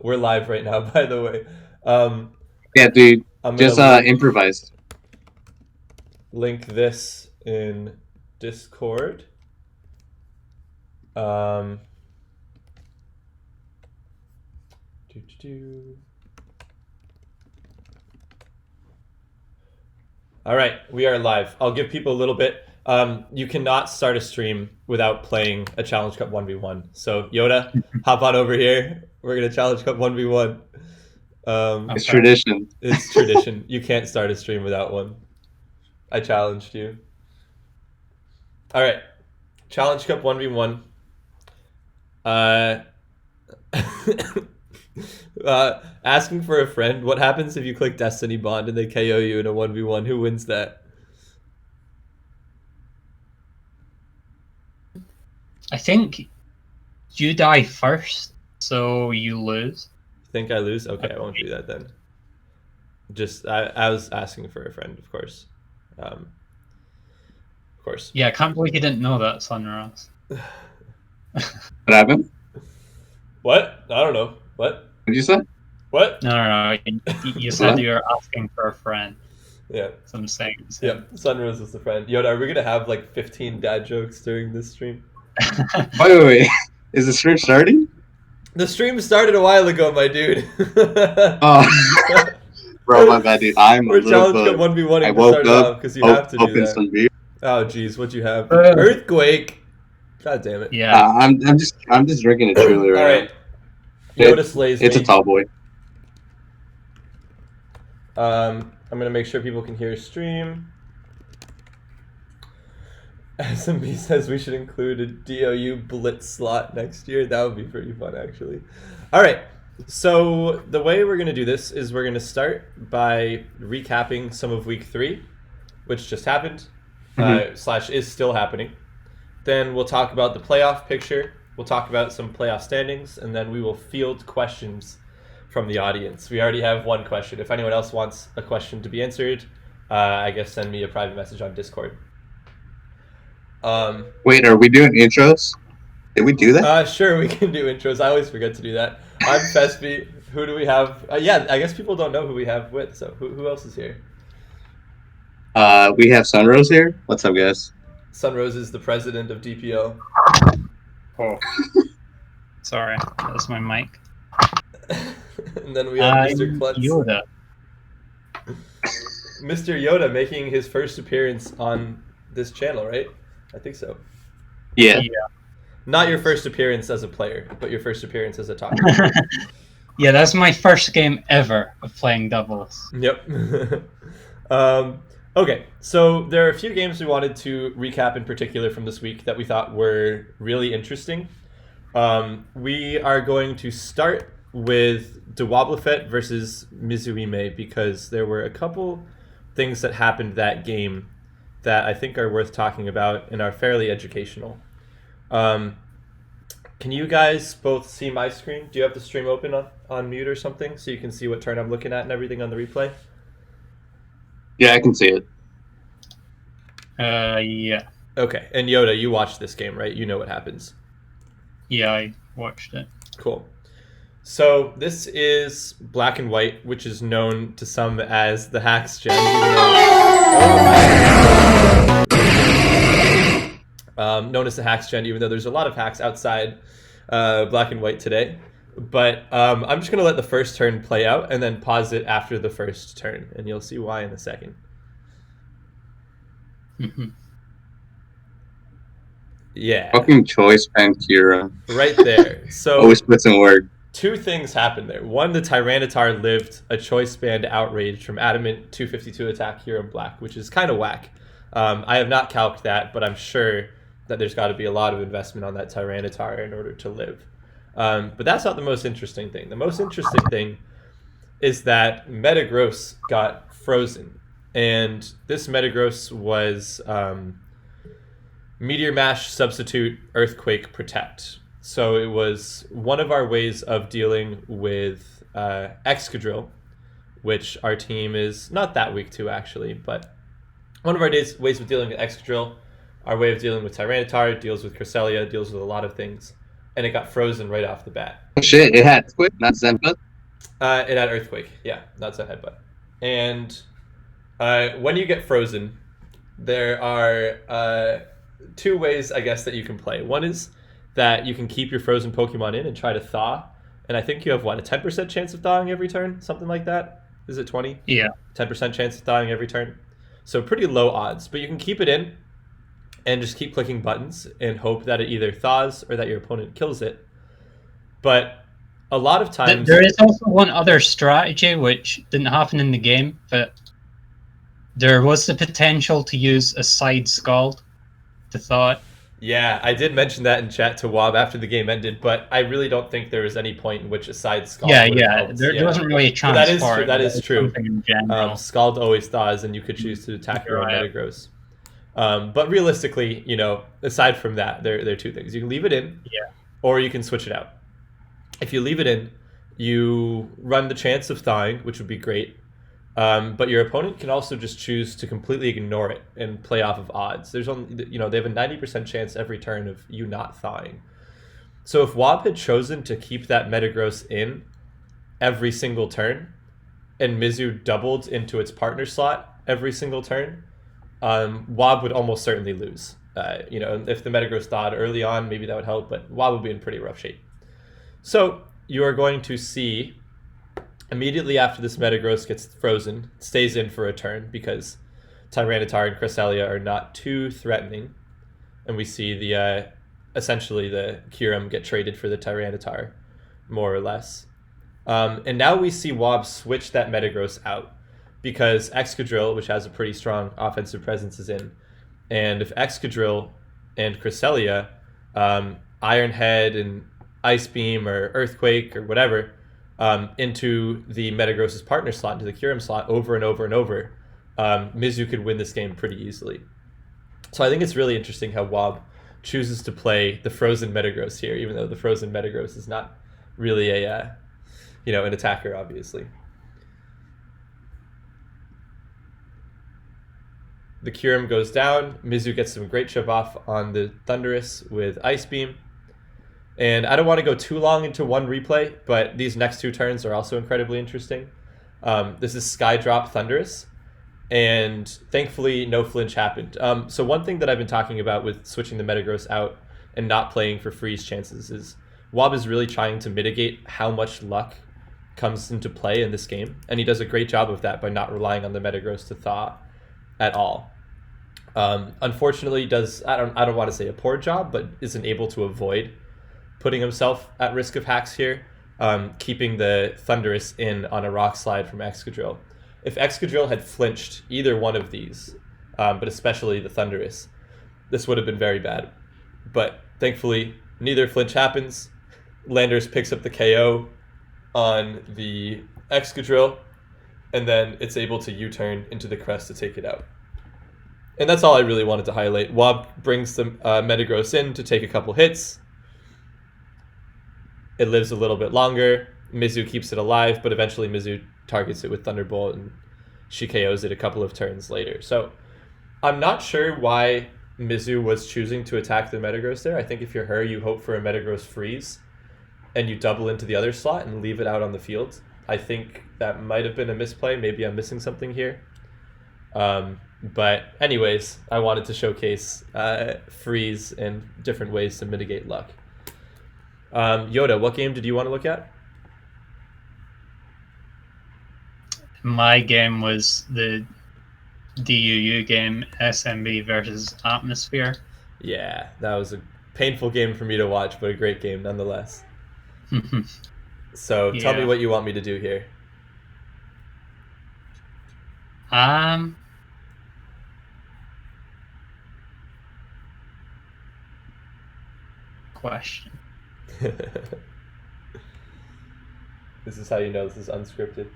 We're live right now, by the way. Um, Yeah, dude. I'm gonna Just link improvise. this in Discord. Um, doo, doo, doo. All right, we are live. I'll give people a little bit. You cannot start a stream without playing a Challenge Cup 1v1. So, Yoda, hop on over here. We're going to Challenge Cup 1v1. It's Okay. tradition. It's tradition. You can't start a stream without one. I challenged you. All right, Challenge Cup 1v1. Asking for a friend. What happens if you click Destiny Bond and they KO you in a 1v1? Who wins that? I think you die first, so you lose. Think I lose? Okay, I won't do that then. Just I was asking for a friend, of course. Of course. Yeah, I can't believe you didn't know that, Sunrose. What happened? What? I don't know. What? What did you say? What? No. You said you were asking for a friend. Yeah. So I'm saying. Yeah. Sunrose is the friend. Yoda, are we gonna have like 15 dad jokes during this stream? Wait. Is the stream starting? The stream started a while ago, my dude. Oh. Bro, my bad, dude. I'm We're a little Challenge Cup bit. 1v1 I to woke start up, off because you have to do opened that. some beer. Oh jeez, what'd you have? Earthquake. God damn it. Yeah. I'm just drinking it truly right Alright. Yoda slays It's me. a tall boy. I'm gonna make sure people can hear stream. SMB says we should include a DOU blitz slot next year. That would be pretty fun, actually. All right. So the way we're gonna do this is we're gonna start by recapping some of week 3, which just happened, slash is still happening. Then we'll talk about the playoff picture. We'll talk about some playoff standings, and then we will field questions from the audience. We already have one question. If anyone else wants a question to be answered, I guess send me a private message on Discord. Wait, are we doing intros? Did we do that? Sure, we can do intros. I always forget to do that. I'm Fesby. Who do we have? Yeah, I guess people don't know who we have with, so who else is here? We have Sunrose here. What's up, guys? Sunrose is the president of DPL. Oh. Sorry, that was my mic. And then we have Mr. Klutz. Yoda. Mr. Yoda making his first appearance on this channel, right? I think so. Yeah. Not your first appearance as a player, but your first appearance as a talker. Yeah, that's my first game ever of playing doubles. Yep. Okay, so there are a few games we wanted to recap in particular from this week that we thought were really interesting. We are going to start with Dwablefet versus Mizuhime because there were a couple things that happened that game that I think are worth talking about and are fairly educational. Can you guys both see my screen? Do you have the stream open on mute or something so you can see what turn I'm looking at and everything on the replay? Yeah, I can see it. Yeah. Okay, and Yoda, you watched this game, right? You know what happens. Yeah, I watched it. Cool. So this is black and white, which is known to some as the hacks gen. Known as the hacks gen, even though there's a lot of hacks outside black and white today. But I'm just going to let the first turn play out and then pause it after the first turn, and you'll see why in a second. Yeah. Fucking choice Pankira. Right there. So Always puts in work. Two things happened there. One, the Tyranitar lived a choice band outrage from Adamant 252 attack here in black, which is kind of whack. I have not calced that, but I'm sure that there's got to be a lot of investment on that Tyranitar in order to live. But that's not the most interesting thing. The most interesting thing is that Metagross got frozen. And this Metagross was Meteor Mash, Substitute, Earthquake, Protect. So it was one of our ways of dealing with Excadrill, which our team is not that weak to, actually. But one of our ways of dealing with Excadrill, our way of dealing with Tyranitar, deals with Cresselia, deals with a lot of things. and it got frozen right off the bat. Oh shit! It had Squid, not Zenbud. It had Earthquake, yeah, not Zen Headbutt. And when you get frozen, there are 2 ways, I guess, that you can play. One is that you can keep your frozen Pokemon in and try to thaw. And I think you have, what, a 10% chance of thawing every turn? Something like that? Is it 20? Yeah. 10% chance of thawing every turn. So pretty low odds. But you can keep it in and just keep clicking buttons and hope that it either thaws or that your opponent kills it. But a lot of times... There is also one other strategy which didn't happen in the game, but there was the potential to use a side scald to thaw it. Yeah, I did mention that in chat to Wob after the game ended, but I really don't think there was any point in which a side Scald would have helped. There wasn't really a chance for it. That is true. In general. Scald always thaws, and you could choose to attack your own Metagross. But realistically, aside from that, there are 2 things. You can leave it in, or you can switch it out. If you leave it in, you run the chance of thawing, which would be great. But your opponent can also just choose to completely ignore it and play off of odds. There's only, they have a 90% chance every turn of you not thawing. So if Wob had chosen to keep that Metagross in every single turn, and Mizu doubled into its partner slot every single turn, Wob would almost certainly lose. If the Metagross thawed early on, maybe that would help, but Wob would be in pretty rough shape. So you are going to see... Immediately after this Metagross gets frozen, it stays in for a turn because Tyranitar and Cresselia are not too threatening. And we see essentially the Kyurem get traded for the Tyranitar, more or less. And now we see Wob switch that Metagross out because Excadrill, which has a pretty strong offensive presence, is in. And if Excadrill and Cresselia, Iron Head and Ice Beam or Earthquake or whatever, into the Metagross's partner slot, into the Kyurem slot over and over and over, Mizu could win this game pretty easily. So I think it's really interesting how Wob chooses to play the frozen Metagross here, even though the frozen Metagross is not really an attacker, obviously. The Kyurem goes down. Mizu gets some great shove off on the Thundurus with Ice Beam. And I don't want to go too long into one replay, but these next 2 turns are also incredibly interesting. This is Skydrop Thundurus, and thankfully no flinch happened. So one thing that I've been talking about with switching the Metagross out and not playing for freeze chances is Wob is really trying to mitigate how much luck comes into play in this game, and he does a great job of that by not relying on the Metagross to thaw at all. Unfortunately, I don't want to say a poor job, but isn't able to avoid putting himself at risk of hacks here, keeping the Thundurus in on a rock slide from Excadrill. If Excadrill had flinched either one of these, but especially the Thundurus, this would have been very bad. But thankfully, neither flinch happens. Landers picks up the KO on the Excadrill, and then it's able to U-turn into the crest to take it out. And that's all I really wanted to highlight. Wob brings the Metagross in to take a couple hits. It lives a little bit longer. Mizu keeps it alive, but eventually Mizu targets it with Thunderbolt, and she KOs it a couple of turns later. So I'm not sure why Mizu was choosing to attack the Metagross there. I think if you're her, you hope for a Metagross freeze, and you double into the other slot and leave it out on the field. I think that might have been a misplay. Maybe I'm missing something here. But anyways, I wanted to showcase freeze and different ways to mitigate luck. Yoda, what game did you want to look at? My game was the DUU game, SMB versus Atmosphere. Yeah, that was a painful game for me to watch, but a great game nonetheless. So tell me what you want me to do here. Question. This is how you know this is unscripted.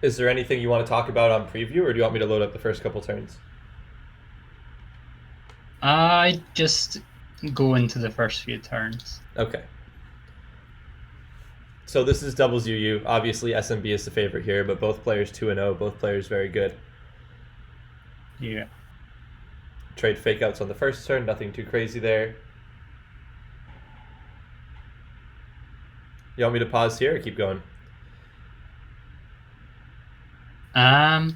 Is there anything you want to talk about on preview, or do you want me to load up the first couple turns? I just go into the first few turns. Okay. So this is doubles UU. Obviously, SMB is the favorite here, but both players 2-0. Both players very good. Yeah. Trade fake outs on the first turn. Nothing too crazy there. You want me to pause here or keep going? I'd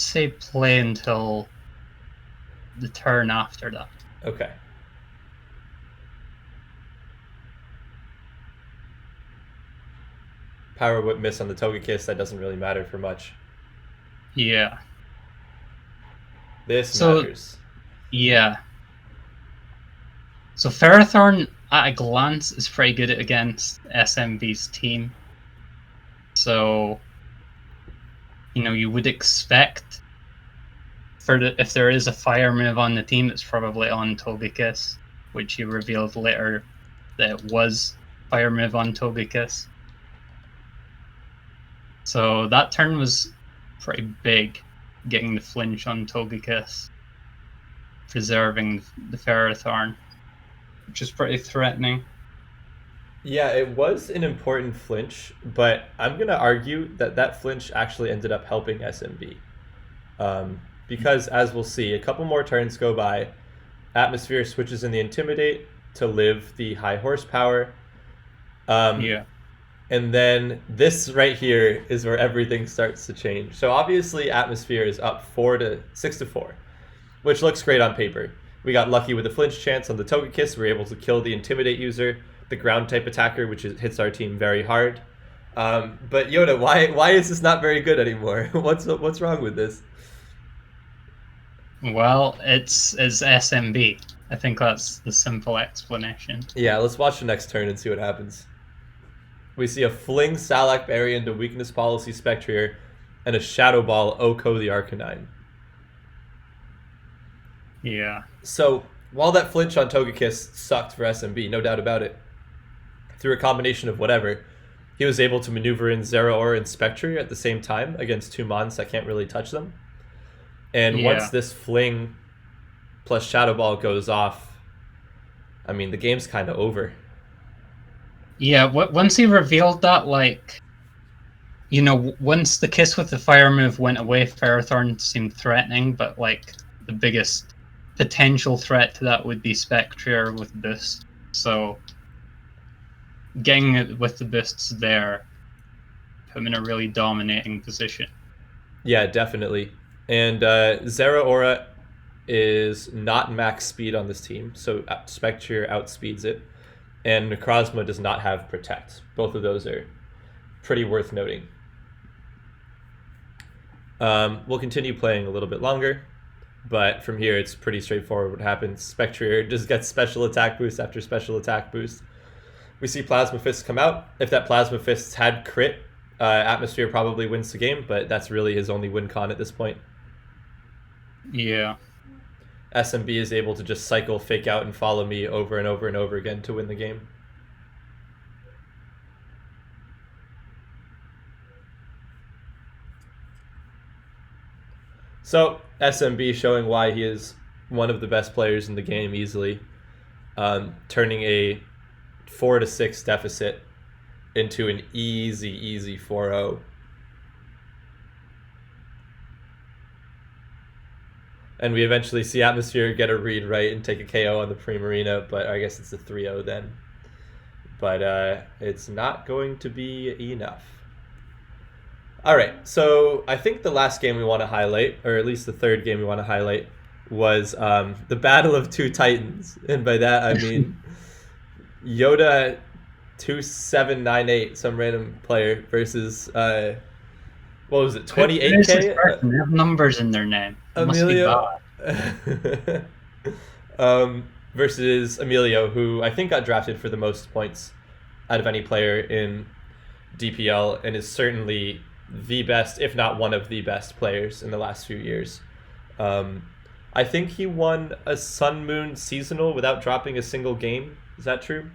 say play until the turn after that. Okay. Power Whip miss on the Togekiss. That doesn't really matter for much. Yeah. This So- matters. Yeah. So Ferrothorn, at a glance, is pretty good against SMB's team. So, you would expect if there is a fire move on the team, it's probably on Togekiss, which he revealed later that it was fire move on Togekiss. So that turn was pretty big, getting the flinch on Togekiss, preserving the Ferrothorn, which is pretty threatening. Yeah, it was an important flinch, but I'm going to argue that flinch actually ended up helping SMB. Because, as we'll see, a couple more turns go by. Atmosphere switches in the Intimidate to live the high horsepower. Yeah. And then this right here is where everything starts to change. So obviously Atmosphere is up 6-4, which looks great on paper. We got lucky with the flinch chance on the Togekiss. We were able to kill the Intimidate user, the ground type attacker, which hits our team very hard. But Yoda, why is this not very good anymore? What's wrong with this? Well, it's SMB. I think that's the simple explanation. Yeah, let's watch the next turn and see what happens. We see a Fling Salak Berry into Weakness Policy Spectrier and a Shadow Ball Oko the Arcanine. Yeah. So, while that flinch on Togekiss sucked for SMB, no doubt about it, through a combination of whatever, he was able to maneuver in Zeraora and Spectrier at the same time against two mons that can't really touch them. And once this Fling plus Shadow Ball goes off, I mean, the game's kind of over. Yeah, once he revealed that, once the kiss with the fire move went away, Ferrothorn seemed threatening, but, the biggest potential threat to that would be Spectrier with boost. So, getting it with the boosts there put him in a really dominating position. Yeah, definitely. And Zeraora is not max speed on this team, so Spectrier outspeeds it. And Necrozma does not have Protect. Both of those are pretty worth noting. We'll continue playing a little bit longer, but from here it's pretty straightforward what happens. Spectrier just gets special attack boost after special attack boost. We see Plasma Fist come out. If that Plasma Fist had crit, Atmosphere probably wins the game, but that's really his only win con at this point. Yeah. SMB is able to just cycle Fake Out and Follow Me over and over and over again to win the game. So, SMB showing why he is one of the best players in the game easily, turning a 4-6 deficit into an easy 4-0. And we eventually see Atmosphere get a read right and take a KO on the Primarina, but I guess it's a 3-0 then. But it's not going to be enough. Alright, so I think the last game we want to highlight, or at least the third game we want to highlight, was the Battle of Two Titans. And by that I mean Yoda2798, some random player, versus, what was it, 28K? They have numbers in their name. Emilio versus Emilio, who I think got drafted for the most points out of any player in DPL and is certainly the best, if not one of the best players in the last few years. I think he won a Sun Moon seasonal without dropping a single game. Is that true?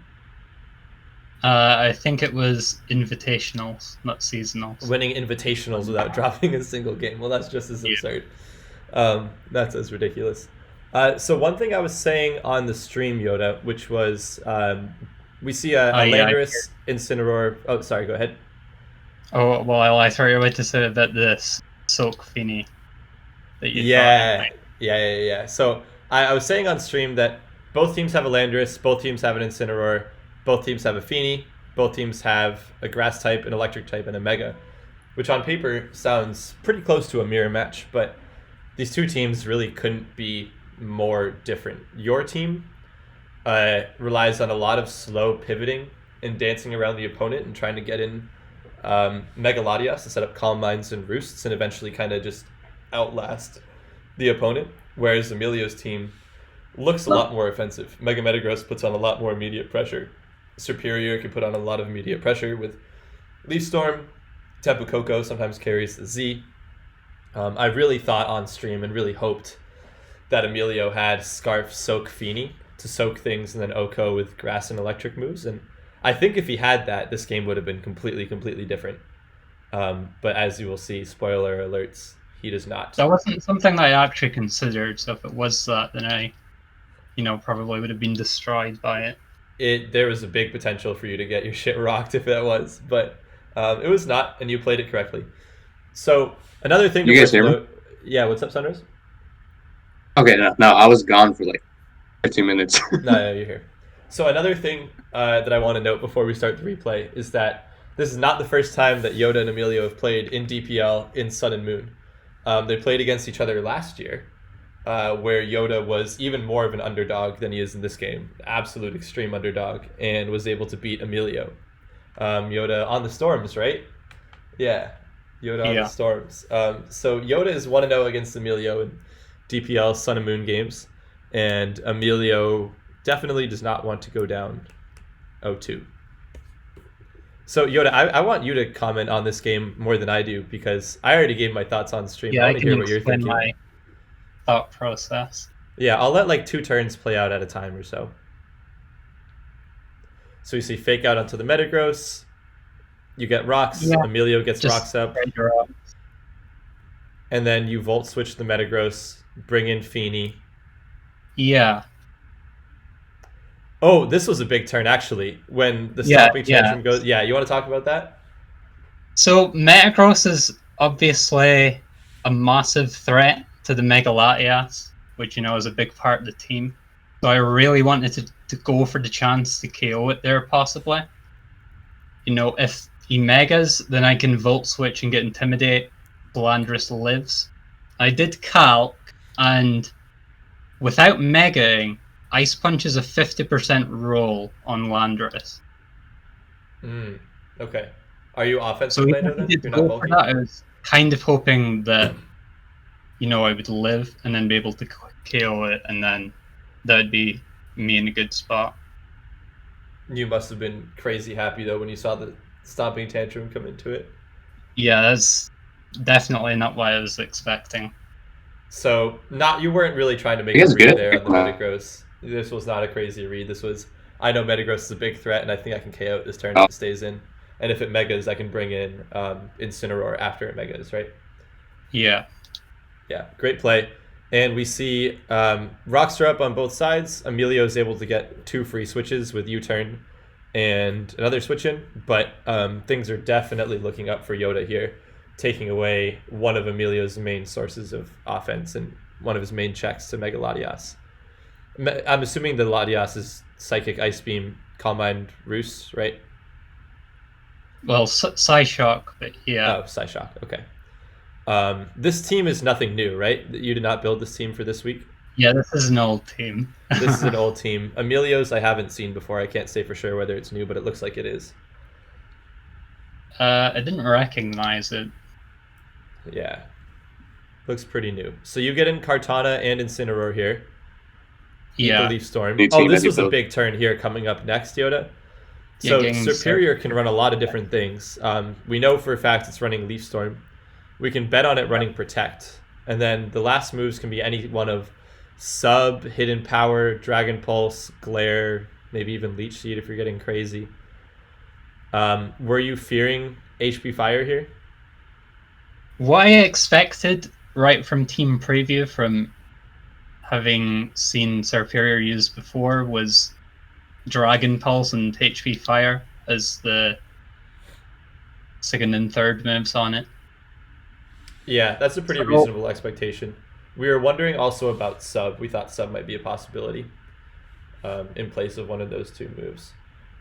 I think it was invitationals, not seasonals. Winning invitationals without dropping a single game. Well, that's just as absurd. That's as ridiculous. So one thing I was saying on the stream, Yoda, which was we see a Yeah, Landorus Incineroar. Oh, sorry. Go ahead. Oh, well, I thought you were about to say about this Soak Fini that you thought it Yeah, might. yeah. So I was saying on stream that both teams have a Landorus, both teams have an Incineroar, both teams have a Fini, both teams have a Grass type, an Electric type, and a Mega, which on paper sounds pretty close to a mirror match, but these two teams really couldn't be more different. Your team relies on a lot of slow pivoting and dancing around the opponent and trying to get in Mega Latias to set up Calm Minds and Roosts and eventually kind of just outlast the opponent, whereas Emilio's team looks a lot more offensive. Mega Metagross puts on a lot more immediate pressure. Superior can put on a lot of immediate pressure with Leaf Storm. Tapu Koko sometimes carries the Z. I really thought on stream and really hoped that Emilio had Scarf Soak Fini to soak things and then Oko with Grass and Electric moves. And I think if he had that, this game would have been completely different. But as you will see, spoiler alerts, he does not. That wasn't something that I actually considered, so if it was that, then I, probably would have been destroyed by it. There was a big potential for you to get your shit rocked if that was, but it was not, and you played it correctly. So another thing You guys hear me? Yeah, what's up, Sunrose? Okay, no, I was gone for like 15 minutes. No, you're here. So another thing that I want to note before we start the replay is that this is not the first time that Yoda and Emilio have played in DPL in Sun and Moon. They played against each other last year, where Yoda was even more of an underdog than he is in this game. Absolute extreme underdog, and was able to beat Emilio. Yoda on the Storms, right? Yeah, Yoda on the Storms. So Yoda is 1-0 against Emilio in DPL Sun and Moon games, and Emilio definitely does not want to go down 0-2. So Yoda, I want you to comment on this game more than I do because I already gave my thoughts on stream. Yeah, I want to hear what you're thinking. My thought process. Yeah, I'll let like 2 turns play out at a time or so. So you see Fake Out onto the Metagross. You get rocks. Yeah, Emilio gets rocks up. And then you Volt Switch the Metagross, bring in Fini. Yeah. Oh, this was a big turn, actually, when the Stomping Tantrum goes... Yeah, you want to talk about that? So, Metagross is obviously a massive threat to the Mega Latias, which, is a big part of the team. So I really wanted to go for the chance to KO it there, possibly. If he Megas, then I can Volt Switch and get Intimidate. Landorus lives. I did calc, and without Megaing, Ice Punch is a 50% roll on Landorus. Okay. Are you offensive later then? You're not bulky? I was kind of hoping that, I would live and then be able to KO it, and then that'd be me in a good spot. You must have been crazy happy, though, when you saw the Stomping Tantrum come into it. Yeah, that's definitely not what I was expecting. So, you weren't really trying to make a read there on the Metagross. This was not a crazy read. This was, I know Metagross is a big threat, and I think I can KO it this turn if it stays in. And if it Megas, I can bring in Incineroar after it Megas, right? Yeah. Yeah, great play. And we see rocks are up on both sides. Emilio is able to get 2 free switches with U-turn and another switch in, but things are definitely looking up for Yoda here, taking away one of Emilio's main sources of offense and one of his main checks to Mega Latias. I'm assuming the Latias is Psychic, Ice Beam, Calm Mind, Roost, right? Well, Psyshock, but yeah. Oh, Psyshock, okay. This team is nothing new, right? You did not build this team for this week? Yeah, this is an old team. This is an old team. Emilio's I haven't seen before. I can't say for sure whether it's new, but it looks like it is. I didn't recognize it. Yeah. Looks pretty new. So you get in Kartana and Incineroar here. Yeah. Leaf Storm. Oh, this was a big turn here coming up next, Yoda. So Superior can run a lot of different things. We know for a fact it's running Leaf Storm. We can bet on it running Protect. And then the last moves can be any one of Sub, Hidden Power, Dragon Pulse, Glare, maybe even Leech Seed if you're getting crazy. Were you fearing HP Fire here? What I expected right from team preview, from having seen Superior used before, was Dragon Pulse and HP Fire as the second and third moves on it. Yeah, that's a pretty So- reasonable expectation. We were wondering also about sub. We thought sub might be a possibility in place of one of those two moves.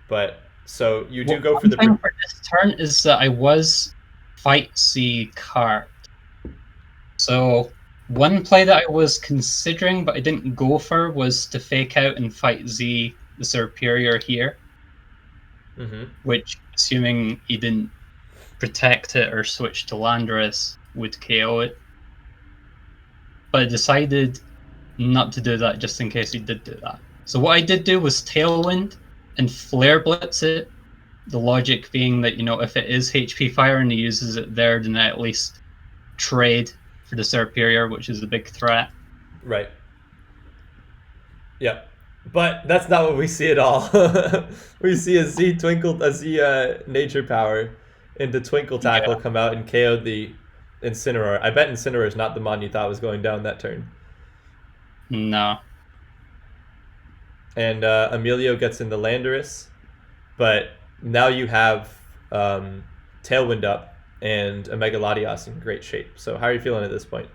But so you do go for the. One thing for this turn is that I was Fight C card. So one play that I was considering but I didn't go for was to fake out and fight Z the Superior here, which, assuming he didn't protect it or switch to Landorus, would KO it. But I decided not to do that just in case he did do that. So what I did do was Tailwind and Flare Blitz it. The logic being that, you know, if it is HP Fire and he uses it there, then I at least trade for the Superior, which is a big threat. Right. Yep. But that's not what we see at all. We see a Z Nature Power into Twinkle Tackle come out and KO the Incineroar. I bet Incineroar is not the mon you thought was going down that turn. No. And Emilio gets in the Landorus, but now you have Tailwind up and a Megalodios in great shape. So how are you feeling at this point?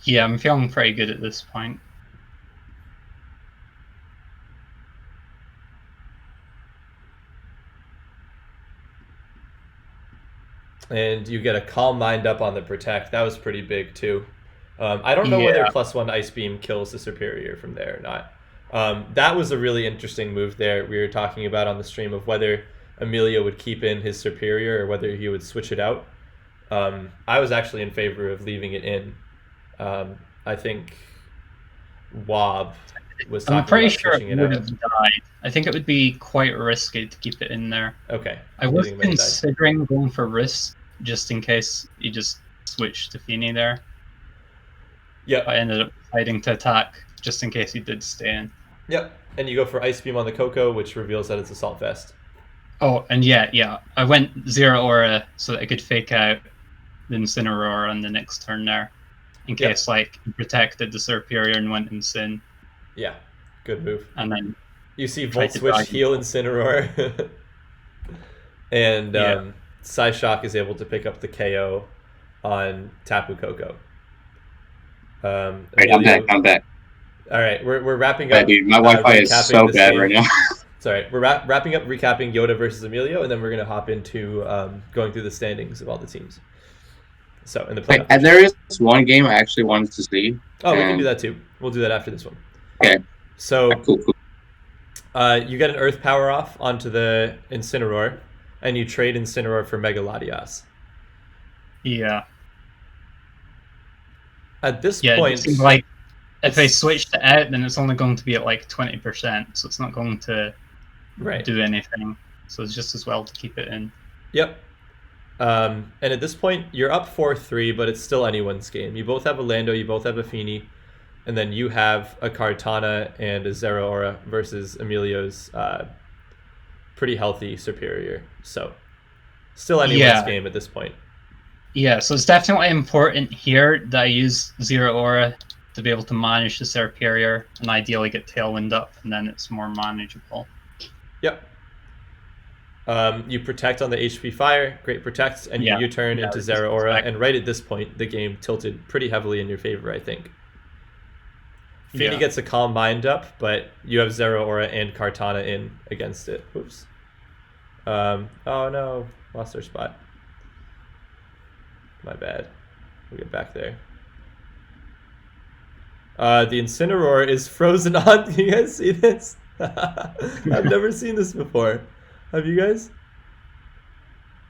Yeah, I'm feeling pretty good at this point. And you get a Calm Mind up on the Protect. That was pretty big too. I don't know whether +1 Ice Beam kills the Superior from there or not. That was a really interesting move there. We were talking about on the stream of whether Emilio would keep in his Superior or whether he would switch it out. I was actually in favor of leaving it in. I think Wob was talking I'm pretty about sure switching it it would out. have died. I think it would be quite risky to keep it in there. Okay. I was You think it might die. considering going for risk just in case you just switched to Feeny there. Yep. I ended up deciding to attack just in case he did stay in. Yep. And you go for Ice Beam on the Coco, which reveals that it's Assault Vest. Oh, and yeah. I went Zero Aura so that I could fake out the Incineroar on the next turn there. In case, like, he protected the Superior and went Incin. Yeah. Good move. And then You see Tried Volt to Switch dodge heal Incineroar. And Psyshock is able to pick up the KO on Tapu Koko. Right, I'm back. All right, we're wrapping Yeah, up. dude, my Wi-Fi is recapping so this bad game. right now. Sorry, we're wrapping up recapping Yoda versus Emilio, and then we're gonna hop into going through the standings of all the teams. So in the playoff. And there is one game I actually wanted to see. Oh, we can do that too. We'll do that after this one. Okay. So Cool. you get an Earth Power off onto the Incineroar, and you trade Incineroar for Megalodios. yeah. At this Yeah, point, it seems like if I switch to out, then it's only going to be at like 20%, so it's not going to do anything. So it's just as well to keep it in. Yep. And at this point, you're up 4-3, but it's still anyone's game. You both have a Lando, you both have a Feeny, and then you have a Kartana and a Zero Aura versus Emilio's pretty healthy Superior. So still anyone's game at this point. Yeah, so it's definitely important here that I use Zero Aura to be able to manage the Superior and ideally get Tailwind up, and then it's more manageable. Yep. You protect on the HP Fire, great protect, and you U-turn into Zero Aura, and right at this point, the game tilted pretty heavily in your favor, I think. Feeny gets a Calm Mind up, but you have Zero Aura and Kartana in against it. Oops. Oh no, lost our spot. My bad. We'll get back there. The Incineroar is frozen on. Do you guys see this? I've never seen this before. Have you guys?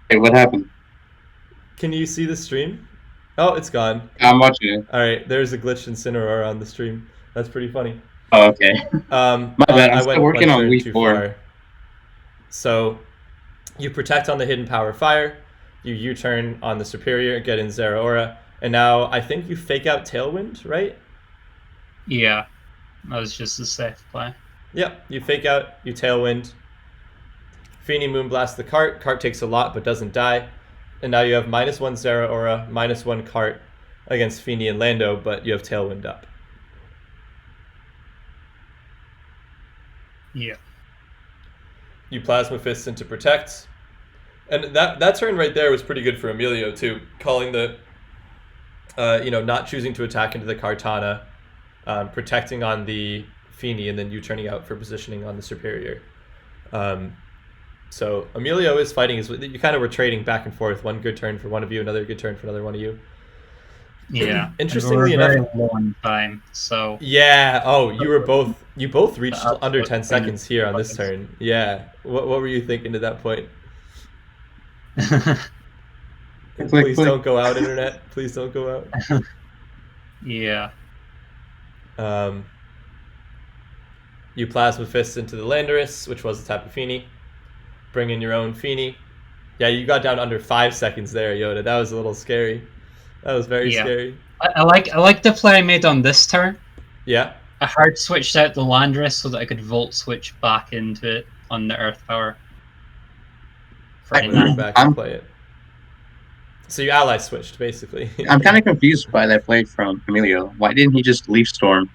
Hey, what happened? Can you see the stream? Oh, it's gone. I'm watching it. All right, there's a glitched Incineroar on the stream. That's pretty funny. Oh, okay. My bad. I'm still working on week 4. So, you protect on the Hidden Power Fire. You U-turn on the Superior, get in Zero Aura, and now I think you fake out Tailwind, right? Yeah, that was just a safe play. Yep, you fake out, you Tailwind. Feeny Moonblast the cart. Cart takes a lot but doesn't die. and now you have -1 Zera Aura, -1 Cart against Feeney and Lando, but you have Tailwind up. Yeah. You Plasma Fist into Protect. And that turn right there was pretty good for Emilio, too. Calling the, not choosing to attack into the Kartana, protecting on the Feeney, and then you turning out for positioning on the Superior. So Emilio is fighting. You kind of were trading back and forth. One good turn for one of you, another good turn for another one of you. Yeah. Interestingly enough, enough, very low on time. So yeah. Oh, you both reached under 10 thing seconds is- here on this turn. Yeah. What were you thinking at that point? Please don't go out, internet. Please don't go out. Yeah. You Plasma Fist into the Landorus, which was the Tapu Fini. Bring in your own Fini. Yeah, you got down under 5 seconds there, Yoda. That was a little scary. That was very scary. I like the play I made on this turn. Yeah. I hard switched out the Landorus so that I could Volt switch back into it on the Earth Power. Bring back and play it. So you ally switched, basically. I'm kind of confused by that play from Emilio. Why didn't he just leave Storm?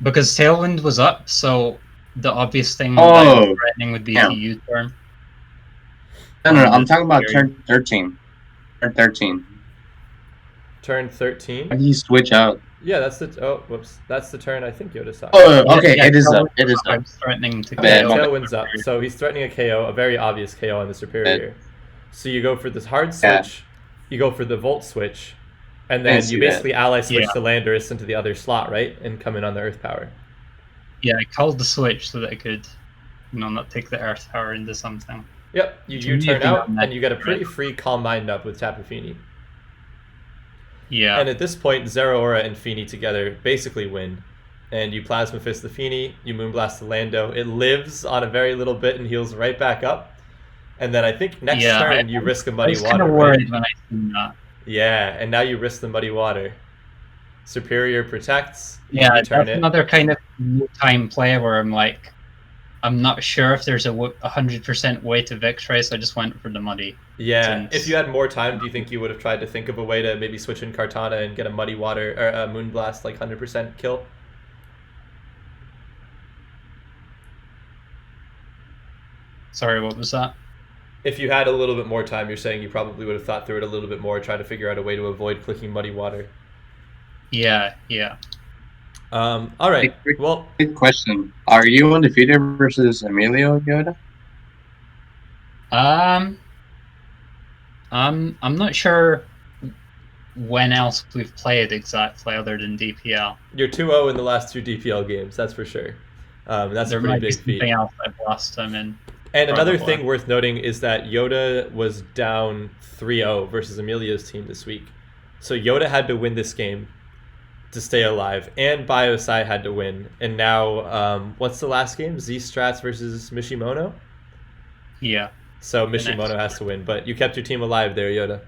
Because Tailwind was up, so the obvious thing that I was threatening would be to U-turn. No, I'm talking about turn 13. Turn 13. Turn 13? Why did he switch out? Yeah, that's the... Oh, whoops. That's the turn I think Yoda saw. Oh, okay, it is up. It is up. I'm threatening to KO. Tailwind's up. So he's threatening a KO, a very obvious KO on the Superior. So you go for this hard switch, you go for the Volt switch, and then you basically ally switch the Landorus into the other slot, right? And come in on the Earth Power. Yeah, I called the switch so that I could, not take the Earth Power into something. Yep, you turn out, and you get a pretty free Calm Mind up with Tapu Fini. Yeah. And at this point, Zera Aura and Fini together basically win. And you Plasma Fist the Fini, you Moonblast the Lando. It lives on a very little bit and heals right back up. And then I think next turn you risk a Muddy Water. I was kind of worried when I seen that. Yeah, and now you risk the Muddy Water. Superior protects. Yeah, that's another kind of time play where I'm like, I'm not sure if there's a 100% way to victory, so I just went for the Muddy. Yeah, if you had more time, do you think you would have tried to think of a way to maybe switch in Kartana and get a Muddy Water or a Moonblast like 100% kill? Sorry, what was that? If you had a little bit more time, you're saying you probably would have thought through it a little bit more, try to figure out a way to avoid clicking Muddy Water. Yeah. All right. Well, good question. Are you undefeated versus Emilio, Yoda? I'm not sure when else we've played exactly other than DPL. You're 2-0 in the last 2 DPL games, that's for sure. That's a pretty big feat. Something else I've lost him in. And another thing worth noting is that Yoda was down 3-0 versus Emilio's team this week. So Yoda had to win this game to stay alive, and Biosai had to win. And now, what's the last game? Z-Strats versus Mishimono? Yeah. So Mishimono has to win, but you kept your team alive there, Yoda.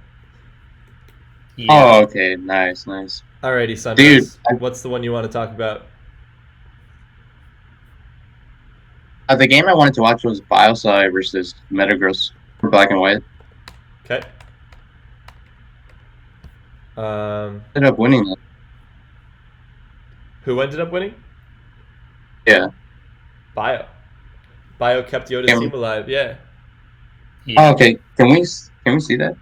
Yeah. Oh, okay. Nice. Alrighty, Sunrose. Dude, what's the one you want to talk about? The game I wanted to watch was Biosai versus Metagross for Black and White. Okay. Ended up winning that. Who ended up winning? Yeah. Bio kept Yoda's team alive, yeah. Oh, okay. Can we see that?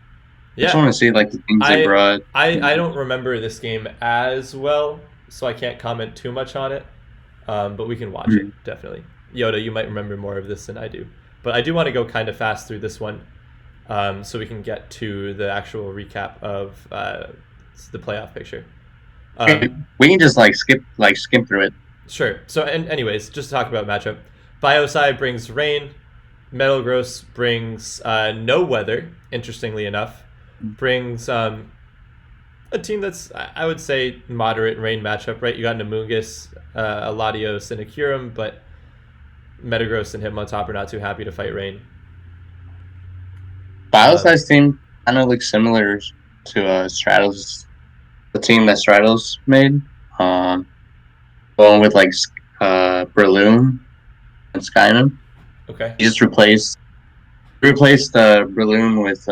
Yeah. I just want to see like the things they brought. I don't remember this game as well, so I can't comment too much on it. But we can watch it, definitely. Yoda, you might remember more of this than I do. But I do want to go kind of fast through this one, so we can get to the actual recap of the playoff picture. We can just skim through it. Sure. So, anyways, just to talk about matchup, Biosai brings rain. Metagross brings no weather. Interestingly enough, brings a team that's, I would say, moderate rain matchup. Right? You got an Amoonguss, a Latios, and a Kyurem, but Metagross and him on top are not too happy to fight rain. Biosai's team kind of looks similar to Stratos, the team that Stratos made. Going with like Breloom and Skyrim. Okay. He just replaced Breloom with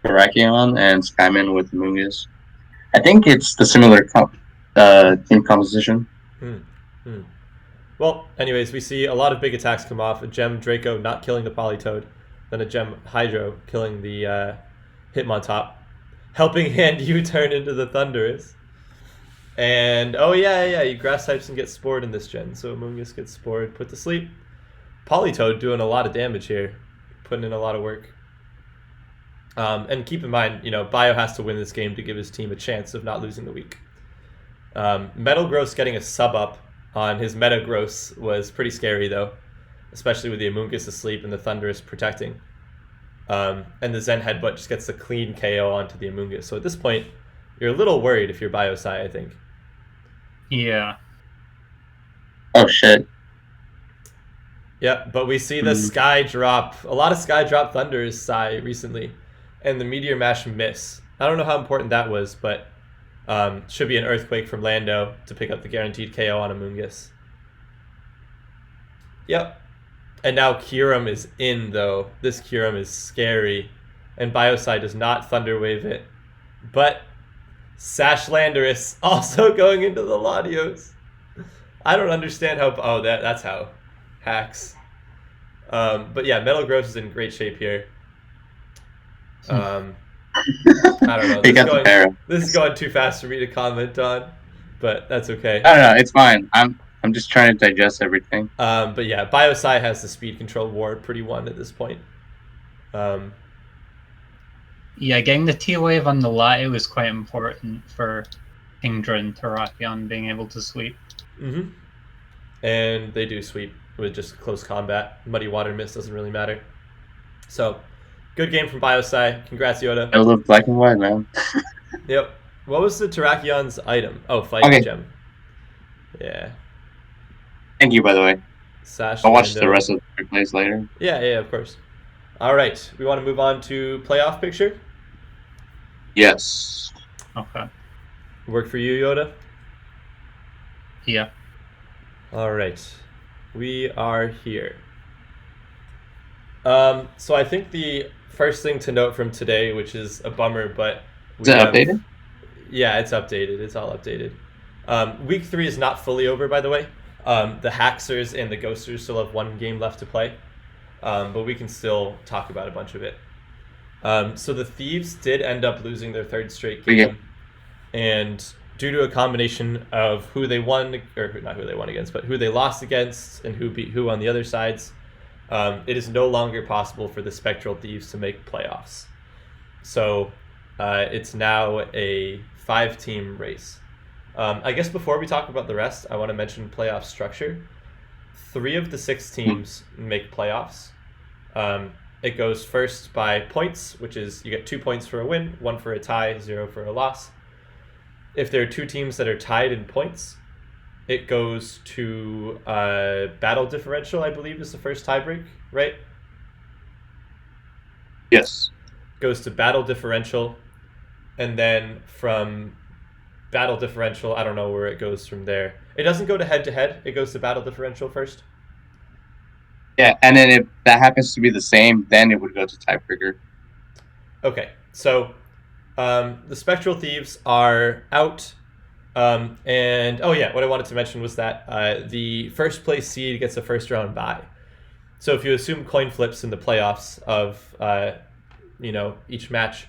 Terrakion and Skyman with Mungus. I think it's the similar team composition. Well, anyways, we see a lot of big attacks come off. A Gem Draco not killing the Politoed, then a Gem Hydro killing the Hitmontop. Helping Hand U-turn into the Thundurus. And, oh yeah, you grass types and get spored in this gen. So Mungus gets spored, put to sleep. Politoed doing a lot of damage here. Putting in a lot of work. And keep in mind, Bio has to win this game to give his team a chance of not losing the week. Metagross getting a sub up on his Metagross was pretty scary, though. Especially with the Amoonguss asleep and the Thundurus protecting. And the Zen Headbutt just gets a clean KO onto the Amoonguss. So at this point, you're a little worried if you're Biosai, I think. Yeah. Oh, shit. Yeah, but we see the Sky Drop. A lot of Sky Drop Thunders Sai recently. And the Meteor Mash miss. I don't know how important that was, but should be an Earthquake from Lando to pick up the guaranteed KO on Amoonguss. Yep. And now Kyurem is in, though. This Kyurem is scary. And Biosai does not Thunder Wave it. But Sash Landorus also going into the Latios. I don't understand how... Oh, that's how. Hacks. But yeah, Metagross is in great shape here. I don't know. This is going too fast for me to comment on, but that's okay. I don't know. It's fine. I'm just trying to digest everything. But yeah, Biosai has the speed control ward pretty won at this point. Yeah, getting the T-Wave on the Latio is quite important for Kingdra and Terrakion being able to sweep. Mm-hmm. And they do sweep with just close combat. Muddy Water Mist doesn't really matter. So, good game from Biosai. Congrats, Yoda. I love black and white, man. Yep. What was the Terrakion's item? Oh, Fighting Gem. Yeah. Thank you, by the way. Sash I'll watch the rest of the replays later. Yeah, of course. All right. We want to move on to playoff picture? Yes. Okay. Work for you, Yoda? Yeah. All right. We are here. So I think the first thing to note from today, which is a bummer, but... Is it updated? Yeah, it's updated. It's all updated. Week 3 is not fully over, by the way. The Haxers and the Ghosters still have one game left to play. But we can still talk about a bunch of it. So the Thieves did end up losing their third straight game. And due to a combination of who they won, or not who they won against, but who they lost against and who beat who on the other sides, it is no longer possible for the Spectral Thieves to make playoffs. So it's now a 5-team race. I guess before we talk about the rest, I want to mention playoff structure. 3 of the 6 teams make playoffs. It goes first by points, which is you get 2 points for a win, 1 for a tie, 0 for a loss. If there are 2 teams that are tied in points, it goes to battle differential, I believe, is the first tiebreak, right? Yes. Goes to battle differential, and then from battle differential, I don't know where it goes from there. It doesn't go to head-to-head. It goes to battle differential first. Yeah, and then if that happens to be the same, then it would go to tiebreaker. Okay, so the Spectral Thieves are out. And, oh yeah, what I wanted to mention was that the first place seed gets a first round bye. So if you assume coin flips in the playoffs of, each match,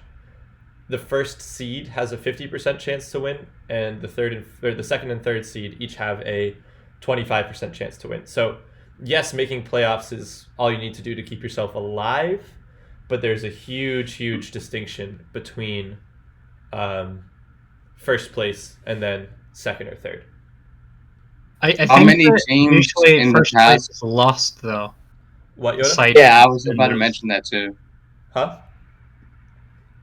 the first seed has a 50% chance to win, and the second and third seed each have a 25% chance to win. So yes, making playoffs is all you need to do to keep yourself alive, but there's a huge, huge distinction between first place and then second or third. I think How many teams usually in first the past place is lost, though. What, Yoda? Aside Yeah, I from was about to Sunrose. mention that too. Huh?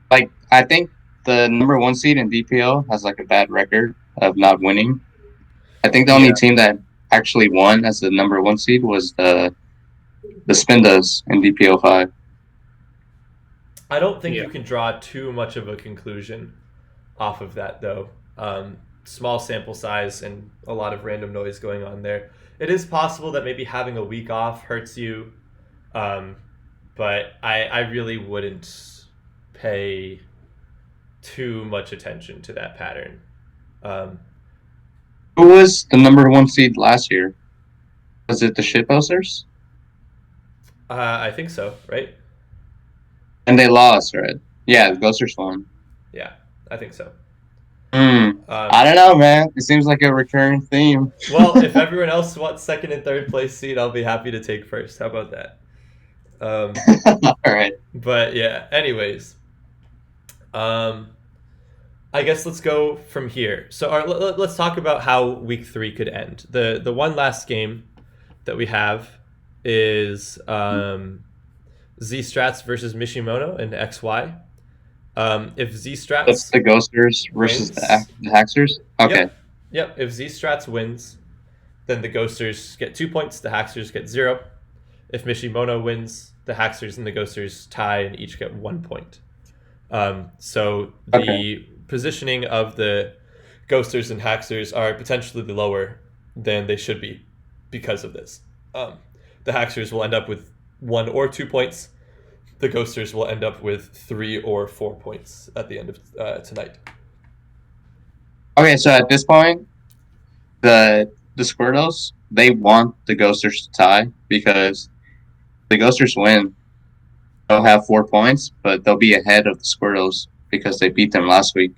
Like, I think the number 1 seed in DPL has like a bad record of not winning. I think the only team that actually won as the number 1 seed was the Spindas in DPL 5. I don't think you can draw too much of a conclusion off of that, though. Small sample size and a lot of random noise going on there. It is possible that maybe having a week off hurts you, but I really wouldn't pay too much attention to that pattern. Who was the number 1 seed last year? Was it the Shitbusters? I think so, right? And they lost, right? Yeah, the Ghosters won. Yeah, I think so. I don't know, man. It seems like a recurring theme. Well, if everyone else wants second and third place seed, I'll be happy to take first. How about that? All right. But yeah, anyways. I guess let's go from here. So let's talk about how week 3 could end. The one last game that we have is Z-Strats versus Mishimono and XY. If Z-Strats... That's the Ghosters versus the Haxers? Okay. Yep. If Z-Strats wins, then the Ghosters get 2 points, the Haxers get 0. If Mishimono wins, the Haxers and the Ghosters tie and each get 1 point. So the positioning of the Ghosters and Haxers are potentially lower than they should be because of this. The Haxers will end up with 1 or 2 points. The Ghosters will end up with 3 or 4 points at the end of tonight. Okay, so at this point, the Squirtles, they want the Ghosters to tie because the Ghosters win. They'll have 4 points, but they'll be ahead of the Squirtles because they beat them last week.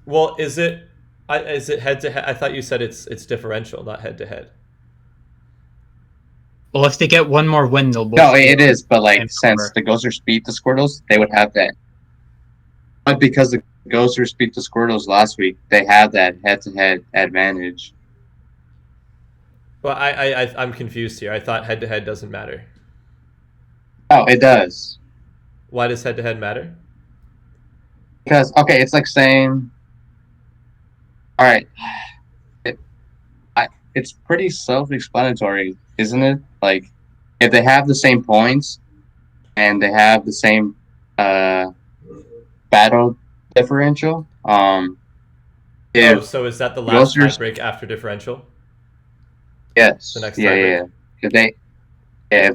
Well, is it head to head? I thought you said it's differential, not head to head. Well, if they get one more win, they'll both... No, it is, but since the Ghosters beat the Squirtles, they would have that. But because the Ghosters beat the Squirtles last week, they have that head-to-head advantage. Well, I'm confused here. I thought head to head doesn't matter. Oh, it does. Why does head to head matter? Because, it's like saying... Alright. It's pretty self-explanatory, isn't it? Like, if they have the same points and they have the same battle differential, so is that the last tiebreak after differential? Yes. The next tiebreak? Yeah.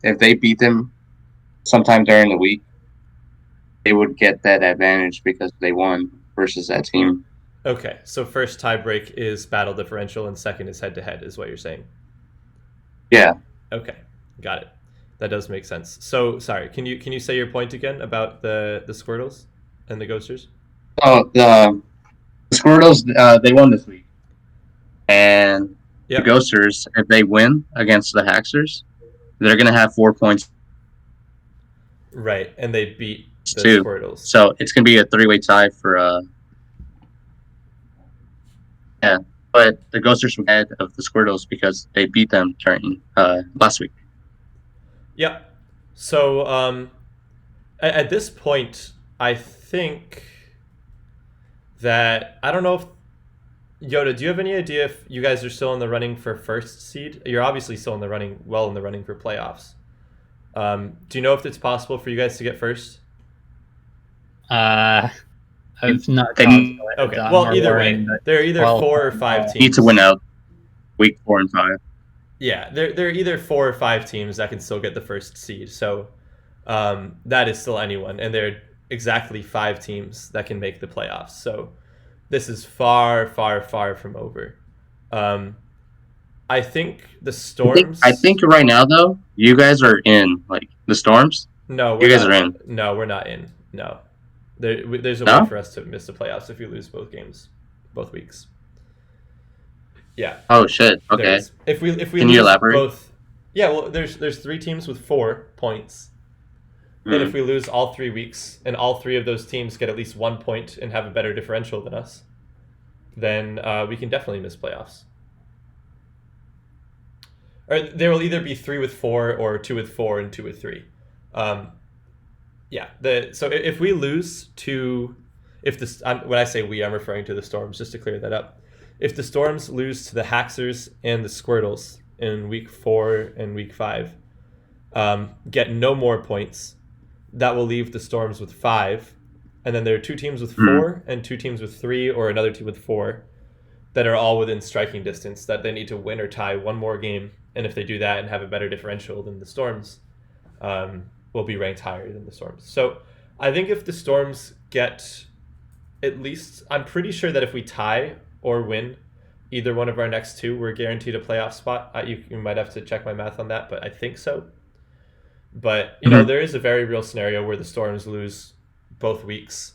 If they beat them sometime during the week, they would get that advantage because they won versus that team. Okay, so first tiebreak is battle differential and second is head-to-head, is what you're saying? Yeah. Okay, got it. That does make sense. So, sorry, can you say your point again about the Squirtles and the Ghosters? Oh, the Squirtles, they won this week. And the Ghosters, if they win against the Haxers, they're going to have 4 points. Right, and they beat the Squirtles. So it's going to be a 3-way tie for... Yeah, but the Ghosters were ahead of the Squirtles because they beat them during last week. Yep. So at this point, I think that... I don't know if... Yoda, do you have any idea if you guys are still in the running for first seed? You're obviously still in the running for playoffs. Do you know if it's possible for you guys to get first? I've not. Okay. Well, either way, there are either 4 or 5 teams. Need to win out week 4 and 5. Yeah, there are either 4 or 5 teams that can still get the first seed. So that is still anyone, and there are exactly 5 teams that can make the playoffs. So this is far, far, far from over. I think the Storms... I think right now, though, you guys are in, like, the Storms? No, you guys are in. No, we're not in. No. There's a way for us to miss the playoffs if we lose both games, both weeks. Yeah. Oh, shit. Okay. If we Can you elaborate? Both... Yeah, well, there's 3 teams with 4 points. Then if we lose all 3 weeks, and all 3 of those teams get at least 1 point and have a better differential than us, then we can definitely miss playoffs. Or there will either be 3 with 4 or 2 with 4 and 2 with 3. Yeah. So if we lose to... when I say we, I'm referring to the Storms, just to clear that up. If the Storms lose to the Haxers and the Squirtles in week 4 and week 5, get no more points, that will leave the Storms with 5. And then there are 2 teams with 4 and 2 teams with 3 or another team with 4 that are all within striking distance that they need to win or tie 1 more game. And if they do that and have a better differential than the Storms, will be ranked higher than the Storms. So I think if the Storms get at least, I'm pretty sure that if we tie or win either one of our next two, we're guaranteed a playoff spot. You might have to check my math on that, but I think so. But, you know, there is a very real scenario where the Storms lose both weeks,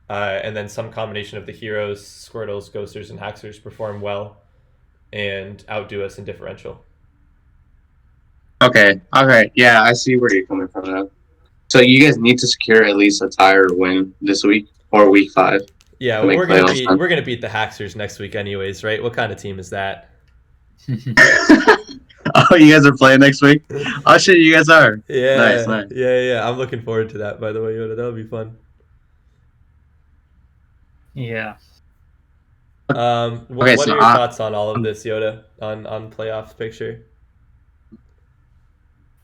and then some combination of the heroes, Squirtles, Ghosters, and Haxers perform well and outdo us in differential. Okay. Yeah, I see where you're coming from now. So you guys need to secure at least a tie or win this week or week 5. Yeah, to make we're gonna playoffs, huh? we're gonna beat the Haxers next week, anyways, right? What kind of team is that? Oh, you guys are playing next week? Oh shit, you guys are. Yeah, Nice. yeah. I'm looking forward to that. By the way, Yoda, that'll be fun. Yeah. What Okay, are so your thoughts on all of this, Yoda? On playoff picture?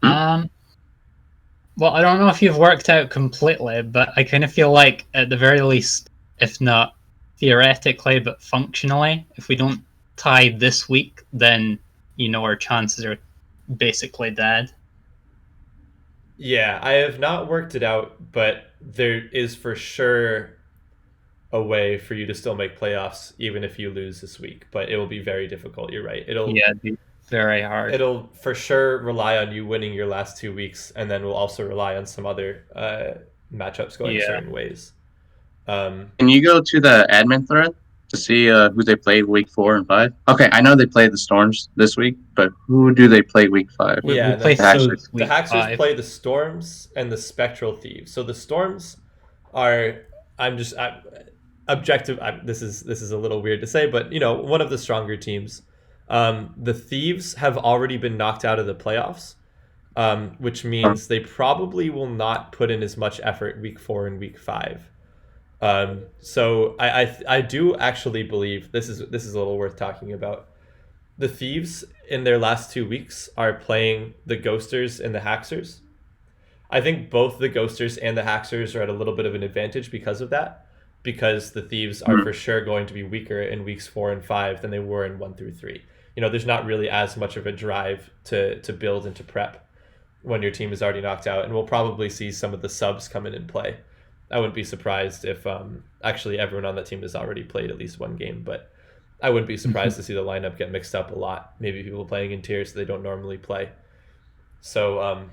Well, I don't know if you've worked out completely, but I kind of feel like, at the very least, if not theoretically, but functionally, if we don't tie this week, then, you know, our chances are basically dead. Yeah, I have not worked it out, but there is for sure a way for you to still make playoffs even if you lose this week, but it will be very difficult. You're right. It'll be very hard. It'll for sure rely on you winning your last 2 weeks, and then we'll also rely on some other matchups going certain ways. Can you go to the admin thread to see who they played week 4 and 5? Okay, I know they played the Storms this week, but who do they play week 5? We Yeah, play the Haxers play the Storms and the Spectral Thieves. So the Storms are objective. This is a little weird to say, but you know, one of the stronger teams. The Thieves have already been knocked out of the playoffs, which means they probably will not put in as much effort week 4 and week 5. So I do actually believe this is a little worth talking about. The Thieves in their last 2 weeks are playing the Ghosters and the Haxers. I think both the Ghosters and the Haxers are at a little bit of an advantage because of that, because the Thieves are for sure going to be weaker in weeks 4 and 5 than they were in 1 through 3. You know, there's not really as much of a drive to build and to prep when your team is already knocked out, and we'll probably see some of the subs come in and play. I wouldn't be surprised if actually everyone on that team has already played at least one game, but I wouldn't be surprised to see the lineup get mixed up a lot. Maybe people playing in tiers they don't normally play. So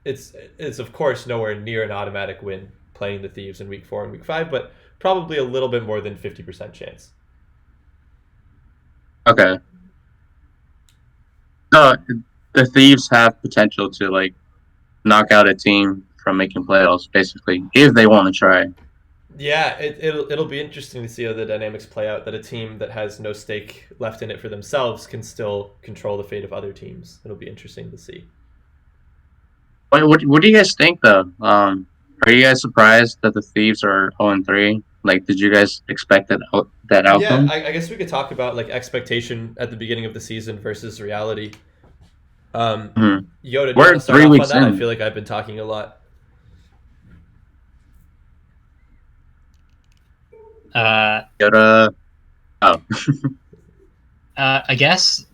it's of course nowhere near an automatic win playing the Thieves in week 4 and week 5, but probably a little bit more than 50% chance. Okay. So the Thieves have potential to like knock out a team from making playoffs, basically, if they want to try. Yeah, it'll be interesting to see how the dynamics play out. That a team that has no stake left in it for themselves can still control the fate of other teams. It'll be interesting to see. What do you guys think though? Are you guys surprised that the Thieves are 0-3? Like, did you guys expect that outcome? Yeah, I guess we could talk about like expectation at the beginning of the season versus reality. Yoda, do you want to start off on that? I feel like I've been talking a lot. Yoda. Oh. I guess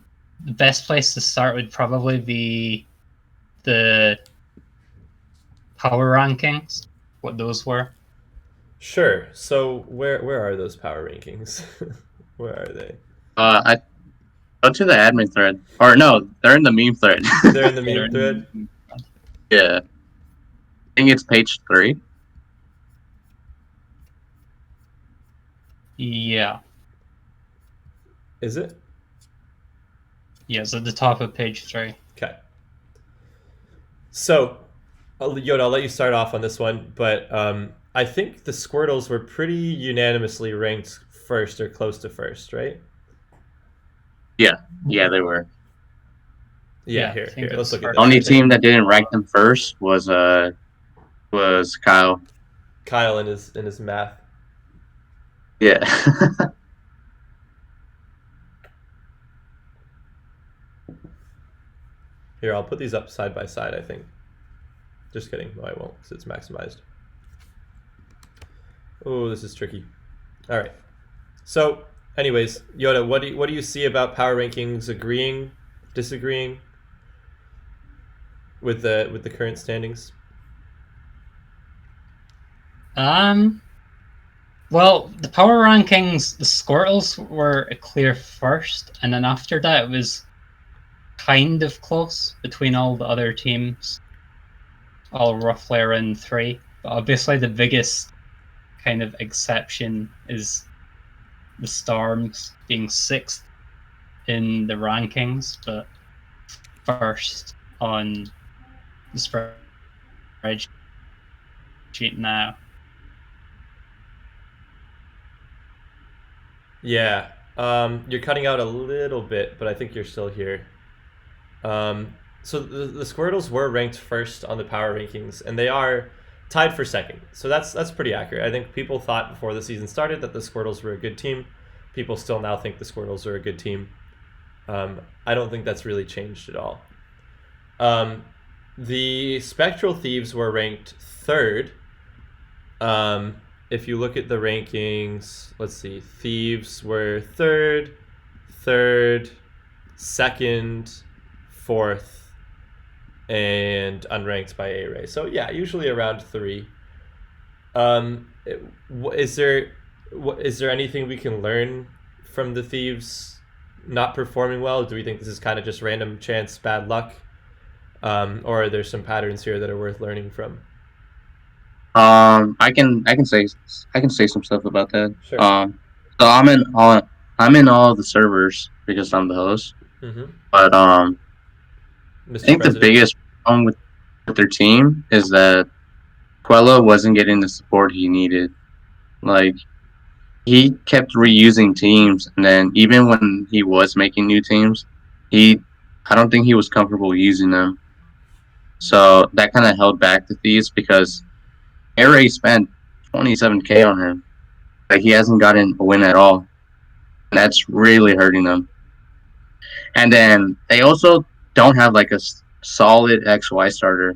the best place to start would probably be the power rankings, what those were. Sure. So where are those power rankings? Where are they? I go to the admin thread. Or no, they're in the meme thread. They're in the meme thread? Yeah. I think it's page 3. Yeah. Is it? Yeah, it's at the top of page 3. Okay. So, Yoda, I'll let you start off on this one, but I think the Squirtles were pretty unanimously ranked first or close to first, right? Yeah, they were. Yeah, here. Let's look at this. Only team that didn't rank them first was Kyle. Kyle in his math. Yeah. Here, I'll put these up side by side, I think. Just kidding. No, I won't, because it's maximized. Oh, this is tricky. All right. So, anyways, Yoda, what do you see about power rankings? Agreeing, disagreeing with the current standings? Well, the power rankings, the Squirtles were a clear first, and then after that it was kind of close between all the other teams, all roughly around 3. But obviously the biggest kind of exception is the Storms being 6th in the rankings, but first on the spreadsheet now. Yeah. You're cutting out a little bit, but I think you're still here. So the Squirtles were ranked first on the power rankings, and they are tied for second. So that's pretty accurate. I think people thought before the season started that the Squirtles were a good team. People still now think the Squirtles are a good team. I don't think that's really changed at all. The Spectral Thieves were ranked third. If you look at the rankings, let's see, Thieves were third, second, fourth, and unranked by A-Ray. So yeah, usually around 3. Is there anything we can learn from the Thieves not performing well? Do we think this is kind of just random chance, bad luck, or are there some patterns here that are worth learning from? I can say some stuff about that. Sure. So I'm in all the servers because I'm the host. Mm-hmm. But I think President. the biggest problem with their team is that Quello wasn't getting the support he needed. Like, he kept reusing teams, and then even when he was making new teams, I don't think he was comfortable using them. So that kind of held back the Thieves because Air spent 27K on him. Like, he hasn't gotten a win at all. And that's really hurting them. And then they also don't have like a solid XY starter.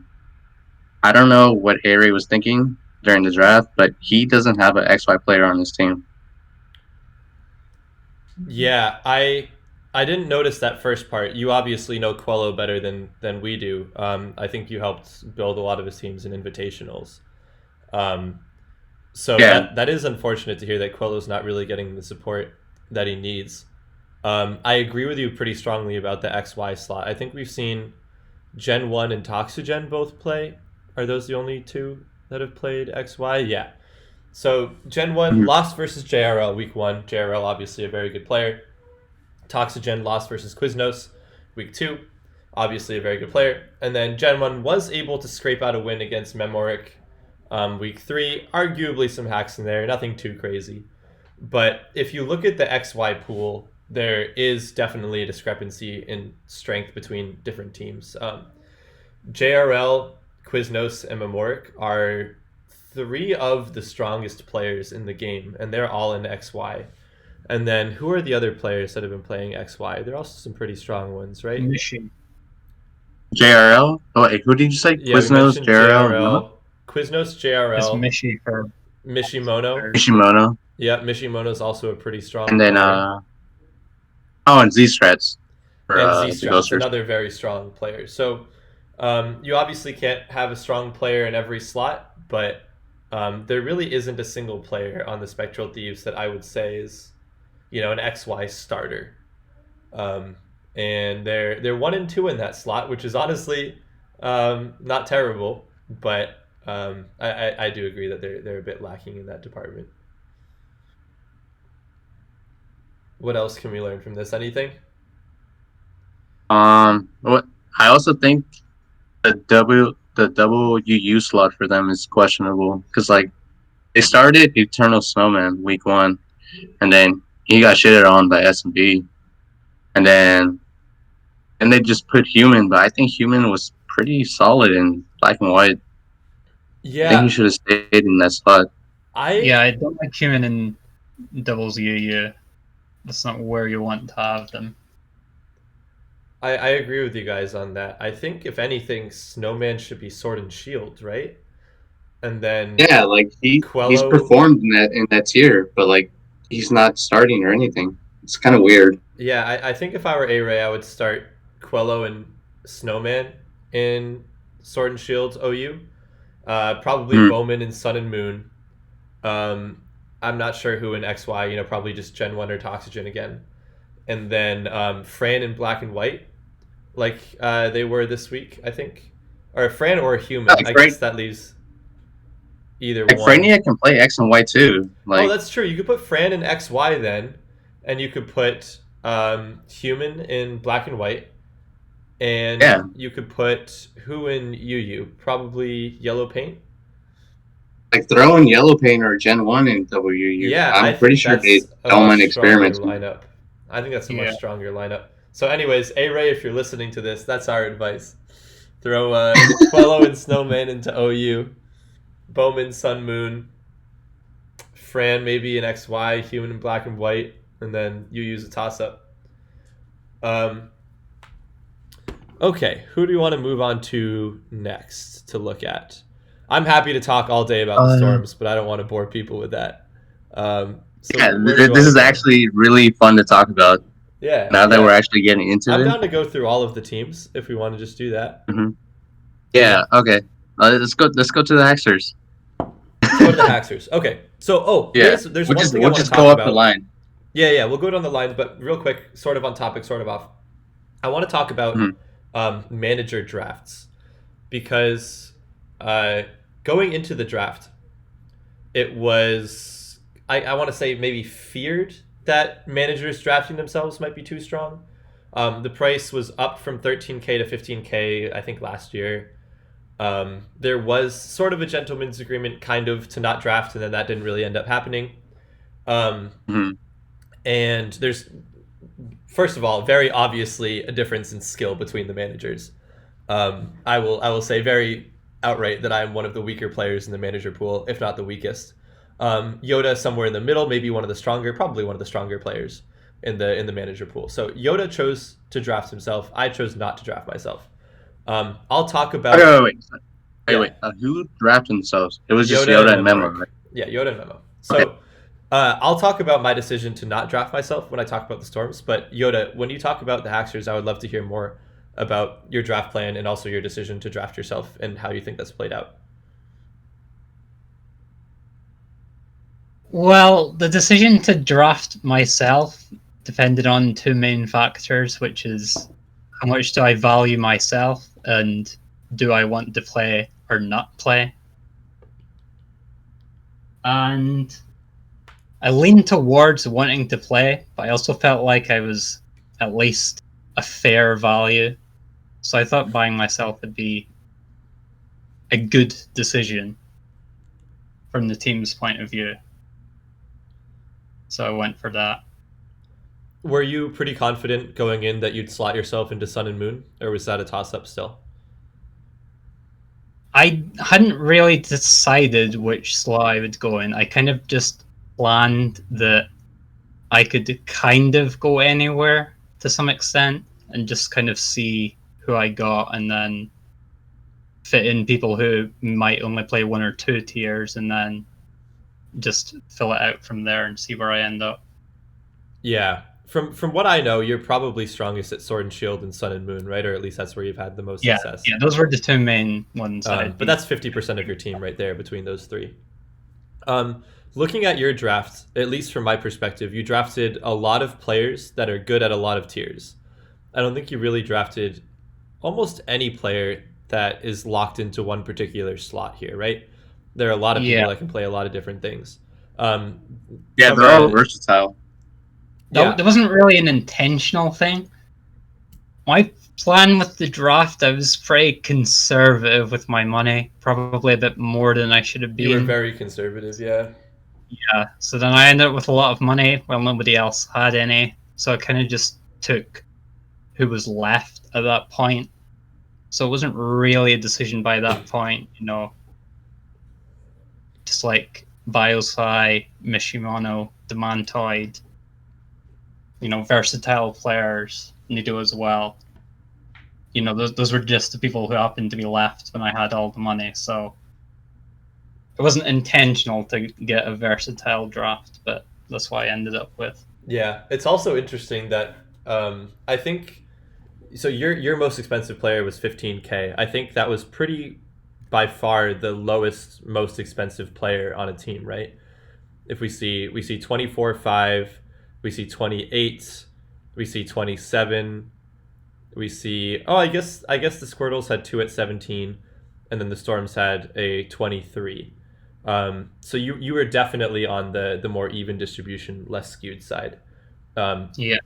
I don't know what Air was thinking during the draft, but he doesn't have an XY player on his team. Yeah, I didn't notice that first part. You obviously know Quello better than we do. I think you helped build a lot of his teams in invitationals. So Yeah. that is unfortunate to hear that Quello's not really getting the support that he needs. I agree with you pretty strongly about the XY slot. I think we've seen Gen 1 and Toxogen both play. Are those the only two that have played XY? Yeah. So Gen 1 lost versus JRL week 1. JRL obviously a very good player. Toxogen lost versus Quiznos week 2. Obviously a very good player. And then Gen 1 was able to scrape out a win against Memoric week 3. Arguably some hacks in there, nothing too crazy. But if you look at the XY pool, there is definitely a discrepancy in strength between different teams. JRL, Quiznos, and Memoric are 3 of the strongest players in the game, and they're all in XY. And then who are the other players that have been playing XY? There are also some pretty strong ones, right? Mission. JRL? Oh, wait, who did you say? Yeah, Quiznos, JRL? Quiznos, It's JRL, Mishi for Mishimono. Mishimono. Yeah, Mishimono's also a pretty strong And then, player. and Z-Strats. And Z-Strats, another very strong player. So you obviously can't have a strong player in every slot, but there really isn't a single player on the Spectral Thieves that I would say is, an XY starter. And they're 1 and 2 in that slot, which is honestly not terrible, but I do agree that they're a bit lacking in that department. What else can we learn from this? Anything? What I also think the double UU slot for them is questionable because they started Eternal Snowman week 1, and then he got shitted on by S&B, and then they just put Human, but I think Human was pretty solid in Black and White. Yeah, I think he should have stayed in that spot. I don't like Human in doubles UU. That's not where you want to have them. I agree with you guys on that. I think if anything, Snowman should be Sword and Shield, right? And then he's performed in that tier, but he's not starting or anything. It's kind of weird. Yeah, I think if I were A-Ray, I would start Quello and Snowman in Sword and Shield OU. Probably Bowman and Sun and Moon. I'm not sure who in XY. Probably just Gen 1 or Toxygen again, and then Fran in black and white, like they were this week, I think, or Fran or a human. Like I guess that leaves either like one. Frania can play X and Y too. Like, Oh, that's true. You could put Fran in XY then, and you could put human in black and white, and Yeah. you could put who in UU? Probably yellow paint. like throwing Yellow Paint or Gen 1 in WU. Yeah, I'm pretty sure they don't mind experiments. lineup. I think that's a Yeah. much stronger lineup. So, anyways, A-Ray, if you're listening to this, that's our advice. Throw Quello and Snowman into OU. Bowman, Sun, Moon. Fran maybe in XY, human in black and white, and then you use a toss-up. Okay, who do you want to move on to next to look at? I'm happy to talk all day about the Storms, but I don't want to bore people with that. This is actually really fun to talk about. Yeah. Now that we're actually getting into I'm it. down to go through all of the teams if we want to just do that. Mm-hmm. Yeah. Okay. Let's go. Let's go to the Haxers. Go to the Haxers. Okay. So, there's we'll one just, thing we'll I want just to go talk up about. the line. Yeah, we'll go down the line, but real quick, sort of on topic, sort of off. I want to talk about manager drafts because going into the draft, it was I want to say maybe feared that managers drafting themselves might be too strong. The price was up from 13K to 15K, I think, last year. There was sort of a gentleman's agreement kind of to not draft, and then that didn't really end up happening. And there's, first of all, very obviously a difference in skill between the managers. I will say very outright that I'm one of the weaker players in the manager pool, if not the weakest. Yoda somewhere in the middle, maybe probably one of the stronger players in the manager pool. So Yoda chose to draft himself. I chose not to draft myself. I'll talk about. Wait. Who drafted themselves? It was just Yoda and Memo, right? Yeah, Yoda and Memo. So I'll talk about my decision to not draft myself when I talk about the Storms. But Yoda, when you talk about the Haxers, I would love to hear more about your draft plan and also your decision to draft yourself and how you think that's played out. Well, the decision to draft myself depended on two main factors, which is how much do I value myself and do I want to play or not play. And I leaned towards wanting to play, but I also felt like I was at least a fair value. So I thought buying myself would be a good decision from the team's point of view. So I went for that. Were you pretty confident going in that you'd slot yourself into Sun and Moon, or was that a toss-up still? I hadn't really decided which slot I would go in. I kind of just planned that I could kind of go anywhere to some extent and just kind of see who I got and then fit in people who might only play one or two tiers and then just fill it out from there and see where I end up. Yeah. From what I know, you're probably strongest at Sword and Shield and Sun and Moon, right? Or at least that's where you've had the most success. Yeah, those were the two main ones. But that's 50% of your team right there between those three. Looking at your draft, at least from my perspective, you drafted a lot of players that are good at a lot of tiers. I don't think you really drafted almost any player that is locked into one particular slot here, right? There are a lot of people that can play a lot of different things. They're all versatile. There wasn't really an intentional thing. My plan with the draft, I was pretty conservative with my money, probably a bit more than I should have been. You were very conservative, yeah. Yeah, so then I ended up with a lot of money while nobody else had any. So I kind of just took who was left at that point. So it wasn't really a decision by that point, just like Biosci, Mishimono, Demantoid, versatile players, Nido as well. Those were just the people who happened to be left when I had all the money, so it wasn't intentional to get a versatile draft, but that's what I ended up with. Yeah, it's also interesting that I think so. Your most expensive player was 15K. I think that was pretty by far the lowest, most expensive player on a team, right? if we see 24-5, we see 28, we see 27, we see I guess the Squirtles had 2 at 17, and then the Storms had a 23. So you were definitely on the more even distribution, less skewed side. Yeah.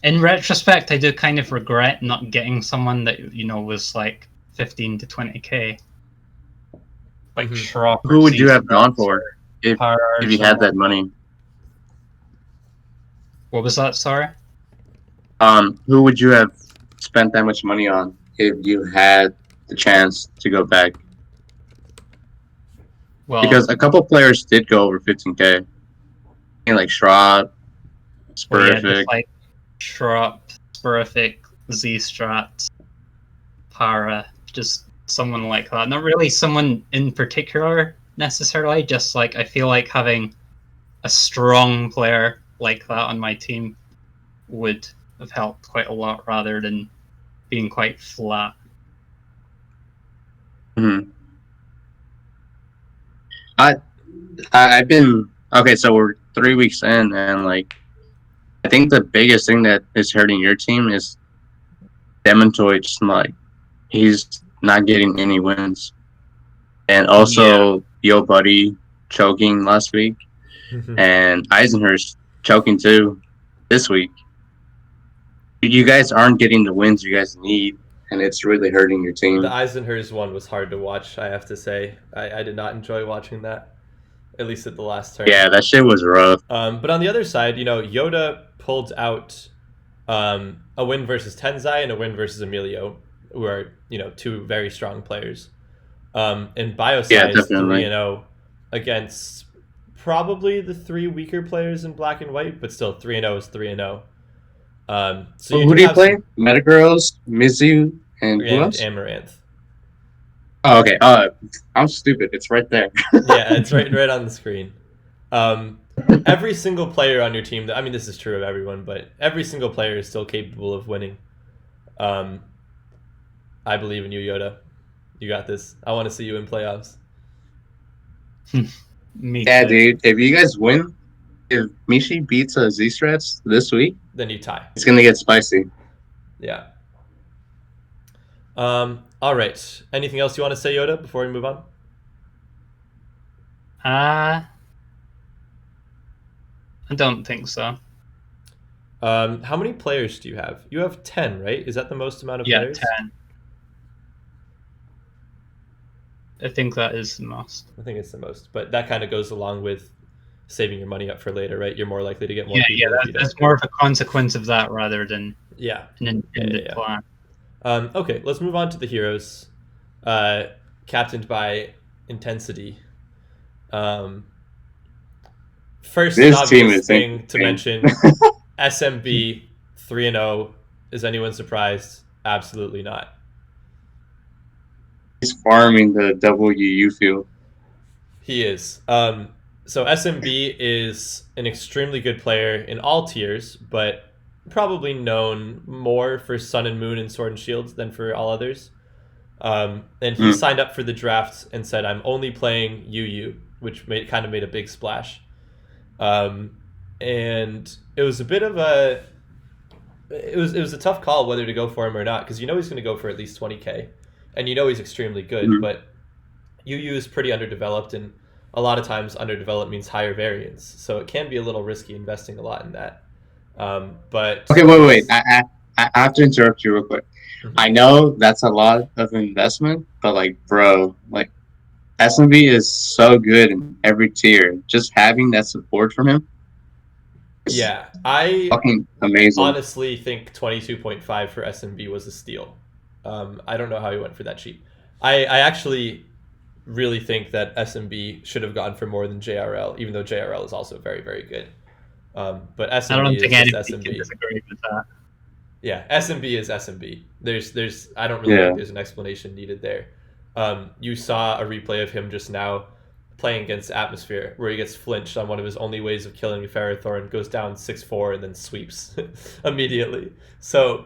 In retrospect, I do kind of regret not getting someone that was like 15 to 20k, like Shrop. Who would you have gone for if you had that money? What was that? Sorry. Who would you have spent that much money on if you had the chance to go back? Well, because a couple players did go over 15k, like Shrop, Spurific. Like Shrop, Spurific, Z-Strat, Para, just someone like that. Not really someone in particular necessarily, just like I feel like having a strong player like that on my team would have helped quite a lot rather than being quite flat. Mm-hmm. I've been okay, so we're 3 weeks in, and like I think the biggest thing that is hurting your team is Dementoid. Just like he's not getting any wins, and also Yo Buddy choking last week, and Eisenhurst choking too this week. You guys aren't getting the wins you guys need, and it's really hurting your team. The Eisenhurst one was hard to watch, I have to say. I did not enjoy watching that, at least at the last turn. Yeah, that shit was rough. But on the other side, Yoda pulled out a win versus Tenzai and a win versus Emilio, who are, 2 very strong players. And Biosize 3-0 against probably the 3 weaker players in black and white, but still 3-0 is 3-0. So who do you play? Metagross, Mizu, and who else? Amaranth. Oh, okay. I'm stupid. It's right there. Yeah, it's right on the screen. Every single player on your team, this is true of everyone, but every single player is still capable of winning. I believe in you, Yoda. You got this. I want to see you in playoffs. Yeah, dude. If you guys win, if Mishi beats Z-Strats this week, then you tie. It's gonna get spicy. Yeah. All right. Anything else you want to say, Yoda, before we move on? I don't think so. How many players do you have? You have 10, right? Is that the most amount of players? Yeah, 10. I think that is the most. I think it's the most, but that kind of goes along with saving your money up for later, right? You're more likely to get more people. Yeah, that's more of a consequence of that rather than an intended plan. Okay, let's move on to the heroes, captained by Intensity. First obvious thing to mention, SMB 3-0. Is anyone surprised? Absolutely not. He's farming the WU field. He is. So SMB is an extremely good player in all tiers, but probably known more for Sun and Moon and Sword and Shield than for all others. And he signed up for the draft and said, "I'm only playing UU," which kind of made a big splash. And it was a bit of a it was a tough call whether to go for him or not, because he's going to go for at least 20k, and he's extremely good, but UU is pretty underdeveloped, and a lot of times underdeveloped means higher variance, so it can be a little risky investing a lot in that. But okay, wait. I have to interrupt you real quick. I know that's a lot of investment, but bro, SMB is so good in every tier. Just having that support from him. Yeah, I fucking amazing. Honestly think 22.5 for SMB was a steal. I don't know how he went for that cheap. I actually really think that SMB should have gone for more than JRL, even though JRL is also very, very good. But SMB I don't think is anybody SMB. can disagree with that. Yeah, SMB is SMB. There's I don't really think there's an explanation needed there. You saw a replay of him just now playing against Atmosphere, where he gets flinched on one of his only ways of killing a Ferrothorn, goes down 6-4, and then sweeps immediately. So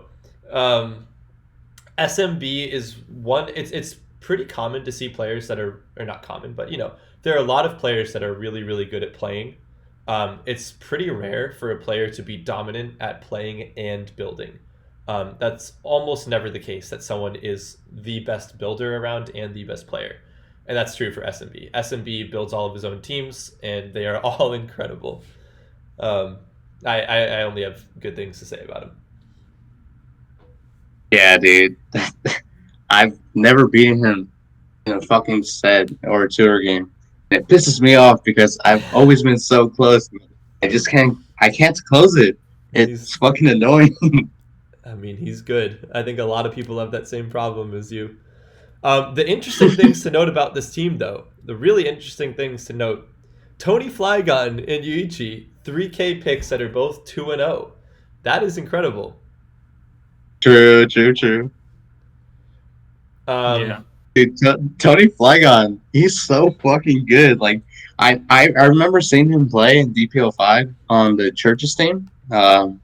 SMB is one. It's pretty common to see players that are, or not common, but there are a lot of players that are really, really good at playing. It's pretty rare for a player to be dominant at playing and building. That's almost never the case, that someone is the best builder around and the best player. And that's true for SMB. SMB builds all of his own teams, and they are all incredible. I only have good things to say about him. Yeah, dude. I've never beaten him in a fucking set or a tour game. It pisses me off because I've always been so close. I can't close it. It's fucking annoying. I mean, he's good. I think a lot of people have that same problem as you. The interesting things to note about this team, though, the really interesting things to note, Tony Flygon and Yuichi, 3K picks that are both 2-0. That is incredible. True. Yeah. Dude, Tony Flygon, he's so fucking good. Like, I remember seeing him play in DPL 5 on the Churches team, and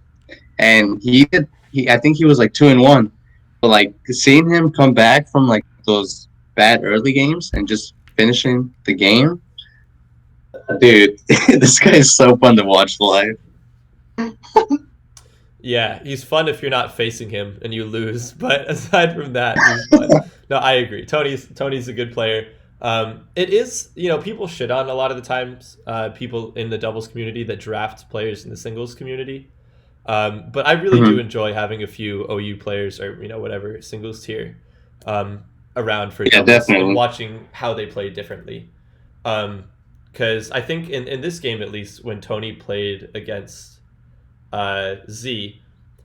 I think he was like 2-1. But like seeing him come back from like those bad early games and just finishing the game, dude, this guy is so fun to watch live. Yeah, he's fun if you're not facing him and you lose. But aside from that, he's fun. No, I agree. Tony's a good player. It is, people shit on a lot of the times people in the doubles community that draft players in the singles community. But I really do enjoy having a few OU players or whatever singles tier around for doubles definitely. and watching how they play differently. Because I think in this game, at least, when Tony played against Z,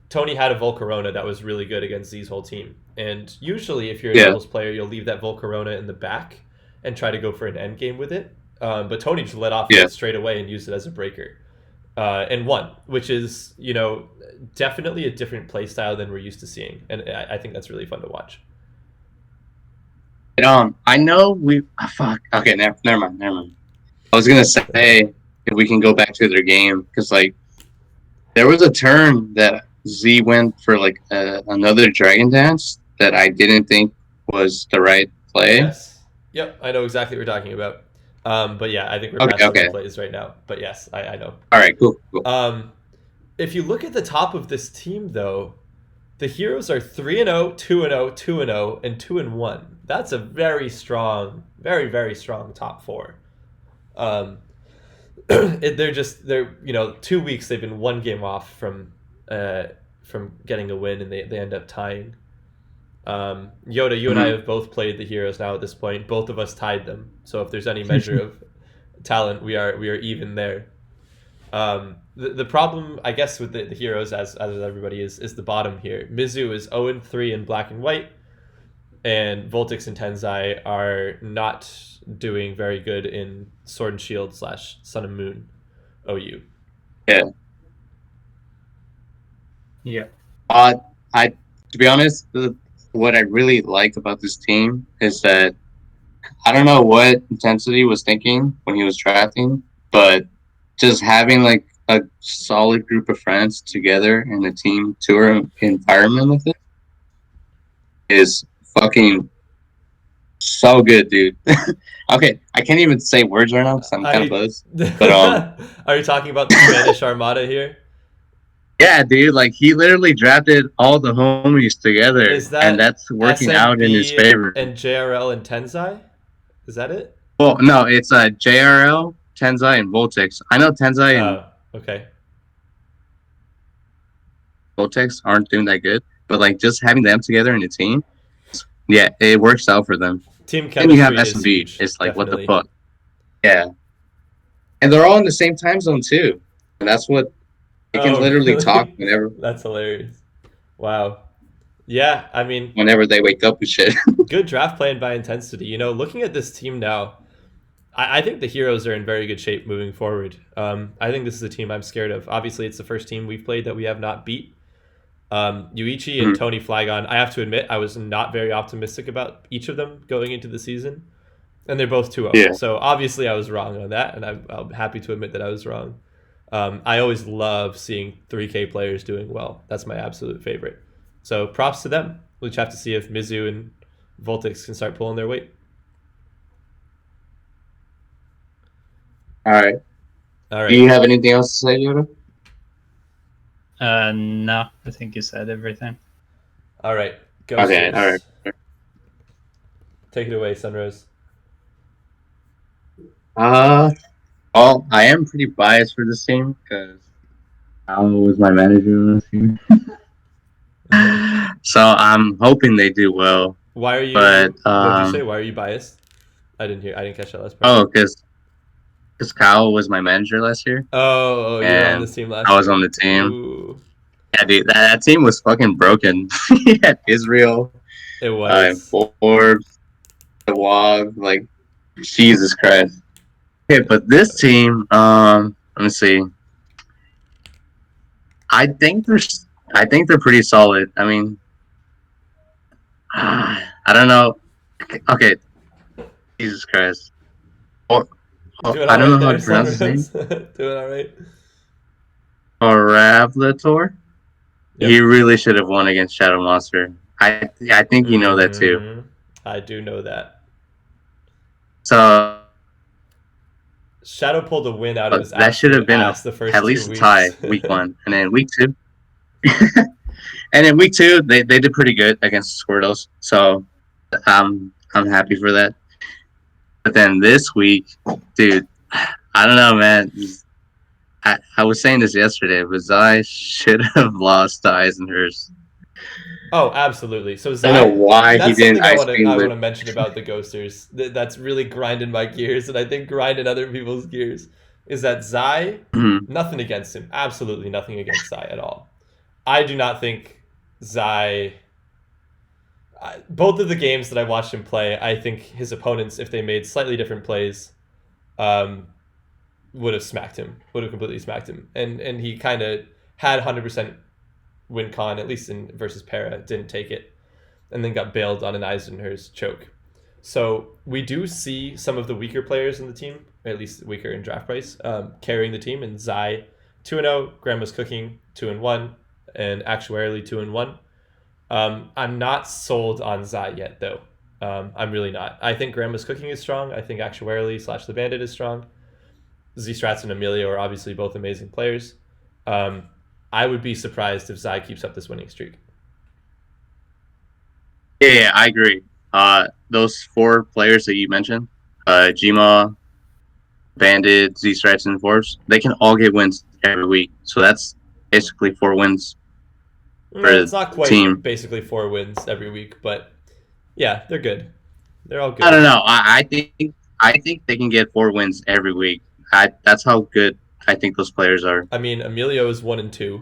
Tony had a Volcarona that was really good against Z's whole team. And usually if you're a doubles player, you'll leave that Volcarona in the back and try to go for an end game with it. But Tony just let off straight away and used it as a breaker. And won, which is, definitely a different play style than we're used to seeing. And I think that's really fun to watch. I know okay, never mind. I was gonna say if we can go back to their game, because like there was a turn that Z went for like another Dragon Dance that I didn't think was the right play. Yes. Yep, I know exactly what we're talking about. But yeah, I think we're past the plays right now. But yes, I know. All right, cool. If you look at the top of this team, though, the Heroes are 3-0, 2-0, 2-0, and 2-1. That's a very strong, very, very strong top four. They're 2 weeks they've been one game off from getting a win, and they end up tying. Yoda, you and I have both played the Heroes now at this point. Both of us tied them. So if there's any measure of talent, we are even there. The problem, I guess, with the Heroes, as with everybody, is the bottom here. Mizu is 0-3 in Black and White, and Voltix and Tenzai are not doing very good in Sword and Shield / Sun and Moon OU. Yeah. To be honest, what I really like about this team is that I don't know what Intensity was thinking when he was drafting, but just having like a solid group of friends together in a team tour environment with it is fucking so good, dude. Okay, I can't even say words right now because I'm kind of buzzed. But are you talking about the Spanish Armada here? Yeah, dude. Like he literally drafted all the homies together, and that's working SMB out in his favor. And JRL and Tenzai, is that it? Well, no, it's JRL, Tenzai, and Voltix. I know Tenzai and okay. Voltix aren't doing that good, but like just having them together in a team, yeah, it works out for them. Team chemistry. And you have SMB. It's like, definitely. What the fuck? Yeah, and they're all in the same time zone too, and that's what they can literally talk whenever. That's hilarious. Wow. Yeah, I mean, whenever they wake up and shit. Good draft plan by Intensity. Looking at this team now, I think the Heroes are in very good shape moving forward. I think this is a team I'm scared of. Obviously, it's the first team we've played that we have not beat. Yuichi and Tony Flygon, I have to admit, I was not very optimistic about each of them going into the season. And they're both 2-0. Yeah. So obviously I was wrong on that, and I'm happy to admit that I was wrong. I always love seeing 3K players doing well. That's my absolute favorite. So props to them. We'll just have to see if Mizu and Voltix can start pulling their weight. All right. All right. Do you have anything else to say, Yoda? No, I think you said everything. All right. Okay. Ghosters. All right. Take it away, Sunrose. Well, I am pretty biased for this team because Alan was my manager on this team. So I'm hoping they do well. Why are you? But What did you say? Why are you biased? I didn't catch that last part. oh, because Kyle was my manager last year. Oh, you were on this team last year. I was on the team. Ooh. Yeah, dude, that team was fucking broken. He had Israel, It was. Forbes, the Wog, like Jesus Christ. Okay, but this team, let me see. I think they're pretty solid. I mean, I don't know. Okay, Jesus Christ. Doing I all don't right know how there, to pronounce his name. Sunrose. Doing all right. Oravlator. Yep. He really should have won against Shadow Monster. I think you know that too. Mm-hmm. I do know that. So Shadow pulled a win out of his that should have been the first at 2 least a weeks. tie week 1, and then week 2. And in week 2, they did pretty good against Squirtles. So I'm happy for that. But then this week, dude, I don't know, man. I was saying this yesterday, but Zai should have lost to Eisenhurst. Oh, absolutely. So Zai, I don't know why that's he didn't something I ice want to mention about the Ghosters. That's really grinding my gears, and I think grinding other people's gears. Is that Zai? Mhm. Nothing against him. Absolutely nothing against Zai at all. I do not think Zai. Both of the games that I watched him play, I think his opponents, if they made slightly different plays, would have smacked him. Would have completely smacked him, and he kind of had 100% win con, at least in versus Para, didn't take it, and then got bailed on an Eisenhurst choke. So we do see some of the weaker players in the team, or at least weaker in draft price, carrying the team. And Zai 2-0, Grandma's Cooking 2-1, and Actuarially 2-1. I'm not sold on Zai yet, though. I'm really not. I think Grandma's Cooking is strong. I think Actuarially / The Bandit is strong. Z-Strats and Emilio are obviously both amazing players. I would be surprised if Zai keeps up this winning streak. Yeah, I agree. Those 4 players that you mentioned, Gma, Bandit, Z-Strats, and Forbes, they can all get wins every week. So that's basically 4 wins for It's not the quite team. basically 4 wins every week, but yeah, they're good. They're all good. I don't know. I think they can get 4 wins every week. That's how good I think those players are. I mean, Emilio is 1-2.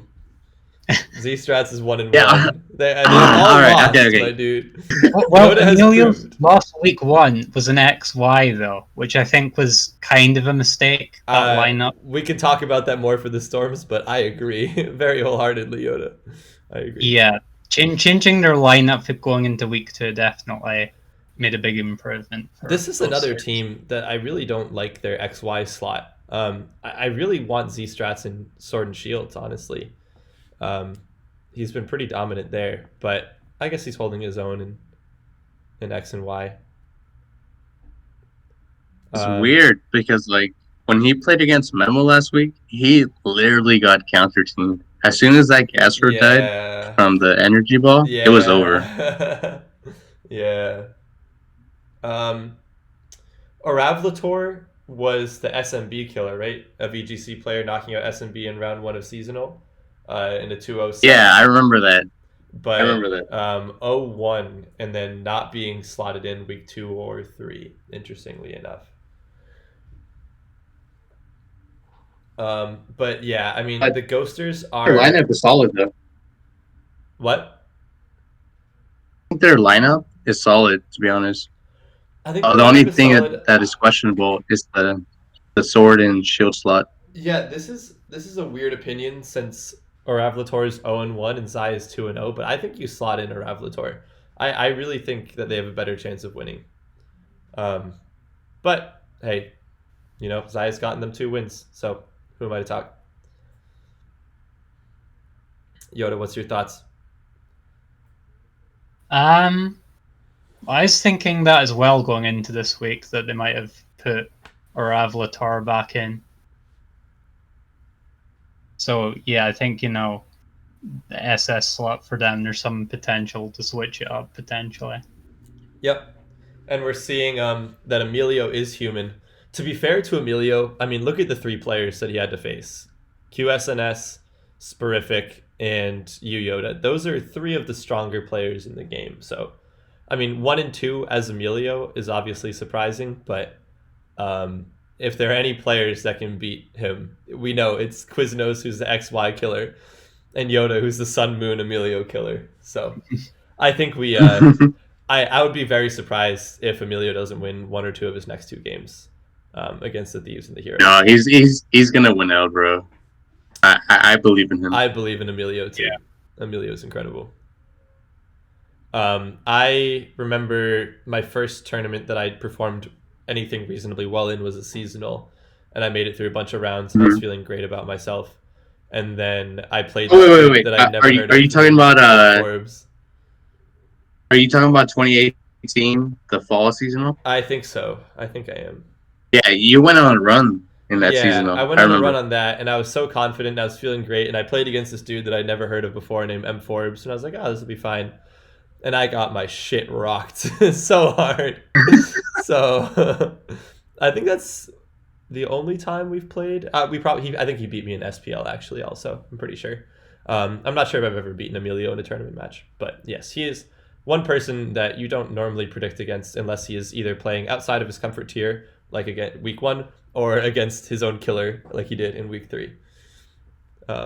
Z-Strats is 1-1. Yeah. They all All right, lost, okay. my dude. Well, Yoda has Emilio's proved. lost week 1 was an XY though, which I think was kind of a mistake. That lineup. We can talk about that more for the Storms, but I agree very wholeheartedly, Yoda. I agree. Yeah, changing their lineup for going into week 2 definitely made a big improvement. This is another team that I really don't like their XY slot. I really want Z-Strats and Sword and Shields, honestly. He's been pretty dominant there, but I guess he's holding his own in X and Y. It's weird because like when he played against Memo last week, he literally got counter teamed. As soon as that Gastro died from the energy ball, it was over. Yeah. Oravlator was the SMB killer, right? A VGC player knocking out SMB in round 1 of seasonal in a 2-0 set. Yeah, I remember that. But I remember that. 0-1 and then not being slotted in week 2 or 3, interestingly enough. But yeah, I mean, the Ghosters are... Their lineup is solid, though. What? I think their lineup is solid, to be honest. I think the only thing that is questionable is the sword and shield slot. Yeah, this is a weird opinion since Oravlator is 0-1 and Zai is 2-0, but I think you slot in Oravlator. I really think that they have a better chance of winning. But hey, Zai's gotten them 2 wins, so who am I to talk? Yoda, what's your thoughts? I was thinking that as well going into this week, that they might have put Oravlatar back in. So yeah, I think, the SS slot for them, there's some potential to switch it up potentially. Yep. And we're seeing that Emilio is human. To be fair to Emilio, I mean, look at the 3 players that he had to face. QSNS, Sporific, and Yu Yoda. Those are 3 of the stronger players in the game. So, I mean, 1 and 2 as Emilio is obviously surprising, but if there are any players that can beat him, we know it's Quiznos, who's the XY killer, and Yoda, who's the Sun Moon Emilio killer. So I think we I would be very surprised if Emilio doesn't win 1 or 2 of his next 2 games against the Thieves and the Heroes. No, he's gonna win out, bro. I believe in him. I believe in Emilio too. Yeah. Emilio's incredible. I remember my first tournament that I performed anything reasonably well in was a seasonal, and I made it through a bunch of rounds, and I was feeling great about myself. And then I played wait. that I never heard of. Are you talking about Forbes? Are you talking about 2018, the fall seasonal? I think so. I think I am. Yeah, you went on a run in that seasonal. I went on a run on that, and I was so confident, and I was feeling great, and I played against this dude that I'd never heard of before named M. Forbes, and I was like, oh, this will be fine. And I got my shit rocked so hard. So I think that's the only time we've played. I think he beat me in SPL, actually, also. I'm pretty sure. I'm not sure if I've ever beaten Emilio in a tournament match, but yes, he is one person that you don't normally predict against unless he is either playing outside of his comfort tier, like again week 1, or against his own killer, like he did in week 3.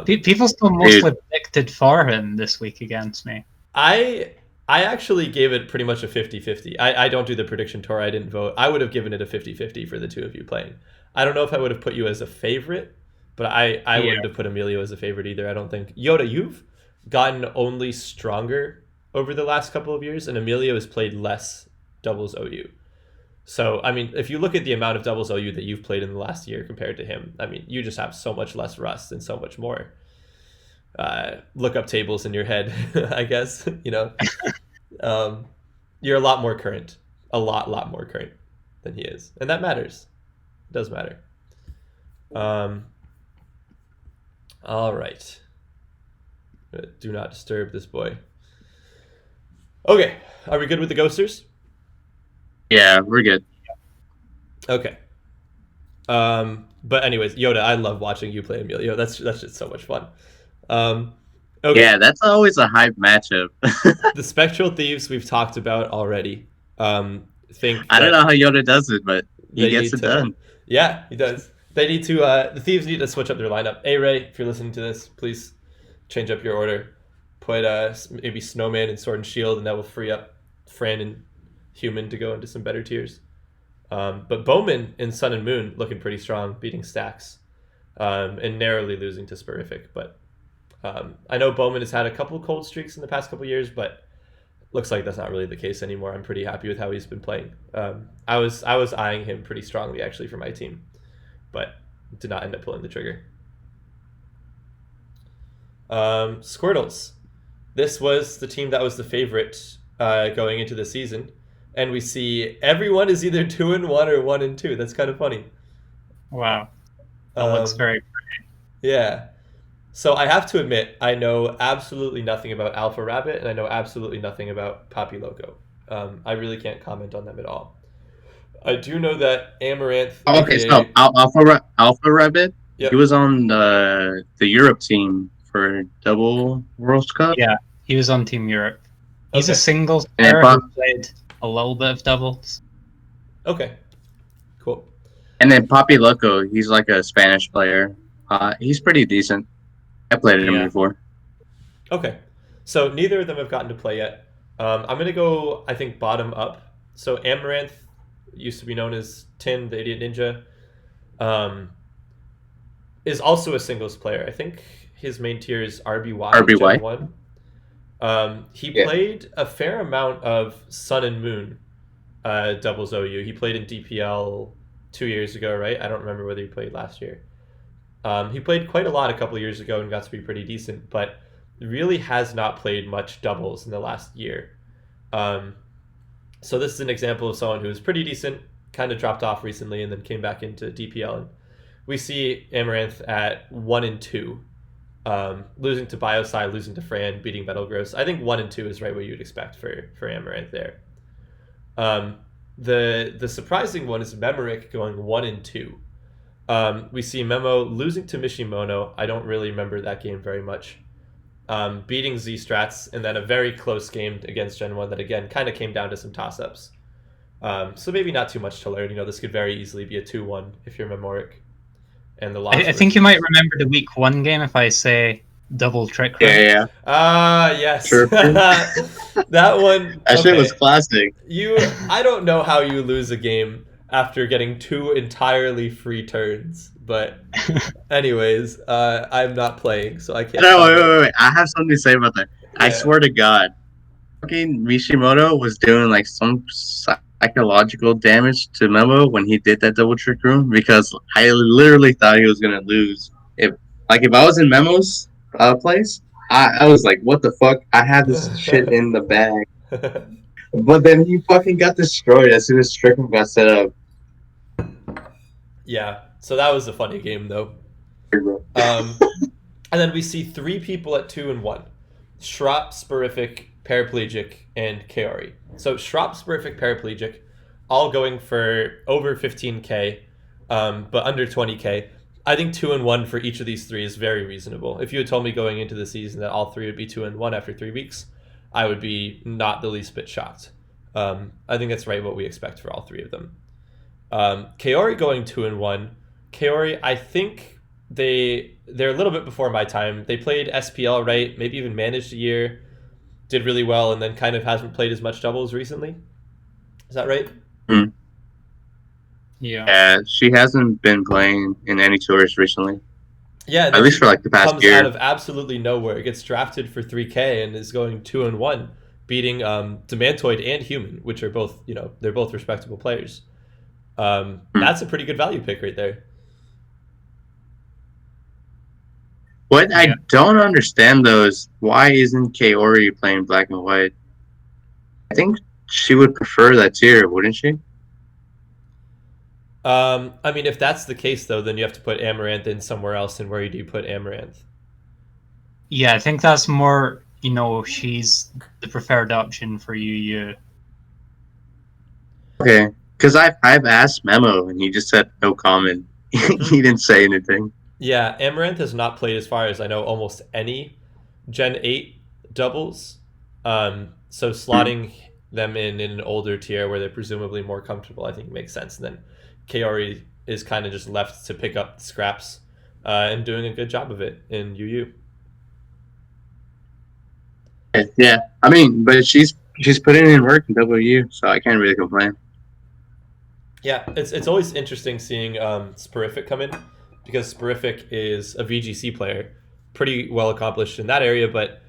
People still mostly predicted for him this week against me. I actually gave it pretty much a 50-50. I don't do the prediction tour. I didn't vote. I would have given it a 50-50 for the 2 of you playing. I don't know if I would have put you as a favorite, but I wouldn't have put Emilio as a favorite either, I don't think. Yoda, you've gotten only stronger over the last couple of years, and Emilio has played less doubles OU. So, I mean, if you look at the amount of doubles OU that you've played in the last year compared to him, I mean, you just have so much less rust and so much more lookup tables in your head, I guess, you're a lot more current, a lot more current than he is. And that matters. It does matter. All right. Do not disturb this boy. Okay, are we good with the ghosters? Yeah, we're good. Okay. But anyways, Yoda, I love watching you play Emilio. That's just so much fun. Okay. Yeah, that's always a hype matchup. The Spectral Thieves we've talked about already. I don't know how Yoda does it, but he gets it done. Yeah, he does. They need to. The Thieves need to switch up their lineup. Hey Ray, if you're listening to this, please change up your order. Put maybe Snowman and Sword and Shield, and that will free up Fran and Human to go into some better tiers. But Bowman in Sun and Moon looking pretty strong, beating Stacks, and narrowly losing to Sporific. But I know Bowman has had a couple cold streaks in the past couple years, but looks like that's not really the case anymore. I'm pretty happy with how he's been playing. I was eyeing him pretty strongly actually for my team, but did not end up pulling the trigger. Squirtles. This was the team that was the favorite going into the season, and we see everyone is either 2-1 or 1-2. That's kind of funny. Wow, that looks very pretty. Yeah. So I have to admit, I know absolutely nothing about Alpha Rabbit, and I know absolutely nothing about Papi Loco. I really can't comment on them at all. I do know that Amaranth. Okay, so Alpha Rabbit. Yep. He was on the Europe team for Double World Cup. Yeah, he was on Team Europe. He's a singles player who played a little bit of doubles. Okay, cool. And then Papi Loco, he's like a Spanish player. He's pretty decent. I played him before. Okay, so neither of them have gotten to play yet. I'm going to go, I think, bottom up. So Amaranth used to be known as Tin, the Idiot Ninja, is also a singles player. I think his main tier is RBY. Gen 1. He played a fair amount of Sun and Moon doubles OU. He played in DPL 2 years ago, right? I don't remember whether he played last year. He played quite a lot a couple of years ago and got to be pretty decent, but really has not played much doubles in the last year. So this is an example of someone who was pretty decent, kind of dropped off recently, and then came back into DPL. And we see Amaranth at 1-2, losing to Biosci, losing to Fran, beating Metal Gross. I think 1-2 is right what you'd expect for Amaranth there. The surprising one is Memoric going 1-2. We see Memo losing to Mishimono. I don't really remember that game very much. Beating Z Strats, and then a very close game against Gen 1 that again kind of came down to some toss-ups. So maybe not too much to learn. This could very easily be a 2-1 if you're Memoric. And the I think you might remember the week 1 game if I say double trick. Yeah. Yes. Sure. That one. That shit was classic. I don't know how you lose a game after getting 2 entirely free turns, but anyways, I'm not playing, so I can't. No, wait. I have something to say about that. Yeah. I swear to God, fucking Mishimoto was doing like some psychological damage to Memo when he did that double trick room, because I literally thought he was gonna lose. If I was in Memo's place, I was like, what the fuck? I had this shit in the bag. But then he fucking got destroyed as soon as trick room got set up. Yeah, so that was a funny game though. And then we see 3 people at 2-1. Shrop, Sporific, Paraplegic, and Kaori. So Shrop, Sporific, Paraplegic, all going for over 15k, but under 20k. I think 2-1 for each of these 3 is very reasonable. If you had told me going into the season that all 3 would be 2-1 after 3 weeks, I would be not the least bit shocked. I think that's right what we expect for all 3 of them. Kaori going 2-1. Kaori, I think they're a little bit before my time. They played SPL, right? Maybe even managed a year, did really well, and then kind of hasn't played as much doubles recently. Is that right? Mm. Yeah, she hasn't been playing in any tours recently. Yeah, at least for like the past comes year. Out of absolutely nowhere, gets drafted for 3k and is going 2-1, beating Demantoid and Human, which are both, they're both respectable players. That's a pretty good value pick right there. What I don't understand though is why isn't Kaori playing black and white? I think she would prefer that tier, wouldn't she? I mean, if that's the case though, then you have to put Amaranth in somewhere else, and where do you put Amaranth? Yeah, I think that's more, she's the preferred option for you. Okay, because I've asked Memo and he just said no comment. He didn't say anything. Yeah, Amaranth has not played, as far as I know, almost any Gen 8 doubles. So slotting them in an older tier where they're presumably more comfortable, I think makes sense. And then Kaori is kind of just left to pick up the scraps and doing a good job of it in UU. Yeah, I mean, but she's putting in work in WU, so I can't really complain. Yeah, it's always interesting seeing Sporific come in, because Sporific is a VGC player, pretty well accomplished in that area, but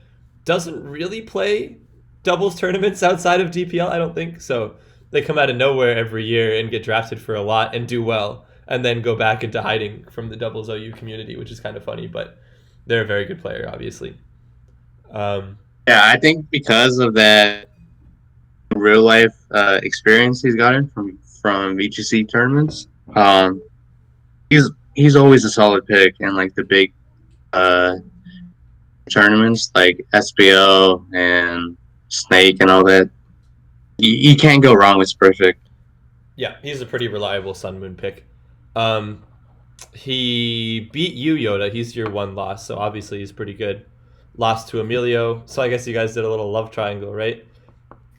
doesn't really play doubles tournaments outside of DPL, I don't think. So they come out of nowhere every year and get drafted for a lot and do well, and then go back into hiding from the doubles OU community, which is kind of funny, but they're a very good player, obviously. Yeah, I think because of that real life experience he's gotten from VGC tournaments, he's always a solid pick in like the big tournaments like SPL and Snake and all that. You can't go wrong with Perfect. Yeah, he's a pretty reliable Sun Moon pick. He beat you, Yoda. He's your 1 loss, so obviously he's pretty good. Lost to Emilio, so I guess you guys did a little love triangle, right?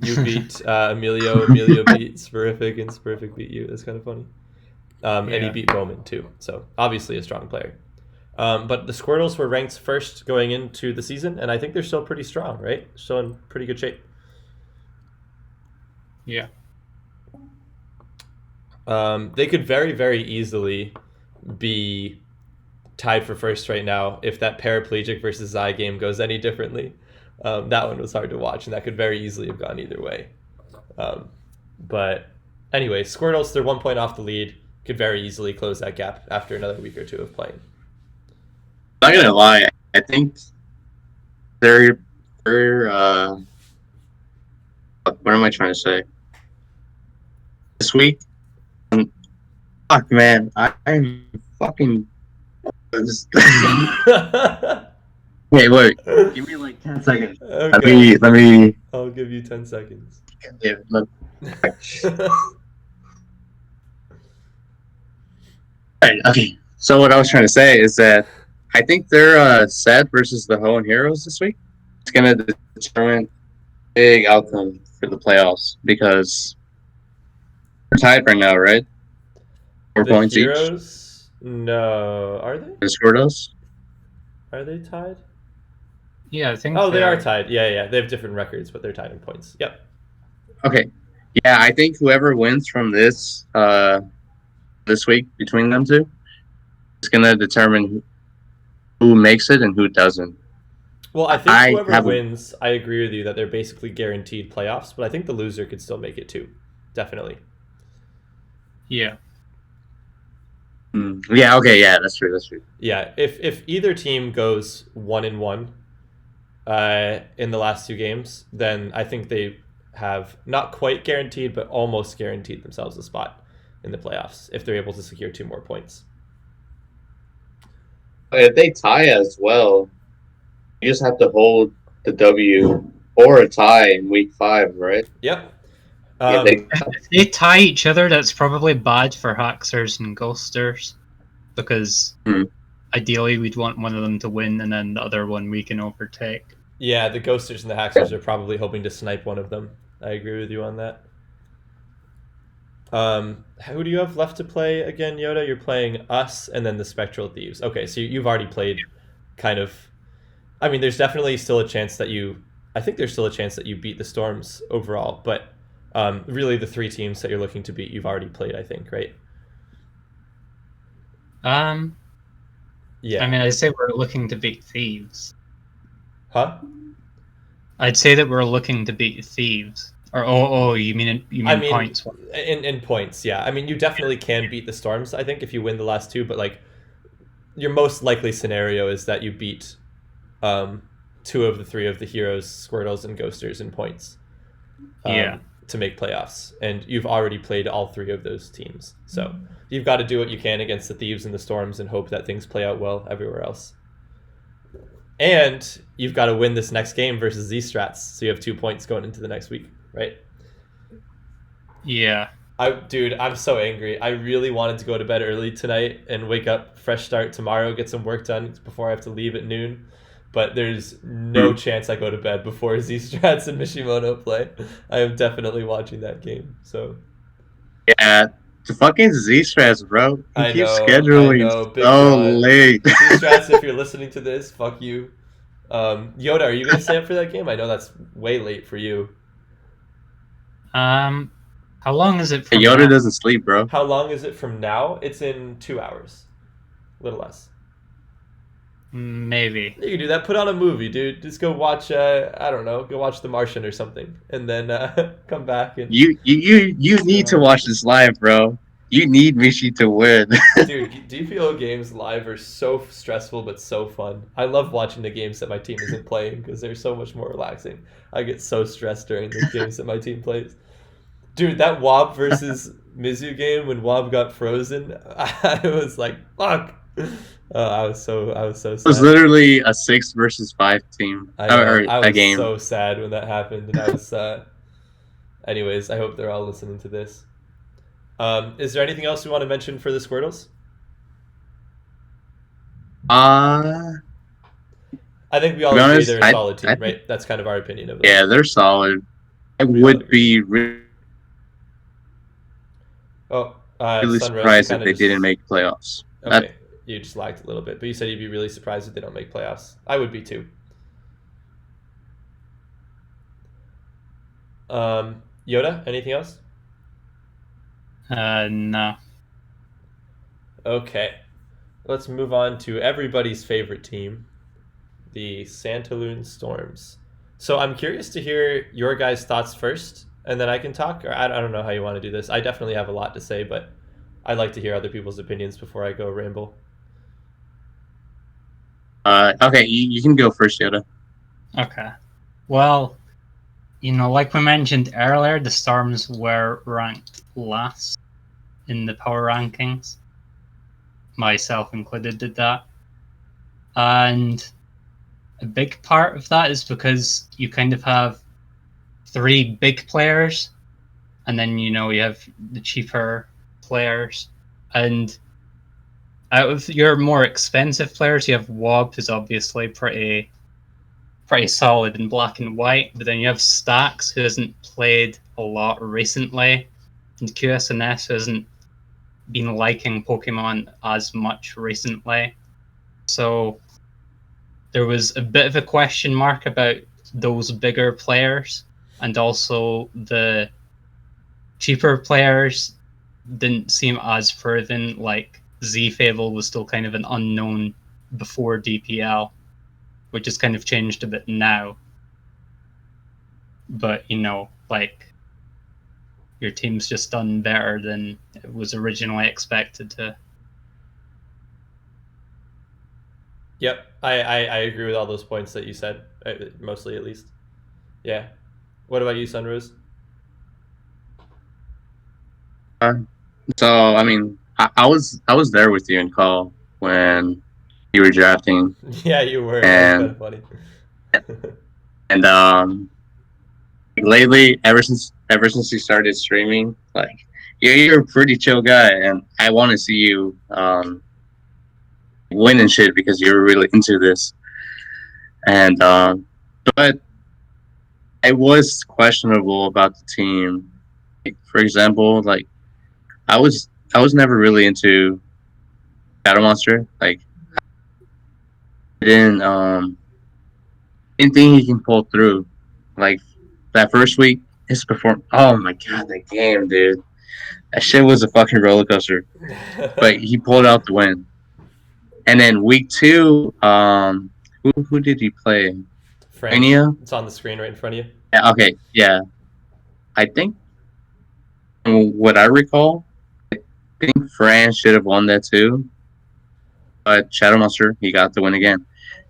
You beat Emilio beat Sporific, and Sporific beat you. That's kind of funny. And he beat Bowman too, so obviously a strong player. But the Squirtles were ranked first going into the season, and I think they're still pretty strong, right? Still in pretty good shape. Yeah. They could very, very easily be tied for first right now if that Paraplegic versus Zai game goes any differently. That one was hard to watch, and that could very easily have gone either way. But anyway, Squirtles, they're 1 point off the lead. Could very easily close that gap after another week or 2 of playing. I'm not gonna lie, I think they're what am I trying to say? this week. Fuck, man, I'm fucking. Wait, give me like 10 seconds. Okay. Let me. I'll give you 10 seconds. Yeah, Alright, okay. So what I was trying to say is that I think they're set versus the Hoenn Heroes this week. It's gonna determine big outcome for the playoffs because we're tied right now, right? 4 The points Heroes? No. Are they? each. The Squirtles. Are they tied? Yeah, I think. Oh, they are tied. Yeah. They have different records, but they're tied in points. Yep. Okay. Yeah, I think whoever wins from this week between them two is gonna determine who makes it and who doesn't. Well, I think whoever wins, I agree with you that they're basically guaranteed playoffs, but I think the loser could still make it too. Definitely. Yeah. Yeah, okay, yeah, that's true. Yeah, if either team goes 1-1 in the last 2 games, then I think they have not quite guaranteed, but almost guaranteed themselves a spot in the playoffs if they're able to secure 2 more points. If they tie as well, you just have to hold the W or a tie in week 5, right? Yep. If they tie each other, that's probably bad for Haxers and Ghosters, because ideally we'd want one of them to win and then the other one we can overtake. Yeah, the Ghosters and the Haxers are probably hoping to snipe one of them. I agree with you on that. Who do you have left to play again, Yoda? You're playing us and then the Spectral Thieves. Okay, so you've already played kind of... I mean, there's definitely still a chance that you... I think there's still a chance that you beat the Storms overall, but really the 3 teams that you're looking to beat, you've already played, I think, right? Yeah. I mean, I'd say we're looking to beat Thieves. Huh? I'd say that we're looking to beat Thieves. Or you mean points? In points, yeah. I mean, you definitely can beat the Storms, I think, if you win the last 2, but like your most likely scenario is that you beat 2 of the 3 of the Heroes, Squirtles, and Ghosters in points. To make playoffs, and you've already played all 3 of those teams, so you've got to do what you can against the Thieves and the Storms and hope that things play out well everywhere else. And you've got to win this next game versus Z-Strats, so you have 2 points going into the next week, right? Yeah. Dude, I'm so angry. I really wanted to go to bed early tonight and wake up, fresh start tomorrow, get some work done before I have to leave at noon. But there's no chance I go to bed before Z-Strats and Mishimoto play. I am definitely watching that game. So yeah, the fucking Z-Strats, bro. I keep know, scheduling Big so John. late. Z-Strats, if you're listening to this, fuck you. Yoda, are you gonna stay up for that game? I know that's way late for you. How long is it from Yoda now? doesn't sleep, bro. How long is it from now? It's in 2 hours. A little less. Maybe. You can do that. Put on a movie, dude. Just go watch, I don't know, go watch The Martian or something. And then come back and... You need to watch this live, bro. You need Mishi to win. Dude, DPL games live are so stressful but so fun. I love watching the games that my team isn't playing because they're so much more relaxing. I get so stressed during the games that my team plays. Dude, that Wob versus Mizu game when Wob got frozen, I was like, fuck. I was so sad. It was literally a 6 versus 5 team. I was game. So sad when that happened, and I was. Anyways, I hope they're all listening to this. Is there anything else you want to mention for the Squirtles? I think we all agree they're a solid team, right? That's kind of our opinion of them. Yeah, they're solid. I would be really surprised if they didn't make playoffs. Okay. You just lagged a little bit, but you said you'd be really surprised if they don't make playoffs. I would be too. Yoda, anything else? No. Okay. Let's move on to everybody's favorite team, the Santaloon Storms. So I'm curious to hear your guys' thoughts first, and then I can talk, or I don't know how you want to do this. I definitely have a lot to say, but I'd like to hear other people's opinions before I go ramble. Okay, you can go first, Yoda. Okay. Well, like we mentioned earlier, the Storms were ranked last in the power rankings. Myself included did that. And a big part of that is because you kind of have 3 big players, and then you have the cheaper players. And out of your more expensive players, you have Wob, who's obviously pretty solid in black and white, but then you have Stacks, who hasn't played a lot recently, and QSNS, who hasn't been liking Pokemon as much recently. So there was a bit of a question mark about those bigger players, and also the cheaper players didn't seem as proven. Like Z-Fable was still kind of an unknown before DPL, which has kind of changed a bit now. But, like, your team's just done better than it was originally expected to. Yep, I agree with all those points that you said, mostly at least. Yeah. What about you, Sunrose? So I mean, I was there with you in call when you were drafting, Yeah, you were. That was and kind of funny. and lately, ever since you started streaming, like you're a pretty chill guy, and I want to see you win and shit because you're really into this. And but I was questionable about the team. Like, for example, like I was never really into Shadow Monster. Like I didn't think he can pull through. Like that first week, his perform. Oh my god, that game, dude. That shit was a fucking roller coaster. But he pulled out the win. And then week 2, who did he play? France. It's on the screen right in front of you. Yeah, okay, yeah. I think what I recall, I think France should have won that too. But Shadow Monster, he got the win again.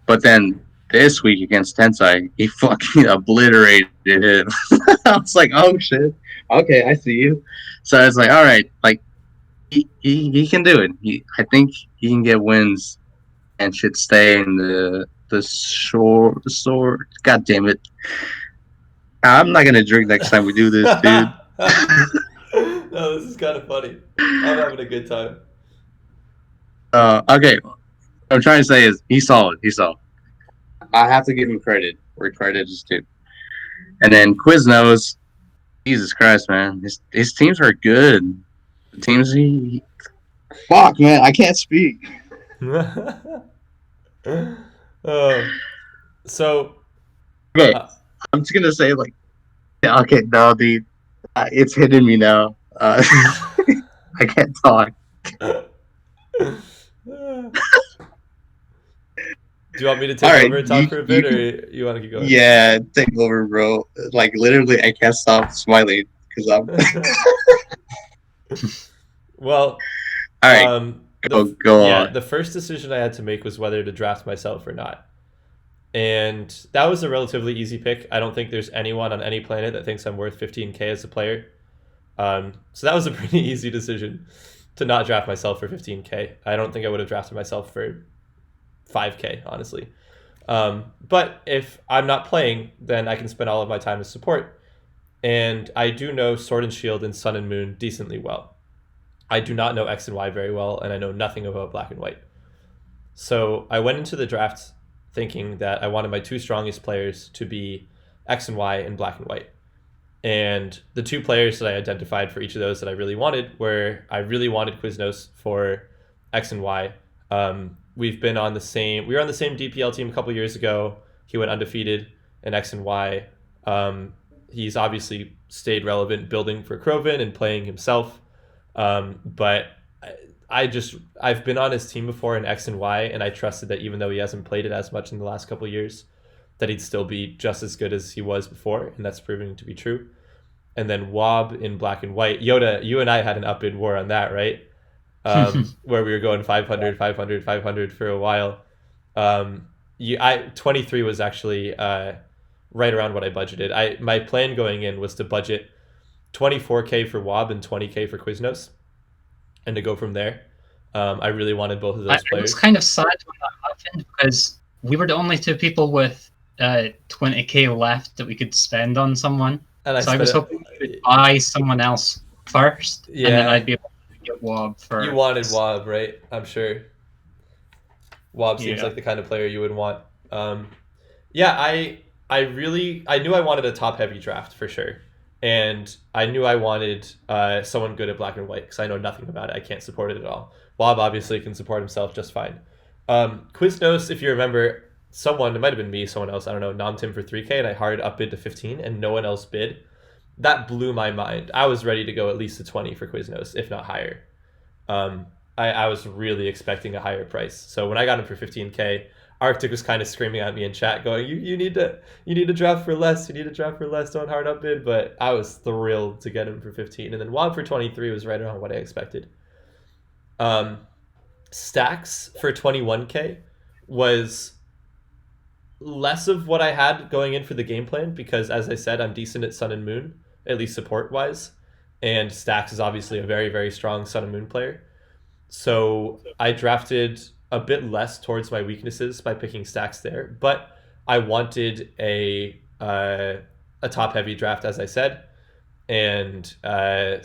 But then this week against Tensai, he fucking obliterated him. I was like, oh shit. Okay, I see you. So I was like, all right, like he can do it. I think he can get wins and should stay in the short. God damn it! I'm not gonna drink next time we do this, dude. No, this is kind of funny. I'm having a good time. Okay. What I'm trying to say is he's solid. He's solid. I have to give him credit where credit is due. And then Quiznos, Jesus Christ, man, his teams are good. The teams fuck, man, I can't speak. So okay, I'm just gonna say like, okay, no, dude, it's hitting me now. I can't talk. Do you want me to take over and talk for a bit, or you want to keep going? Yeah, take over, bro. Like literally, I can't stop smiling because I'm. Well, all right. Go on. The first decision I had to make was whether to draft myself or not. And that was a relatively easy pick. I don't think there's anyone on any planet that thinks I'm worth 15K as a player. So that was a pretty easy decision to not draft myself for 15K. I don't think I would have drafted myself for 5K, honestly. But if I'm not playing, then I can spend all of my time as support. And I do know Sword and Shield and Sun and Moon decently well. I do not know X and Y very well, and I know nothing about Black and White. So I went into the draft thinking that I wanted my 2 strongest players to be X and Y and Black and White. And the 2 players that I identified for each of those that I really wanted were, I really wanted Quiznos for X and Y. We were on the same DPL team a couple years ago. He went undefeated in X and Y. He's obviously stayed relevant building for Crovin and playing himself. But I've been on his team before in X and Y, and I trusted that even though he hasn't played it as much in the last couple of years, that he'd still be just as good as he was before, and that's proving to be true. And then Wob in Black and White. Yoda, you and I had an up-bid war on that, right? Where we were going 500, 500, 500 for a while. 23 was actually right around what I budgeted. My plan going in was to budget 24K for Wob and 20K for Quiznos, and to go from there. I really wanted both of those I players. was kind of sad when that happened because we were the only two people with 20K left that we could spend on someone. And I was hoping we could buy someone else first, and then I'd be able to get Wob for. You wanted Wob, right? I'm sure. Wob seems like the kind of player you would want. Yeah, I knew I wanted a top heavy draft for sure. And I knew I wanted someone good at black and white because I know nothing about it. I can't support it at all. Wob obviously can support himself just fine. Quiznos, if you remember, it might have been me, someone else, I don't know, nommed him for 3K and I hard up bid to 15 and no one else bid. That blew my mind. I was ready to go at least to 20 for Quiznos, if not higher. I was really expecting a higher price. So when I got him for 15K, Arctic was kind of screaming at me in chat, going, "You need to draft for less. You need to draft for less. Don't hard up bid." But I was thrilled to get him for 15, and then Wob for 23 was right around what I expected. Stacks for 21K was less of what I had going in for the game plan because, as I said, I'm decent at Sun and Moon, at least support wise, and Stacks is obviously a very, very strong Sun and Moon player. So I drafted a bit less towards my weaknesses by picking Stacks there, but I wanted a top heavy draft, as I said, and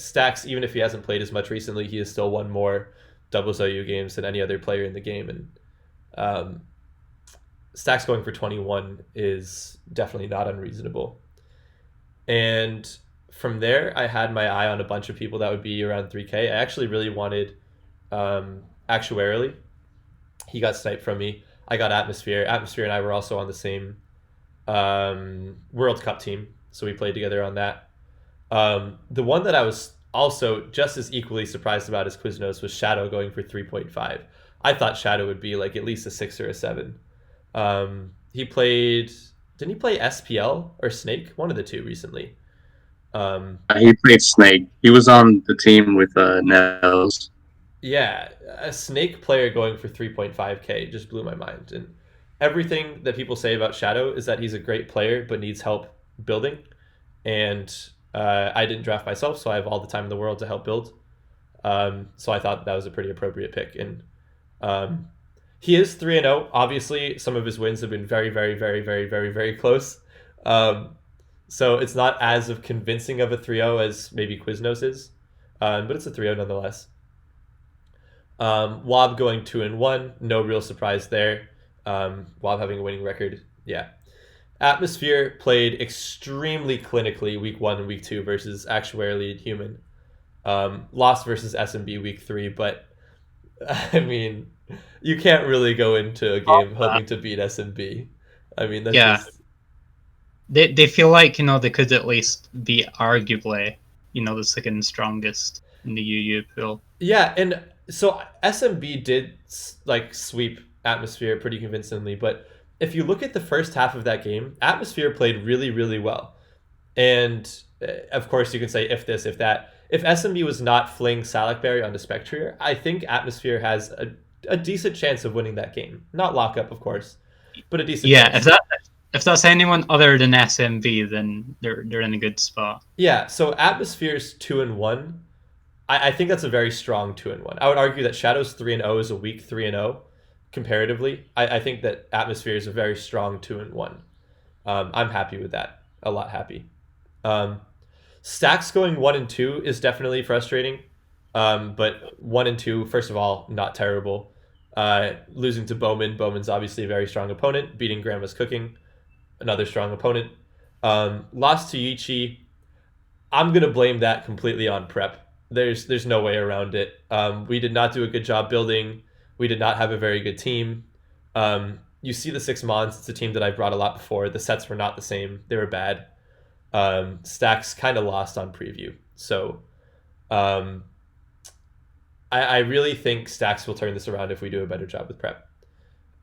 Stacks, even if he hasn't played as much recently, he has still won more doubles OU games than any other player in the game, and Stacks going for 21 is definitely not unreasonable. And from there, I had my eye on a bunch of people that would be around 3K. I actually really wanted Actuarily. He got sniped from me. I got Atmosphere. Atmosphere and I were also on the same World Cup team, so we played together on that. The one that I was also just as equally surprised about as Quiznos was Shadow going for 3.5. I thought Shadow would be like at least a 6 or a 7. He played... Didn't he play SPL or Snake? One of the two recently. He played Snake. He was on the team with Nels. Yeah, a Snake player going for 3.5K just blew my mind. And everything that people say about Shadow is that he's a great player but needs help building. And I didn't draft myself, so I have all the time in the world to help build. So I thought that was a pretty appropriate pick. And he is 3-0. Obviously, some of his wins have been very, very, very, very, very, very close. So it's not as of convincing of a 3-0 as maybe Quiznos is. But it's a 3-0 nonetheless. Wob going 2-1, no real surprise there. Wob having a winning record, yeah. Atmosphere played extremely clinically week 1 and week 2 versus Actuarily and Human. Lost versus SMB week 3, but I mean, you can't really go into a game hoping to beat SMB. I mean, that's just... They feel like, they could at least be arguably, the second strongest in the UU pool. Yeah, and so SMB did sweep Atmosphere pretty convincingly, but if you look at the first half of that game, Atmosphere played really, really well. And of course you can say if this, if that. If SMB was not fling Salakberry onto Spectrier, I think Atmosphere has a decent chance of winning that game. Not lockup, of course, but a decent chance. If that's anyone other than SMB, then they're in a good spot. Yeah, so Atmosphere's 2-1. I think that's a very strong 2-1. I would argue that Shadow's 3-0 is a weak 3-0 comparatively. I think that Atmosphere is a very strong 2-1. I'm happy with that. A lot happy. Stacks going 1-2 is definitely frustrating. But 1-2, first of all, not terrible. Losing to Bowman. Bowman's obviously a very strong opponent. Beating Grandma's Cooking, another strong opponent. Lost to Yichi. I'm going to blame that completely on prep. There's no way around it. We did not do a good job building. We did not have a very good team. You see the 6 Mons. It's a team that I brought a lot before. The sets were not the same. They were bad. Stacks kind of lost on preview. So I really think Stacks will turn this around if we do a better job with prep.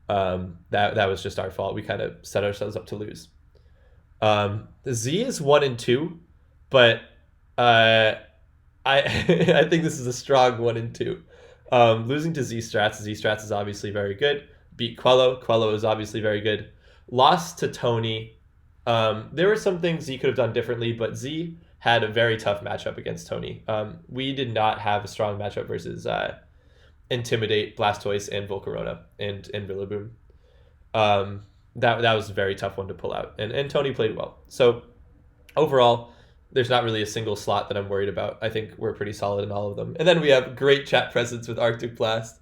That was just our fault. We kind of set ourselves up to lose. The Z is 1-2, but I think this is a strong 1-2. Losing to Z-Strats. Z-Strats is obviously very good. Beat Quello. Quello is obviously very good. Lost to Tony. There were some things Z could have done differently, but Z had a very tough matchup against Tony. We did not have a strong matchup versus Intimidate, Blastoise, and Volcarona and Rillaboom. That was a very tough one to pull out, and Tony played well. So overall, there's not really a single slot that I'm worried about. I think we're pretty solid in all of them. And then we have great chat presence with Arctic Blast.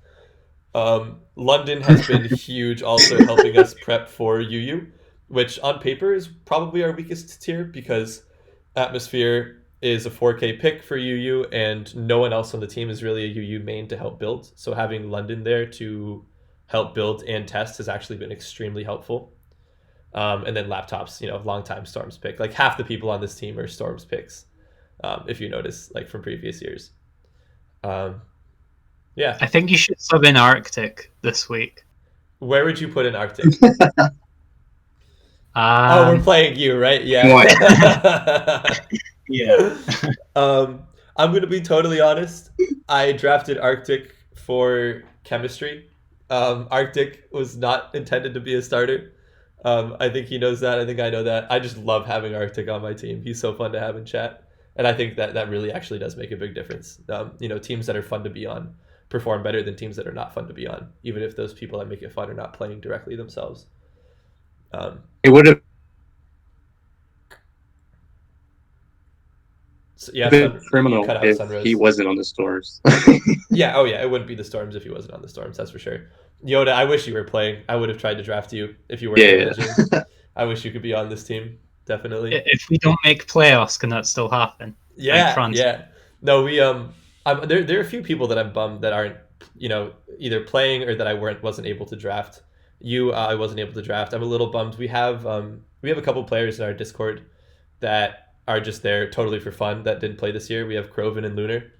London has been huge, also helping us prep for UU, which on paper is probably our weakest tier because Atmosphere is a 4K pick for UU, and no one else on the team is really a UU main to help build. So having London there to help build and test has actually been extremely helpful. And then Laptops, long time Storms pick. Like half the people on this team are Storms picks, if you notice, like from previous years. Yeah. I think you should sub in Arctic this week. Where would you put in Arctic? We're playing you, right? Yeah. Yeah. I'm going to be totally honest. I drafted Arctic for chemistry. Arctic was not intended to be a starter. I think he knows that. I think I know that. I just love having Arctic on my team. He's so fun to have in chat. And I think that really actually does make a big difference. Teams that are fun to be on perform better than teams that are not fun to be on, even if those people that make it fun are not playing directly themselves. It would have been criminal if Sunrose. He wasn't on the Storms. Yeah, it wouldn't be the Storms if he wasn't on the Storms, that's for sure. Yoda, I wish you were playing. I would have tried to draft you if you were managing. I wish you could be on this team, definitely. If we don't make playoffs, can that still happen? Yeah. No, we there are a few people that I'm bummed that aren't, either playing or that I wasn't able to draft. I wasn't able to draft. I'm a little bummed. We have a couple players in our Discord that are just there totally for fun that didn't play this year. We have Croven and Lunar,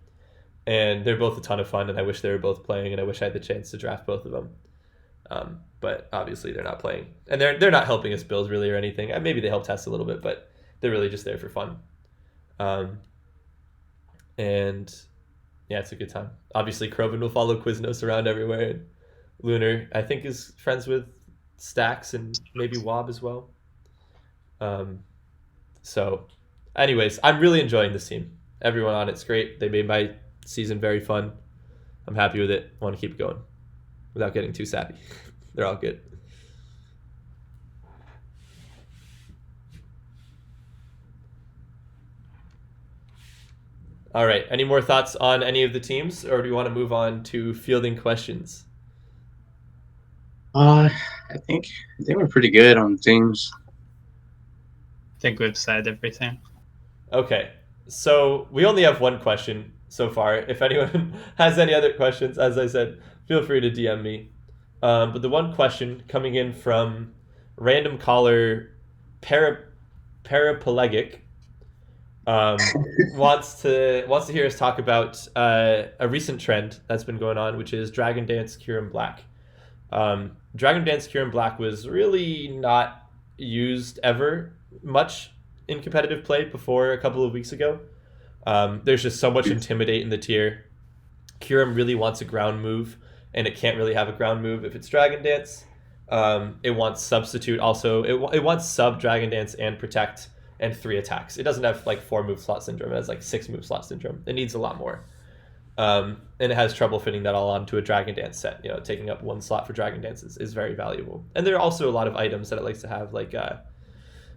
and they're both a ton of fun, and I wish they were both playing, and I wish I had the chance to draft both of them. But obviously they're not playing, and they're not helping us build really or anything. Maybe they help test a little bit, but they're really just there for fun. And yeah, it's a good time. Obviously Croven will follow Quiznos around everywhere, and Lunar, I think, is friends with Stax and maybe Wob as well. So anyways, I'm really enjoying this team. Everyone on it's great. They made my season very fun. I'm happy with it. I want to keep going without getting too sappy. They're all good. All right. Any more thoughts on any of the teams, or do you want to move on to fielding questions? I think we're pretty good on teams. I think we've said everything. Okay. So we only have one question so far. If anyone has any other questions, as I said, feel free to DM me. But the one question coming in from random caller Paraplegic wants to hear us talk about a recent trend that's been going on, which is Dragon Dance Kyurem Black. Dragon Dance Kyurem Black was really not used ever much in competitive play before a couple of weeks ago. There's just so much Intimidate in the tier. Kyurem really wants a ground move, and it can't really have a ground move if it's Dragon Dance. It wants Substitute also. It wants Sub, Dragon Dance, and Protect, and 3 attacks. It doesn't have 4 move slot syndrome. It has 6 move slot syndrome. It needs a lot more. And it has trouble fitting that all onto a Dragon Dance set. Taking up 1 slot for Dragon Dance is very valuable. And there are also a lot of items that it likes to have,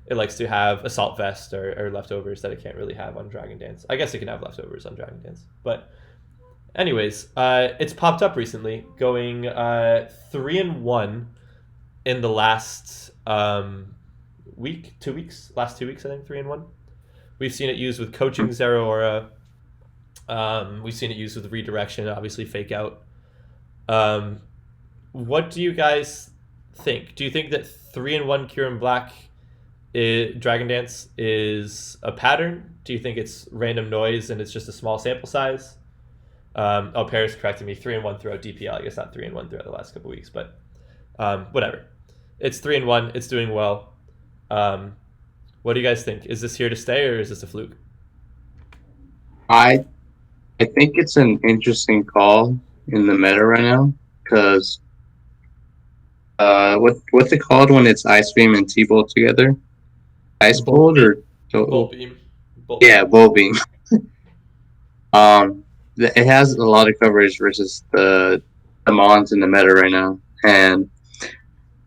it likes to have Assault Vest or leftovers that it can't really have on Dragon Dance. I guess it can have leftovers on Dragon Dance. But anyways, it's popped up recently, going 3-1 in the last week, 2 weeks. Last 2 weeks, I think, 3-1. We've seen it used with Coaching Zeraora. We've seen it used with Redirection, obviously Fake Out. What do you guys think? Do you think that 3-1 Kyurem Black Dragon Dance is a pattern? Do you think it's random noise and it's just a small sample size? Paris corrected me, 3-1 throughout DPL. I guess not 3-1 throughout the last couple weeks, but whatever. It's 3-1. It's doing well. What do you guys think? Is this here to stay, or is this a fluke? I think it's an interesting call in the meta right now, because what's it called when it's Ice Beam and T-Bolt together? Ice Bolt or Bolt beam. yeah, Bolt Beam. It has a lot of coverage versus the Mons in the meta right now, and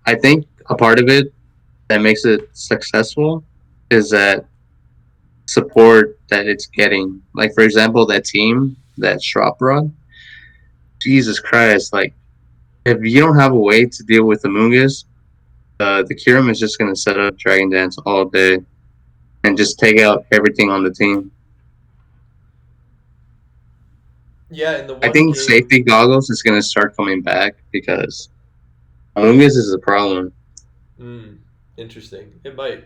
I think a part of it that makes it successful is that support that it's getting. Like for example, that team that Shrop run. Jesus Christ! Like if you don't have a way to deal with the Mungus, the Kirim is just gonna set up Dragon Dance all day and just take out everything on the team. Yeah, in the I one think game. safety goggles is gonna start coming back because Mungus is a problem. Interesting. It might.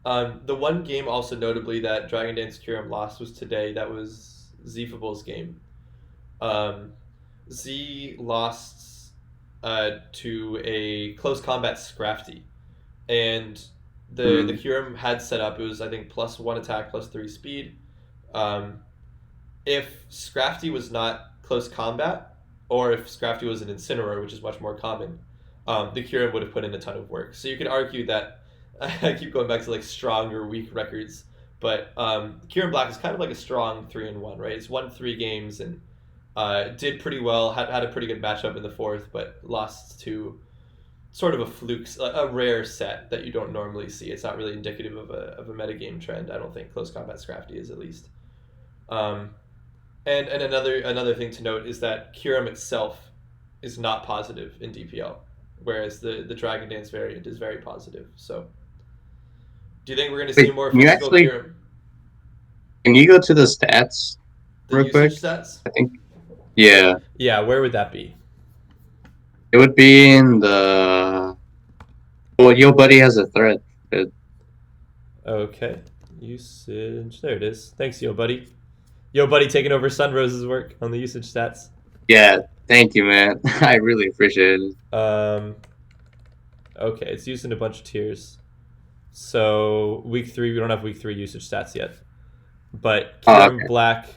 The one game also notably that Dragon Dance Kyurem lost was today. That was Zfable's game. Z lost to a close combat Scrafty, and the Kyurem had set up. It was I think +1 attack, +3 speed. If Scrafty was not close combat, or if Scrafty was an Incineroar, which is much more common, the Kyurem would have put in a ton of work. So you could argue that I keep going back to like strong or weak records, but Kyurem Black is kind of like a strong 3-1, right? It's won 3 games and did pretty well. Had a pretty good matchup in the 4th, but lost to sort of a fluke, a rare set that you don't normally see. It's not really indicative of a metagame trend. I don't think close combat Scrafty is at least. And another thing to note is that Kyurem itself is not positive in DPL, whereas the Dragon Dance variant is very positive. So, do you think we're going to see more physical Kyurem? Can you go to the stats The real quick? Usage stats? I think. Yeah. Yeah, where would that be? It would be in the. Well, Yo Buddy has a thread. Okay. Usage. There it is. Thanks, Yo Buddy. Yo Buddy taking over Sunrose's work on the usage stats. Yeah, thank you, man. I really appreciate it. Okay, it's used in a bunch of tiers. So week 3, we don't have week 3 usage stats yet. But Kyurem Black,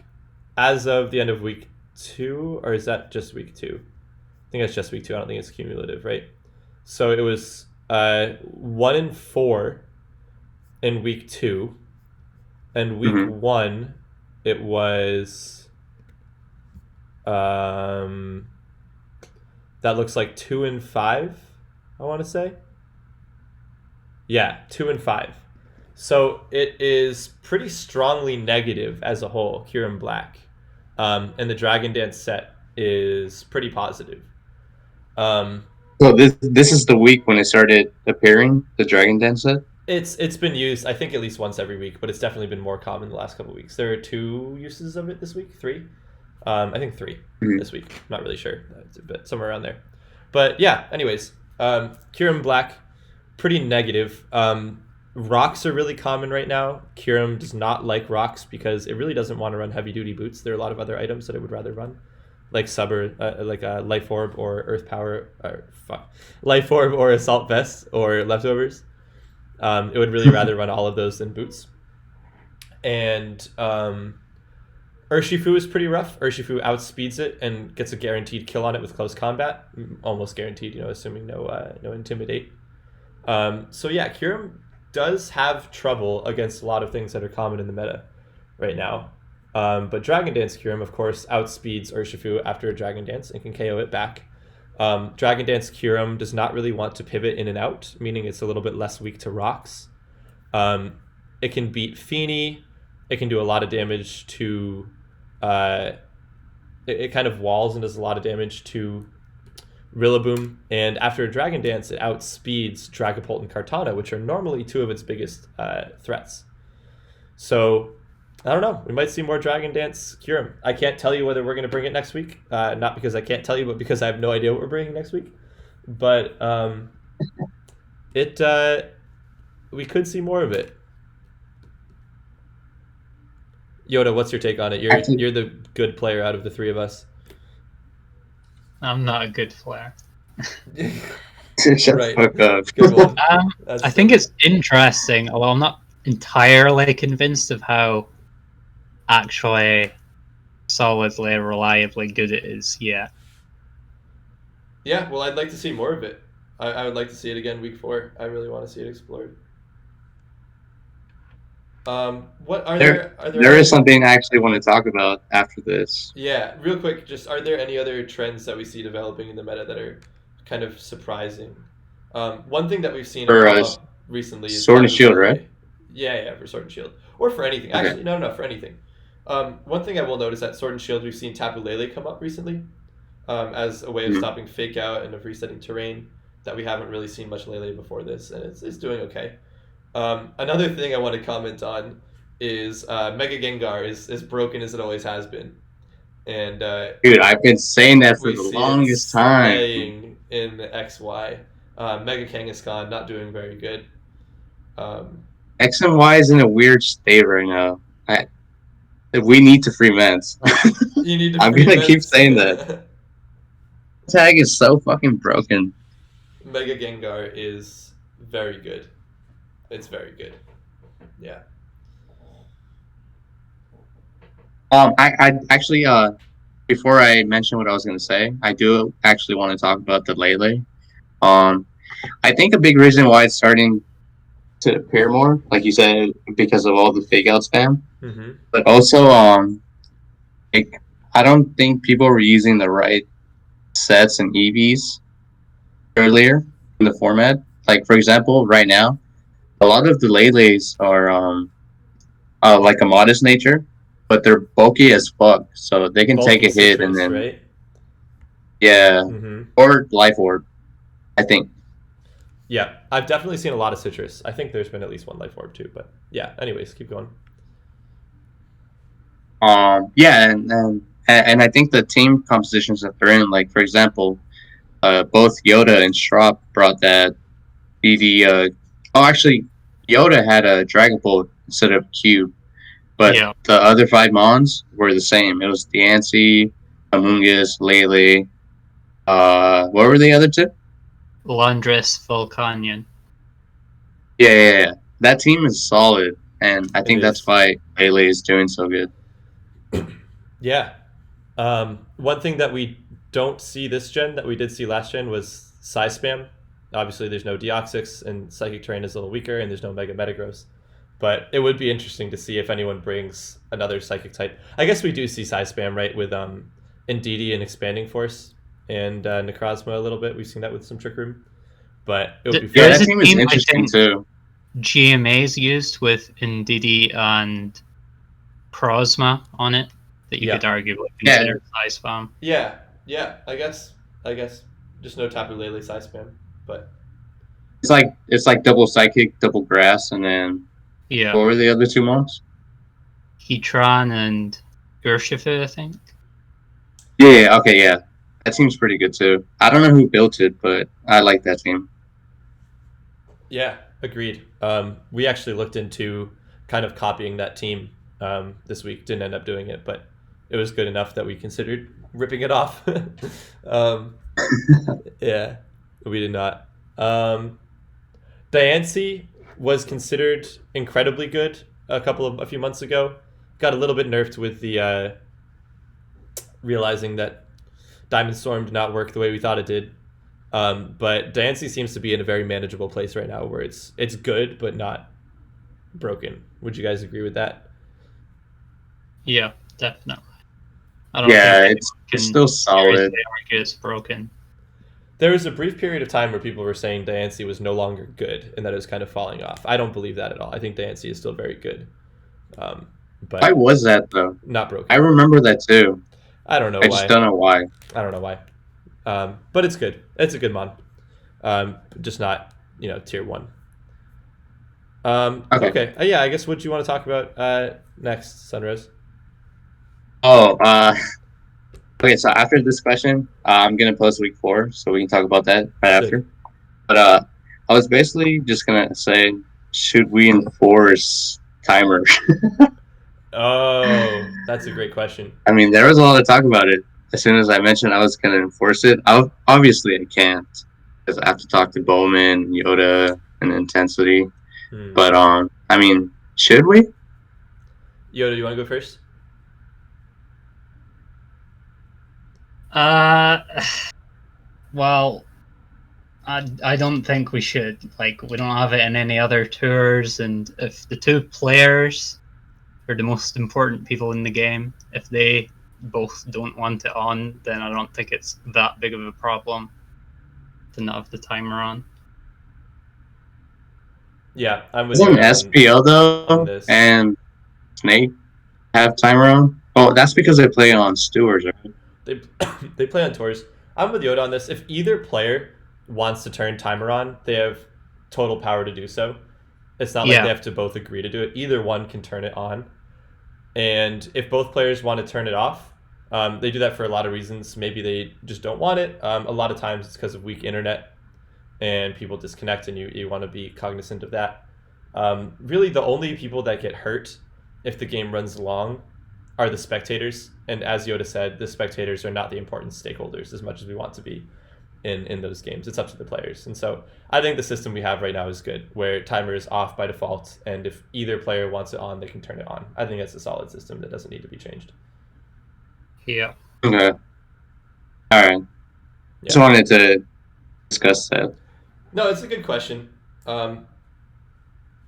as of the end of week 2, or is that just week 2? I think that's just week 2. I don't think it's cumulative, right? So it was 1 in 4 in week 2, and week 1 it was that looks like 2 in 5. I want to say. Yeah, 2 and 5. So it is pretty strongly negative as a whole, Kyurem Black. And the Dragon Dance set is pretty positive. So this is the week when it started appearing, the Dragon Dance set? It's been used, I think, at least once every week, but it's definitely been more common the last couple of weeks. There are 2 uses of it this week, 3. I think 3 this week. Not really sure, but somewhere around there. But yeah, anyways, Kyurem Black, pretty negative. Rocks are really common right now. Kyurem does not like rocks because it really doesn't want to run heavy duty boots. There are a lot of other items that it would rather run, like like a Life Orb or Earth Power, Life Orb or Assault Vest or Leftovers. It would really rather run all of those than boots. And Urshifu is pretty rough. Urshifu outspeeds it and gets a guaranteed kill on it with close combat, almost guaranteed. Assuming no intimidate. So yeah, Kyurem does have trouble against a lot of things that are common in the meta right now. But Dragon Dance Kyurem, of course, outspeeds Urshifu after a Dragon Dance and can KO it back. Dragon Dance Kyurem does not really want to pivot in and out, meaning it's a little bit less weak to rocks. It can beat Feeny. It can do a lot of damage to... it kind of walls and does a lot of damage to Rillaboom, and after a Dragon Dance, it outspeeds Dragapult and Kartana, which are normally 2 of its biggest threats. So, I don't know. We might see more Dragon Dance Kyurem. I can't tell you whether we're going to bring it next week. Not because I can't tell you, but because I have no idea what we're bringing next week. But we could see more of it. Yoda, what's your take on it? You're the good player out of the 3 of us. I'm not a good player. Shut Right. the fuck up. Good one. I think it's interesting, although I'm not entirely convinced of how actually solidly, reliably good it is yet. Yeah, well, I'd like to see more of it. I would like to see it again week 4. I really want to see it explored. What are There, there there any, is something I actually want to talk about after this. yeah, real quick, just are there any other trends that we see developing in the meta that are kind of surprising? One thing that we've seen For come up recently is Sword and Tapu Shield, right? Lele. Yeah, for Sword and Shield. Or for anything. Okay. Actually, no, for anything. One thing I will notice at Sword and Shield, we've seen Tapu Lele come up recently as a way of Mhm. stopping fake out and of resetting terrain that we haven't really seen much Lele before this, and it's doing okay. Another thing I want to comment on is Mega Gengar is as broken as it always has been. And Dude, I've been saying that for we the see it longest time. slaying in XY. Mega Kangaskhan not doing very good. X and Y is in a weird state right now. We need to free Mets. You need to I'm free gonna keep Mets. saying that. Tag is so fucking broken. Mega Gengar is very good. It's very good. Yeah. I actually before I mention what I was gonna say, I do actually want to talk about the Lele. I think a big reason why it's starting to appear more, like you said, because of all the fake out spam, Mm-hmm. but also like, I don't think people were using the right sets and EVs earlier in the format. Like for example, right now, a lot of the Leles are like a modest nature, but they're bulky as fuck, so they can take Bulky a hit and citrus, then right? yeah, Mm-hmm. or life orb. I think. Yeah, I've definitely seen a lot of citrus. I think there's been at least one life orb too, but yeah. Anyways, keep going. Yeah, and I think the team compositions that they're in, like for example, both Yoda and Strop brought that BD. Oh, actually, Yoda had a Dragon Bolt instead of Cube, but Yeah. the other five Mons were the same. It was Diancie, Amoonguss, Lele. What were the other two? Landris Volcanion. Yeah. That team is solid, and I It think that's is. why Lele is doing so good. Yeah. One thing that we don't see this gen that we did see last gen was Psy Spam. Obviously, there's no Deoxys, and Psychic Terrain is a little weaker, and there's no Mega Metagross. But it would be interesting to see if anyone brings another Psychic type. I guess we do see Psy Spam, right, with Indeedee and Expanding Force and Necrozma a little bit. We've seen that with some Trick Room. But it would be Yeah, fun. There's that a team is team I interesting think too. GMA's used with Indeedee and Prosma on it that you Yeah. could arguably Yeah. consider size spam. Yeah, I guess. Just no Tapu Lele Psy Spam. But It's like double psychic, double grass, and then Yeah. what were the other two Mons? Heatran and Urshifu, I think. Yeah, okay, yeah. That team's pretty good too. I don't know who built it, but I like that team. yeah, agreed. We actually looked into kind of copying that team this week. Didn't end up doing it, but it was good enough that we considered ripping it off. um, yeah, we did not. Diancie was considered incredibly good a few months ago. Got a little bit nerfed with the realizing that Diamond Storm did not work the way we thought it did. But Diancie seems to be in a very manageable place right now, where it's good but not broken. Would you guys agree with that? Yeah, definitely. I don't Yeah, think it's still solid. seriously argue it's broken. There was a brief period of time where people were saying Diancie was no longer good and that it was kind of falling off. I don't believe that at all. I think Diancie is still very good. But Why was that though? not broken. I remember that too. I don't know I why. just don't know why. I don't know why. But it's good. It's a good mon. Just not, tier 1. Okay. Yeah, I guess what you want to talk about next, Sunrose? Oh, okay, so after this question, I'm gonna post week 4, so we can talk about that right after. But I was basically just gonna say, should we enforce timer? Oh, that's a great question. I mean, there was a lot of talk about it. As soon as I mentioned I was gonna enforce it, obviously I can't because I have to talk to Bowman, Yoda, and Intensity. But I mean, should we? Yoda, do you want to go first? Well, I don't think we should. Like, we don't have it in any other tours, and if the two players are the most important people in the game, if they both don't want it on, then I don't think it's that big of a problem to not have the timer on. Yeah, I'm with Doesn't Yoda SPL on though this. and Snake have timer on? Oh, that's because they play on Stewards, right? They they play on tours. I'm with Yoda on this. If either player wants to turn timer on, they have total power to do so. It's not like Yeah. they have to both agree to do it. Either one can turn it on. And if both players want to turn it off, they do that for a lot of reasons. Maybe they just don't want it. A lot of times it's because of weak internet and people disconnect, and you want to be cognizant of that. Really, the only people that get hurt if the game runs long are the spectators. And as Yoda said, the spectators are not the important stakeholders as much as we want to be in those games. It's up to the players. And so I think the system we have right now is good, where timer is off by default, and if either player wants it on, they can turn it on. I think it's a solid system that doesn't need to be changed. Yeah. Okay. All right. Just Yeah. wanted to discuss that. No, it's a good question. A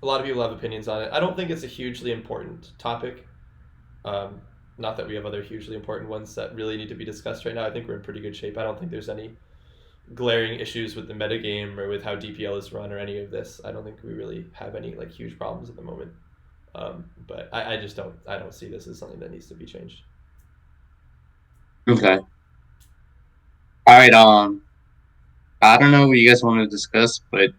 lot of people have opinions on it. I don't think it's a hugely important topic. Not that we have other hugely important ones that really need to be discussed right now. I think we're in pretty good shape. I don't think there's any glaring issues with the metagame or with how DPL is run or any of this. I don't think we really have any like huge problems at the moment. But I just don't see this as something that needs to be changed. Okay. All right. I don't know what you guys want to discuss, but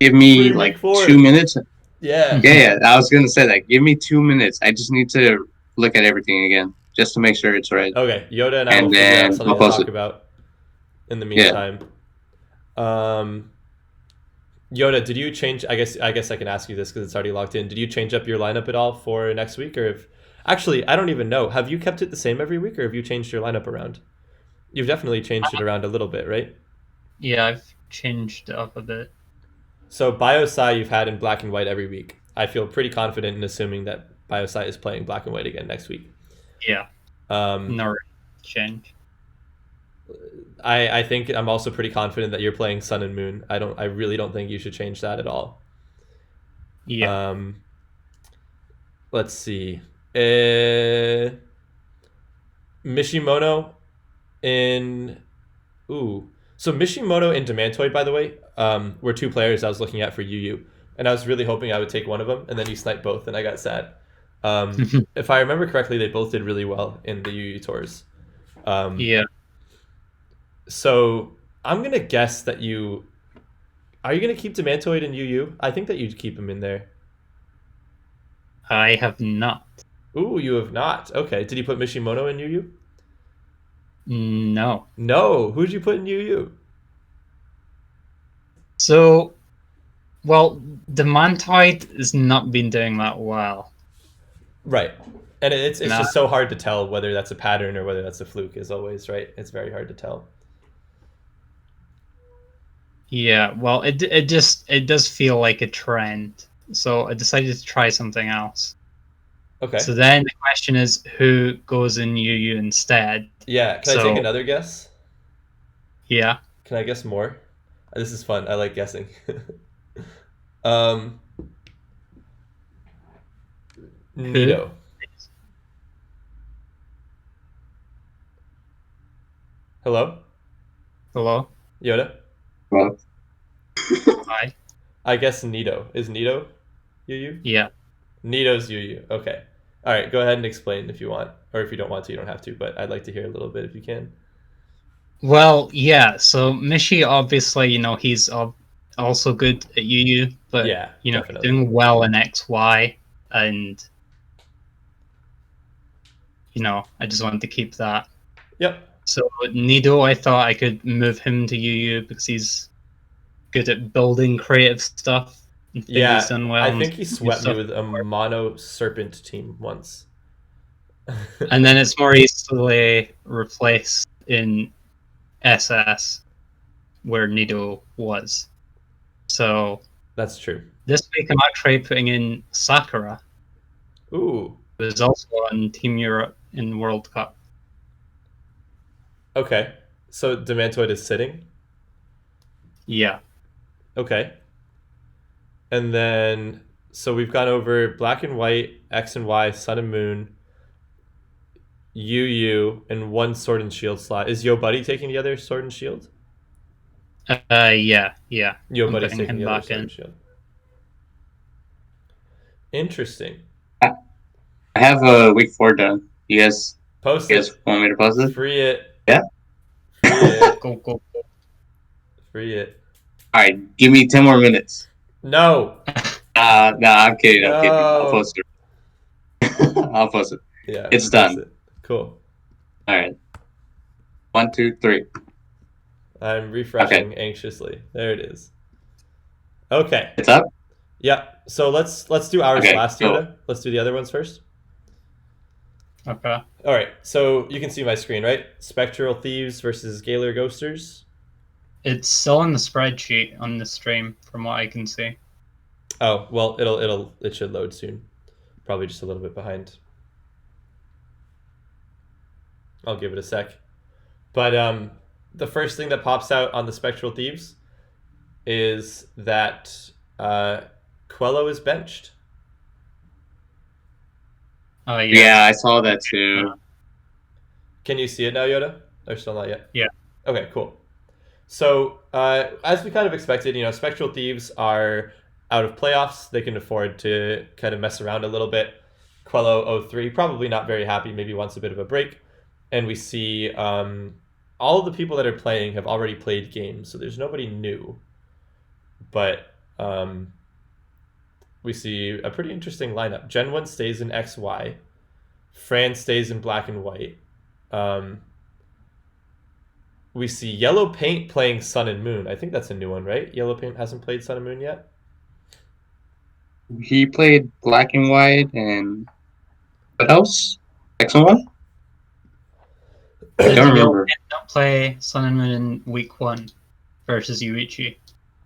give me like 2 minutes. Yeah. Yeah. I was gonna say that. Give me 2 minutes. I just need to look at everything again just to make sure it's right. Okay. Yoda and I will And figure out then something I'll to post talk it. about in the meantime. Yoda, did you change? I guess I can ask you this because it's already locked in. Did you change up your lineup at all for next week, or if actually I don't even know. Have you kept it the same every week, or have you changed your lineup around? You've definitely changed it around a little bit, right? Yeah, I've changed it up a bit. So Biosci you've had in black and white every week. I feel pretty confident in assuming that Biosci is playing black and white again next week. Yeah. No change. I think I'm also pretty confident that you're playing Sun and Moon. I really don't think you should change that at all. Yeah. Let's see. Mishimono in so Mishimono and Demantoid, by the way, were two players I was looking at for UU, and I was really hoping I would take one of them, and then you sniped both, and I got sad. If I remember correctly, they both did really well in the UU tours. Yeah. So I'm gonna guess that you gonna keep Demantoid in UU? I think that you'd keep him in there. I have not. Ooh, you have not. Okay. Did you put Mishimono in UU? No. No. Who'd you put in UU? So, well, Demantoid has not been doing that well. Right. And it's just so hard to tell whether that's a pattern or whether that's a fluke, as always, right? It's very hard to tell. Yeah, well, it does feel like a trend. So I decided to try something else. Okay. So then the question is, who goes in UU instead? Yeah. Can I take another guess? Yeah. Can I guess more? This is fun. I like guessing. Nido. Hello? Hello? Yoda? Well, Hi. I guess Nido. Is Nido UU? Yeah. Nido's UU. Okay. All right. Go ahead and explain if you want. Or if you don't want to, you don't have to. But I'd like to hear a little bit if you can. Well, yeah. So Mishi, obviously, he's also good at UU. But, Yeah, he's definitely. doing well in XY. And, I just wanted to keep that. Yep. So Nido, I thought I could move him to UU because he's good at building creative stuff. Yeah, he's done well. I think he swept me with a mono serpent team once. And then it's more easily replaced in SS, where Nido was. So that's true. This week I'm actually putting in Sakura. Ooh. Who is also on Team Europe in World Cup. Okay. So Demantoid is sitting? Yeah. Okay. And then, so we've gone over Black and White, X and Y, Sun and Moon, UU, and one Sword and Shield slot. Is Yo Buddy taking the other Sword and Shield? Yeah. Yo I'm Buddy's putting taking him the other back Sword in. and Shield. Interesting. I have week 4 done. You guys Post it. want me to post it? Free it. Yeah. Free it. Go. Free it. All right, give me 10 more minutes. No. Nah, I'm kidding. I'm kidding. I'll No. post it. I'll post it. Yeah. It's post done. it. Cool. All right. 1, 2, 3. I'm refreshing anxiously. There it is. Okay. It's up. Yeah. So let's do ours Okay, last, cool. Yoda. Let's do the other ones first. Okay. All right. So you can see my screen, right? Spectral Thieves versus Galar Ghosters. It's still on the spreadsheet on the stream, from what I can see. Oh well, it should load soon. Probably just a little bit behind. I'll give it a sec. But the first thing that pops out on the Spectral Thieves is that Quello is benched. Oh Yeah, I saw that too. Can you see it now, Yoda? Or still not yet? Yeah. Okay, cool. So as we kind of expected, Spectral Thieves are out of playoffs. They can afford to kind of mess around a little bit. Quello 03, probably not very happy, maybe wants a bit of a break. And we see all of the people that are playing have already played games, so there's nobody new. But we see a pretty interesting lineup. Gen 1 stays in XY. Fran stays in Black and White. We see Yellow Paint playing Sun and Moon. I think that's a new one, right? Yellow Paint hasn't played Sun and Moon yet? He played Black and White and what else? X and Y? I don't remember. Don't play Sun and Moon in week 1 versus Yuichi.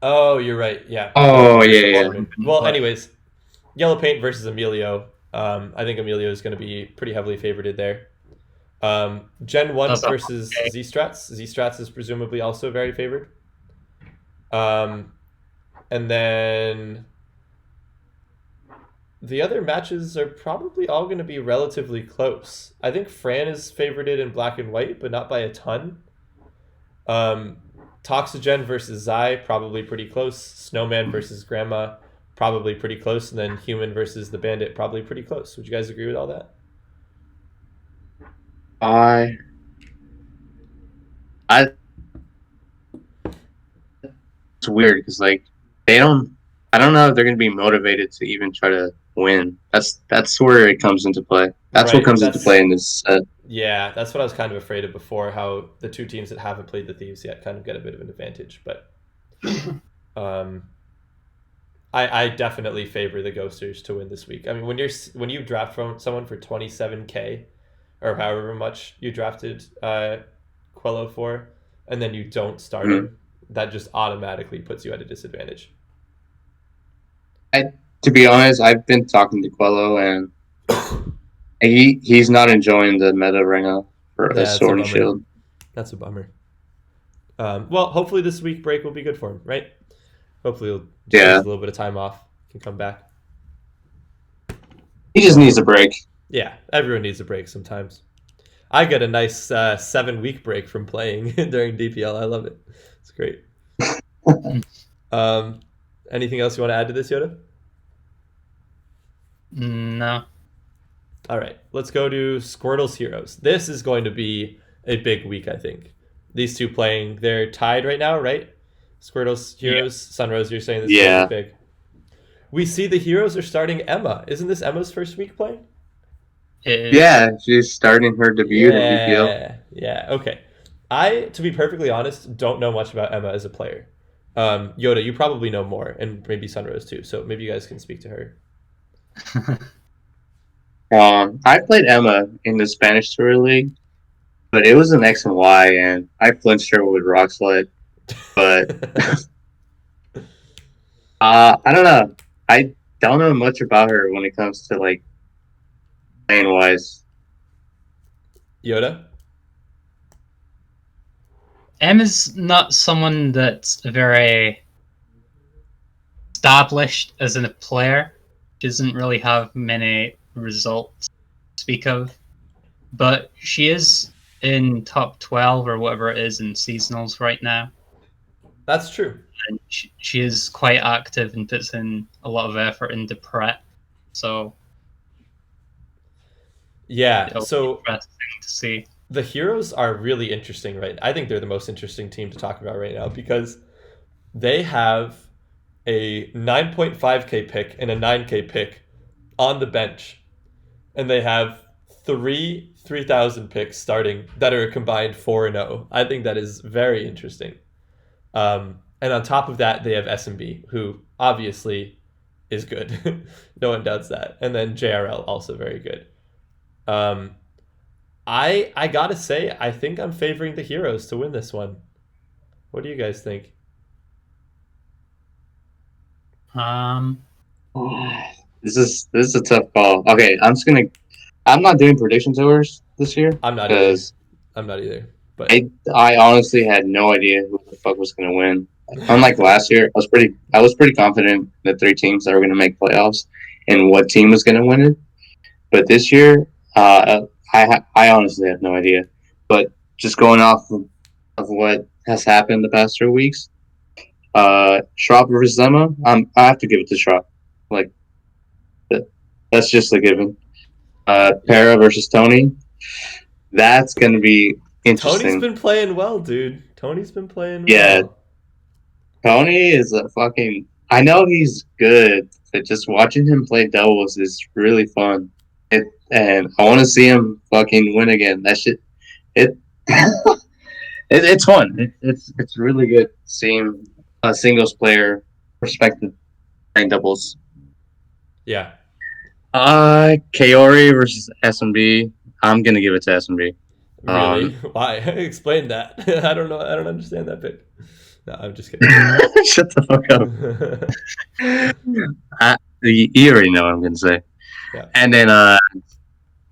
Oh, you're right. Yeah. Oh, yeah. Well, anyways, Yellow Paint versus Emilio. I think Emilio is going to be pretty heavily favorited there. Gen 1 versus Z-Strats. Z-Strats is presumably also very favored. And then the other matches are probably all going to be relatively close. I think Fran is favorited in Black and White, but not by a ton. Toxogen versus Zai, probably pretty close. Snowman versus Grandma, probably pretty close. And then Human versus the Bandit, probably pretty close. Would you guys agree with all that? It's weird because I don't know if they're gonna be motivated to even try to win. That's where it comes into play. That's what comes into play in this set. Yeah, that's what I was kind of afraid of before, how the two teams that haven't played the Thieves yet kind of get a bit of an advantage. But I definitely favor the Ghosters to win this week. I mean, when you draft from someone for 27K or however much you drafted Quello for, and then you don't start him, that just automatically puts you at a disadvantage. To be honest, I've been talking to Quello, and he's not enjoying the meta right now for a Sword and Shield. That's a bummer. Well, hopefully this week break will be good for him, right? Hopefully he'll take a little bit of time off, can come back. He just needs a break. Yeah, everyone needs a break sometimes. I get a nice 7-week break from playing during DPL. I love it. It's great. Anything else you want to add to this, Yoda? No. All right, let's go to Squirtle's Heroes. This is going to be a big week, I think. These two playing, they're tied right now, right? Squirtle's Heroes, Sunrose, you're saying this is big. We see the Heroes are starting Emma. Isn't this Emma's first week playing? Yeah, she's starting her debut in DPL. Yeah, okay. I, to be perfectly honest, don't know much about Emma as a player. Yoda, you probably know more, and maybe Sunrose too, so maybe you guys can speak to her. I played Emma in the Spanish Tour League, but it was an X and Y, and I flinched her with Rock Slide. But I don't know. I don't know much about her when it comes to playing wise. Yoda? Emma's not someone that's very established as a player. She doesn't really have many results to speak of, but she is in top 12 or whatever it is in seasonals right now. That's true. And she is quite active and puts in a lot of effort into prep. So Yeah, it'll be so interesting to see. the Heroes are really interesting, right? I think they're the most interesting team to talk about right now because they have a 9.5K pick and a 9K pick on the bench. And they have three 3,000 picks starting that are a combined 4-0. I think that is very interesting. And on top of that, they have SMB, who obviously is good. No one doubts that. And then JRL, also very good. I gotta say, I think I'm favoring the Heroes to win this one. What do you guys think? This is a tough call. Okay, I'm not doing prediction tours this year I'm not either. because I'm not either. But I honestly had no idea who the fuck was gonna win. Unlike last year, I was pretty confident the three teams that were gonna make playoffs and what team was gonna win it. But this year, I honestly have no idea. But just going off of what has happened the past 3 weeks, Schwab versus Emma, I have to give it to Schwab. Like that's just a given. Para versus Tony, that's gonna be interesting. Tony's been playing well, dude. Tony's been playing Yeah. well. Tony is a fucking. I know he's good, but just watching him play doubles is really fun. And I want to see him fucking win again. That shit. It's fun. It's really good seeing a singles player perspective playing doubles. Yeah. Kaori versus SMB. I'm gonna give it to SMB. Really? Why? Explain that. I don't know. I don't understand that pick. No, I'm just kidding. Shut the fuck up. You already know what I'm gonna say. Yeah. And then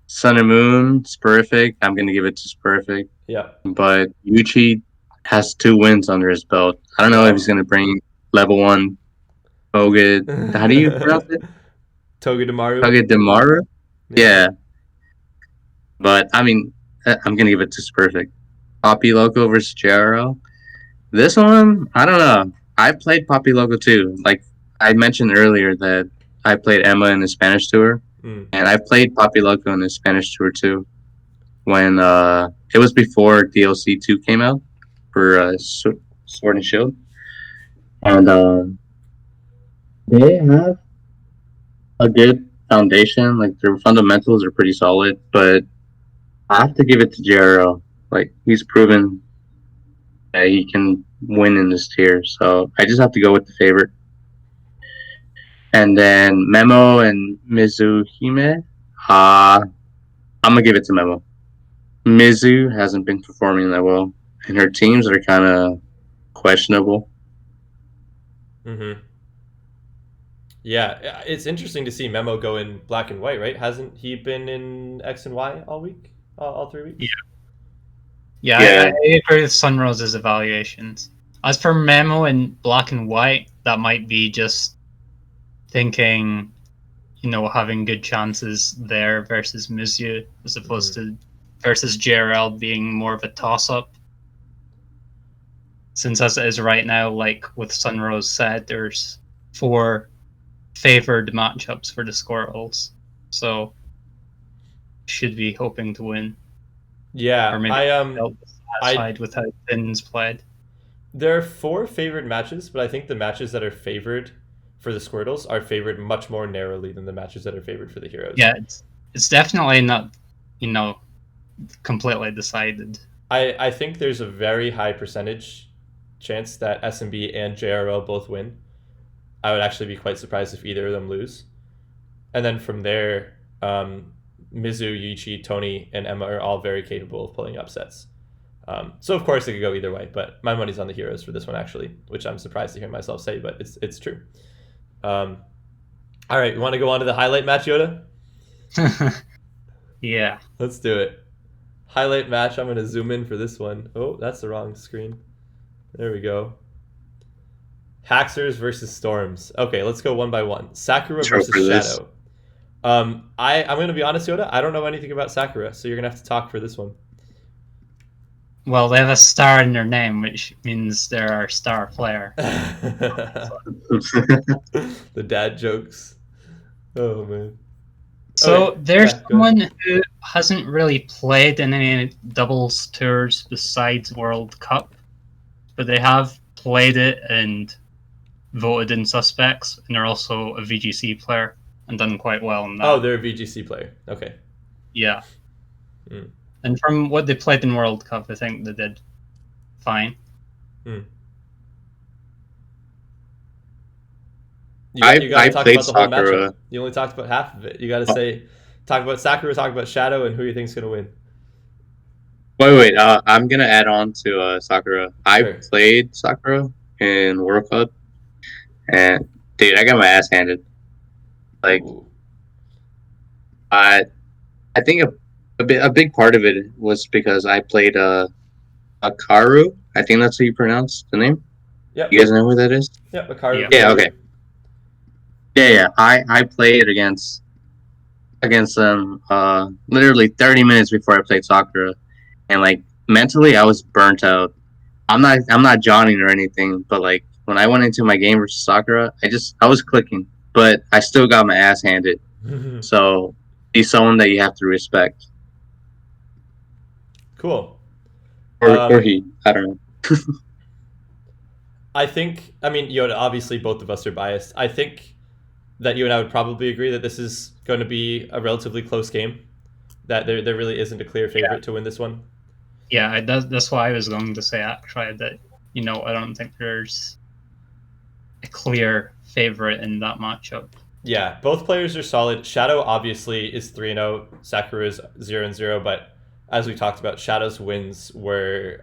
Sun and Moon, Spurific. I'm gonna give it to Spurific. Yeah. But Yuchi has 2 wins under his belt. I don't know if he's gonna bring level 1 Toga. How do you pronounce it? Togedemaru. Togedemaru? Yeah. But I mean, I'm gonna give it to Spurific. Poppy Loco versus JRL. This one, I don't know. I played Poppy Loco too. Like I mentioned earlier that I played Emma in the Spanish tour, and I played Poppy Loco in the Spanish tour too. When it was before DLC 2 came out for Sword and Shield, and they have a good foundation. Like their fundamentals are pretty solid, but I have to give it to JRL. Like he's proven that he can win in this tier, so I just have to go with the favorite. And then Memo and Mizuhime, I'm gonna give it to Memo. Mizu hasn't been performing that well, and her teams are kind of questionable. Yeah, it's interesting to see Memo go in black and white, right? Hasn't he been in X and Y all week? All 3 weeks? Yeah, I agree with Sunrose's evaluations. As for Memo in black and white, that might be just thinking, having good chances there versus Mizu, as opposed to versus JRL being more of a toss-up. Since as it is right now, like with Sunrose said, there's 4 favored matchups for the Squirtles, so should be hoping to win. Yeah, or maybe satisfied with how Finn's played. There are 4 favored matches, but I think the matches that are favored for the Squirtles are favored much more narrowly than the matches that are favored for the Heroes. Yeah, it's definitely not, completely decided. I think there's a very high percentage chance that SMB and JRL both win. I would actually be quite surprised if either of them lose. And then from there, Mizu, Yuichi, Tony, and Emma are all very capable of pulling upsets. So of course it could go either way, but my money's on the Heroes for this one actually, which I'm surprised to hear myself say, but it's true. All right, you want to go on to the highlight match, Yoda? Yeah. Let's do it. Highlight match. I'm gonna zoom in for this one. Oh, that's the wrong screen. There we go. Haxers versus Storms. Okay, let's go one by one. Sakura Intro versus for this. Shadow. I'm gonna be honest, Yoda. I don't know anything about Sakura, so you're gonna have to talk for this one. Well, they have a star in their name, which means they're our star player. The dad jokes. Oh man. So Okay, there's yeah, go someone who hasn't really played in any doubles tours besides World Cup, but they have played it and voted in suspects, and they're also a VGC player and done quite well in that. Oh, they're a VGC player. Okay. Yeah. Mm. And from what they played in World Cup, I think they did fine. You I gotta talk played about the whole Sakura. matchup. You only talked about half of it. You gotta talk about Sakura, talk about Shadow, and who you think's gonna win. Wait. I'm gonna add on to Sakura. Sure. I played Sakura in World Cup, and dude, I got my ass handed. Like, Ooh. I think a big part of it was because I played Akaru. I think that's how you pronounce the name. Yep. You guys know who that is? Yep. Akaru. Yeah. Okay. Yeah. I played against them literally 30 minutes before I played Sakura, and like mentally I was burnt out. I'm not Johnny or anything, but like when I went into my game versus Sakura, I was clicking, but I still got my ass handed. So he's someone that you have to respect. Cool. Or he. I don't know. I mean, Yoda, obviously both of us are biased. I think that you and I would probably agree that this is going to be a relatively close game, that there really isn't a clear favorite to win this one. Yeah, that's why I was going to say actually that, I don't think there's a clear favorite in that matchup. Yeah, both players are solid. Shadow obviously is 3-0, Sakura is 0-0, but as we talked about, Shadow's wins were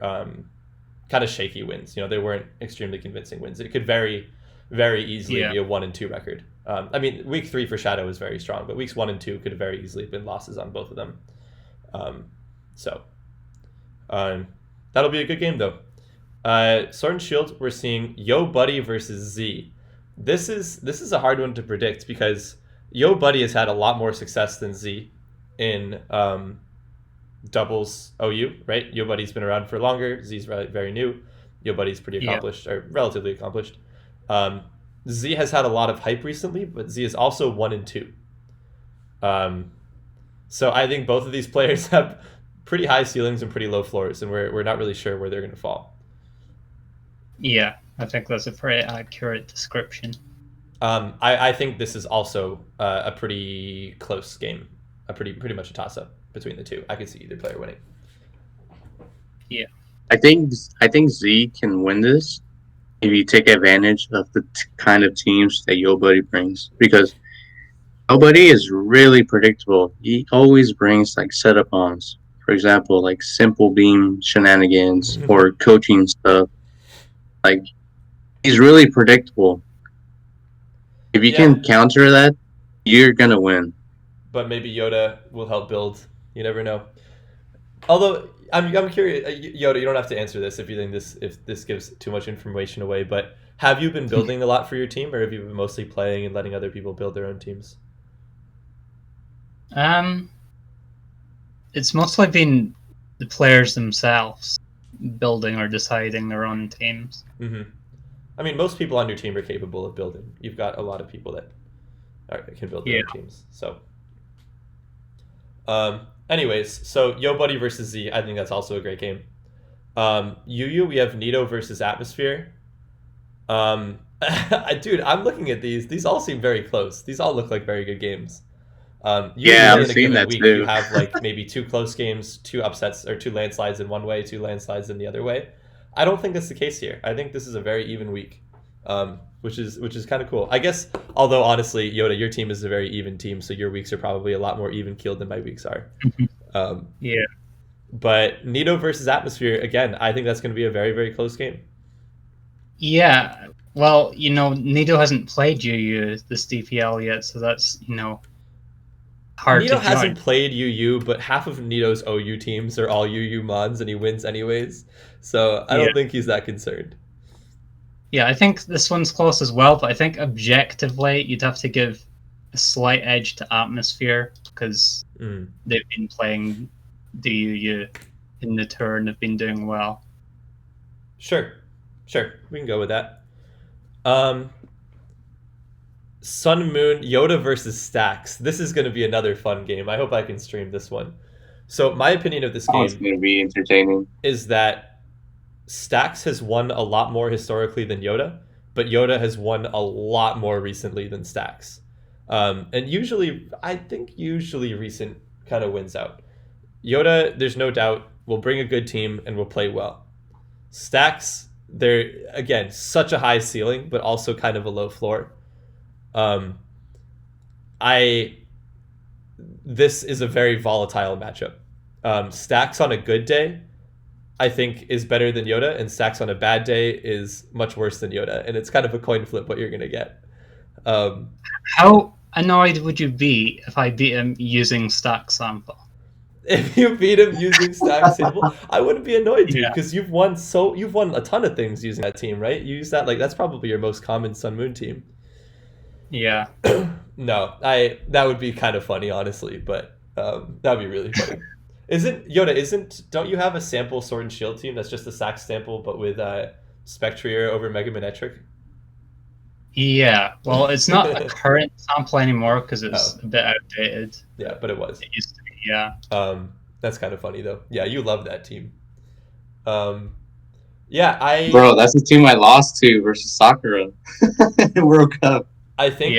kind of shaky wins. They weren't extremely convincing wins. It could very, very easily be a 1-2 record. I mean, week 3 for Shadow is very strong, but weeks 1 and 2 could have very easily been losses on both of them. That'll be a good game though. Sword and Shield, we're seeing Yo Buddy versus Z. This is a hard one to predict because Yo Buddy has had a lot more success than Z in doubles OU, right? Yo Buddy's been around for longer. Z's very new. Yo Buddy's pretty accomplished, or relatively accomplished. Z has had a lot of hype recently, but Z is also 1-2. So I think both of these players have pretty high ceilings and pretty low floors, and we're not really sure where they're going to fall. Yeah, I think that's a pretty accurate description. I think this is also a pretty close game, a pretty much a toss-up between the two. I could see either player winning. Yeah, I think Z can win this if you take advantage of the kind of teams that Yo Buddy brings, because Yo Buddy is really predictable. He always brings like setup-ons. For example, like simple beam shenanigans or coaching stuff. Like, he's really predictable. If you can counter that, you're gonna win. But maybe Yoda will help build. You never know. Although I'm curious, Yoda, you don't have to answer this if you think this gives too much information away. But have you been building a lot for your team, or have you been mostly playing and letting other people build their own teams? It's mostly been the players themselves building or deciding their own teams. Mm-hmm. I mean, most people on your team are capable of building. You've got a lot of people that can build their own teams. So, anyways, so Yo Buddy versus Z, I think that's also a great game. Yu, we have Nito versus Atmosphere. Dude, I'm looking at these. These all seem very close. These all look like very good games. I've seen that too. You have like maybe 2 close games, 2 upsets, or 2 landslides in one way, 2 landslides in the other way. I don't think that's the case here. I think this is a very even week, which is kind of cool. I guess, although honestly, Yoda, your team is a very even team, so your weeks are probably a lot more even keeled than my weeks are. Yeah. But Nito versus Atmosphere, again, I think that's going to be a very, very close game. Yeah. Well, Nito hasn't played UU this DPL yet, so that's, hard Nito to join. hasn't played UU, but half of Nito's OU teams are all UU mods, and he wins anyways. So I don't think he's that concerned. Yeah, I think this one's close as well, but I think objectively you'd have to give a slight edge to Atmosphere because they've been playing DUU in the tour and have been doing well. Sure, we can go with that. Sun Moon Yoda versus Stacks. This is going to be another fun game. I hope I can stream this one. So my opinion of this game it's going to be entertaining. Is that Stacks has won a lot more historically than Yoda, but Yoda has won a lot more recently than Stacks. And usually recent kind of wins out. Yoda, there's no doubt, will bring a good team and will play well. Stacks, they're, again, such a high ceiling, but also kind of a low floor. This is a very volatile matchup. Stacks on a good day, I think, is better than Yoda, and Stacks on a bad day is much worse than Yoda, and it's kind of a coin flip what you're going to get. How annoyed would you be if I beat him using Stack Sample? If you beat him using Stack Sample, I wouldn't be annoyed, dude, because you've won a ton of things using that team, right? You use that, that's probably your most common Sun Moon team. Yeah. No, that would be kind of funny, honestly, but that would be really funny. Don't you have a sample Sword and Shield team that's just a Sax sample, but with Spectrier over Mega Manetric? Yeah, well, it's not a current sample anymore because it's a bit outdated. Yeah, but it was. It used to be, yeah. That's kind of funny, though. Yeah, you love that team. Bro, that's the team I lost to versus Sakura in World Cup. I think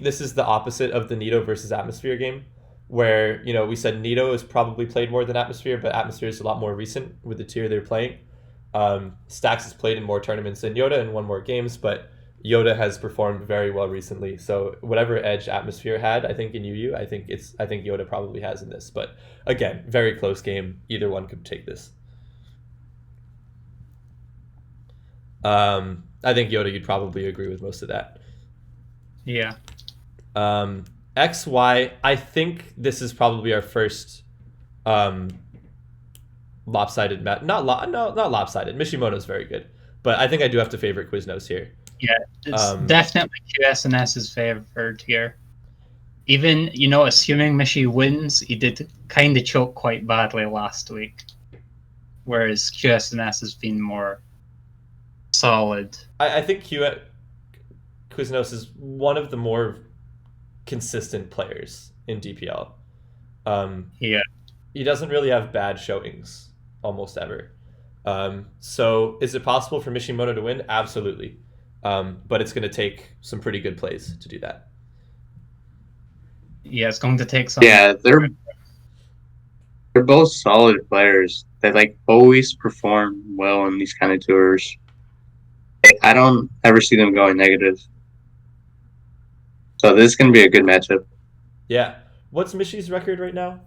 this is the opposite of the Nito versus Atmosphere game, where, we said Nito has probably played more than Atmosphere, but Atmosphere is a lot more recent with the tier they're playing. Stacks has played in more tournaments than Yoda and won more games, but Yoda has performed very well recently. So whatever edge Atmosphere had, I think in UU, I think Yoda probably has in this. But again, very close game. Either one could take this. I think Yoda, you'd probably agree with most of that. Yeah. XY, I think this is probably our first lopsided match. Not lopsided. Mishimoto's very good, but I think I do have to favor Quiznos here. Yeah, it's definitely QSNS's favored here. Even, assuming Mishi wins, he did kind of choke quite badly last week, whereas QSNS has been more solid. I think Quiznos is one of the more consistent players in DPL. He doesn't really have bad showings almost ever. So is it possible for Mishimoto to win? Absolutely. But it's going to take some pretty good plays to do that. Yeah, it's going to take some. Yeah, they're both solid players. They always perform well in these kind of tours. I don't ever see them going negative. So this is going to be a good matchup. Yeah. What's Mishi's record right now?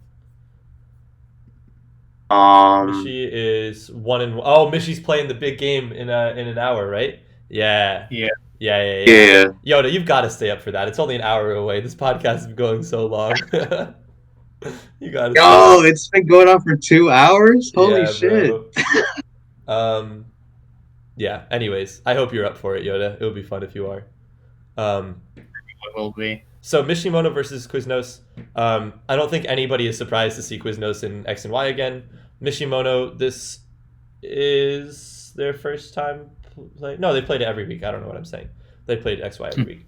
Mishi is 1-1. Oh, Mishi's playing the big game in an hour, right? Yeah. Yoda, you've got to stay up for that. It's only an hour away. This podcast has been going so long. You got to. Oh, it's been going on for 2 hours. Holy shit! Yeah. Anyways, I hope you're up for it, Yoda. It would be fun if you are. It will be. So Mishimoto versus Quiznos. I don't think anybody is surprised to see Quiznos in X and Y again. Mishimoto, this is their first time playing. No, they played it every week. I don't know what I'm saying. They played XY every week.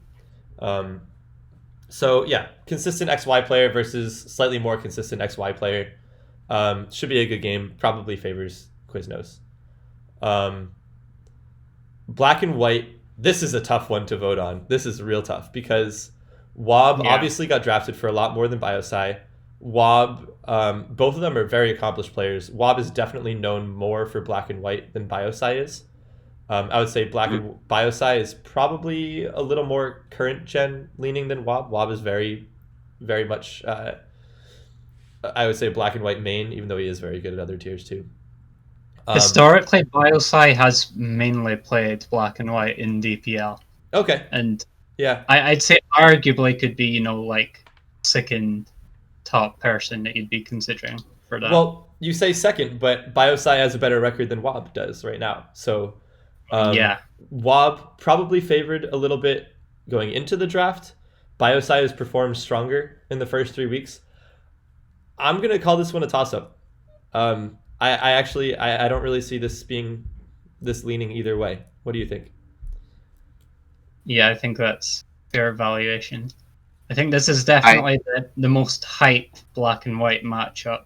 So yeah, consistent XY player versus slightly more consistent XY player. Should be a good game. Probably favors Quiznos. Black and white. This is a tough one to vote on. This is real tough because Wob obviously got drafted for a lot more than Biosci. Wob, both of them are very accomplished players. Wob is definitely known more for black and white than Biosci is. I would say Biosci is probably a little more current gen leaning than Wob. Wob is very, very much, I would say black and white main, even though he is very good at other tiers too. Historically, Biosci has mainly played black and white in DPL. Okay. And yeah, I'd say arguably could be, second top person that you'd be considering for that. Well, you say second, but Biosci has a better record than Wob does right now. So Yeah. Wob probably favored a little bit going into the draft. Biosci has performed stronger in the first 3 weeks. I'm going to call this one a toss-up. I actually don't really see this being this leaning either way. What do you think? Yeah, I think that's fair evaluation. I think this is definitely the most hyped black and white matchup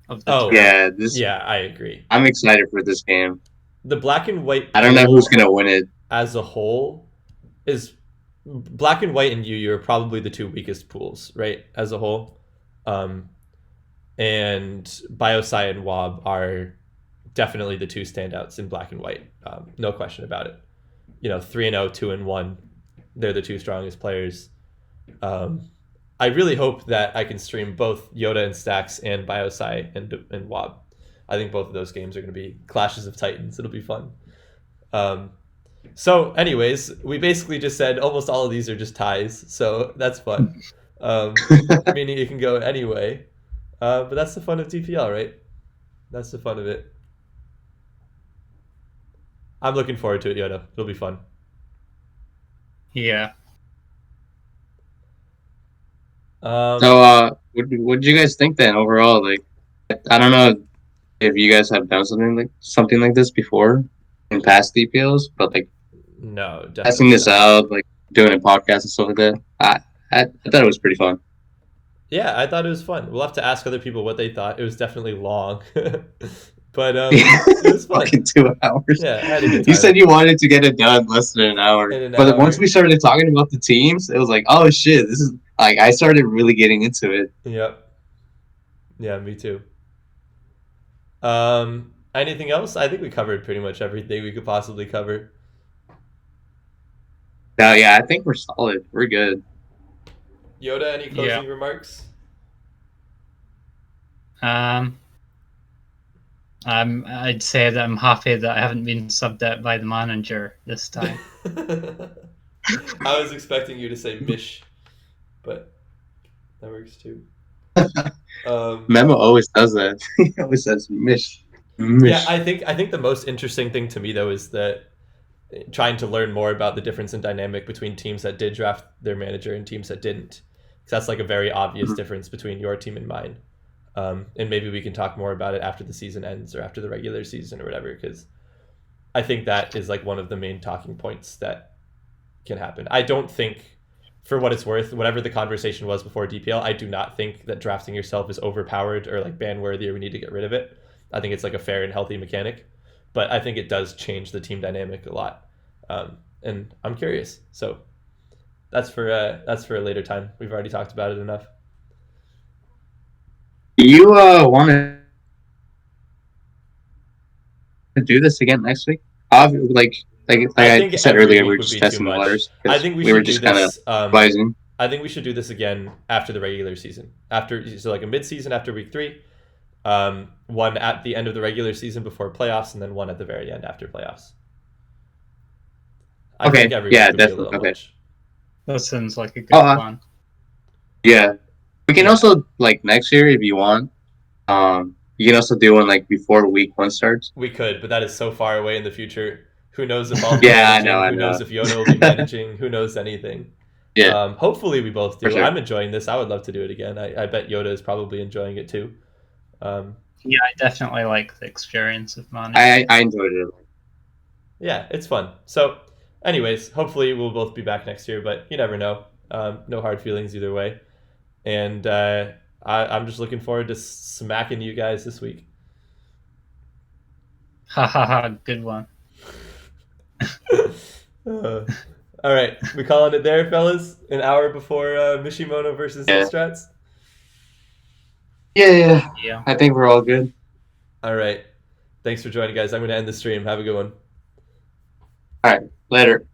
of the tour. Yeah, Yeah, I agree. I'm excited for this game. The black and white I don't know who's going to win it. As a whole is black and white and UU are probably the two weakest pools, right? As a whole. And Biosci and Wob are definitely the two standouts in black and white. No question about it. 3-0, 2-1. They're the two strongest players. I really hope that I can stream both Yoda and Stacks and Biosci and Wob. I think both of those games are going to be clashes of titans. It'll be fun. So anyways, we basically just said almost all of these are just ties. So that's fun. Meaning it can go anyway. But that's the fun of DPL, right? That's the fun of it. I'm looking forward to it, Yoda. It'll be fun. Yeah. So, what did you guys think then overall? Like, I don't know if you guys have done something like this before in past DPLs, but like, no, definitely testing this out, like doing a podcast and stuff like that. I thought it was pretty fun. Yeah, I thought it was fun. We'll have to ask other people what they thought. It was definitely long, but it was fun. Fucking 2 hours. Yeah, I had a good time. You said you wanted to get it done less than an hour, but once we started talking about the teams, it was like, oh shit, this is like I started really getting into it. Yep. Yeah, me too. Anything else? I think we covered pretty much everything we could possibly cover. No, yeah, I think we're solid. We're good. Yoda, any closing remarks? I'd say that I'm happy that I haven't been subbed out by the manager this time. I was expecting you to say Mish, but that works too. Memo always does that. He always says Mish. Yeah, I think the most interesting thing to me though is that trying to learn more about the difference in dynamic between teams that did draft their manager and teams that didn't. Because that's like a very obvious difference between your team and mine. And maybe we can talk more about it after the season ends or after the regular season or whatever, because I think that is like one of the main talking points that can happen. I don't think, for what it's worth, whatever the conversation was before DPL, I do not think that drafting yourself is overpowered or like ban worthy or we need to get rid of it. I think it's like a fair and healthy mechanic, but I think it does change the team dynamic a lot. And I'm curious. So that's for a later time. We've already talked about it enough. Do you want to do this again next week? Like I said earlier, we were just testing the waters. I think we were just kind of advising. I think we should do this again after the regular season. So like a mid-season after week 3. One at the end of the regular season before playoffs, and then one at the very end after playoffs. I think definitely. Okay. That sounds like a good plan. Yeah. We can also, like, next year, if you want, you can also do one, like, before week 1 starts. We could, but that is so far away in the future. Who knows if I'll be managing? I know. Who knows if Yoda will be managing? Who knows anything? Yeah. Hopefully we both do. Sure. I'm enjoying this. I would love to do it again. I bet Yoda is probably enjoying it too. Yeah, I definitely like the experience of managing. I enjoyed it. Yeah, it's fun. So, anyways, hopefully we'll both be back next year, but you never know. No hard feelings either way. And I'm just looking forward to smacking you guys this week. Ha ha ha, good one. All right, we calling it there, fellas? An hour before Mishimono versus Strats? Yeah. I think we're all good. All right. Thanks for joining, guys. I'm going to end the stream. Have a good one. All right. Later.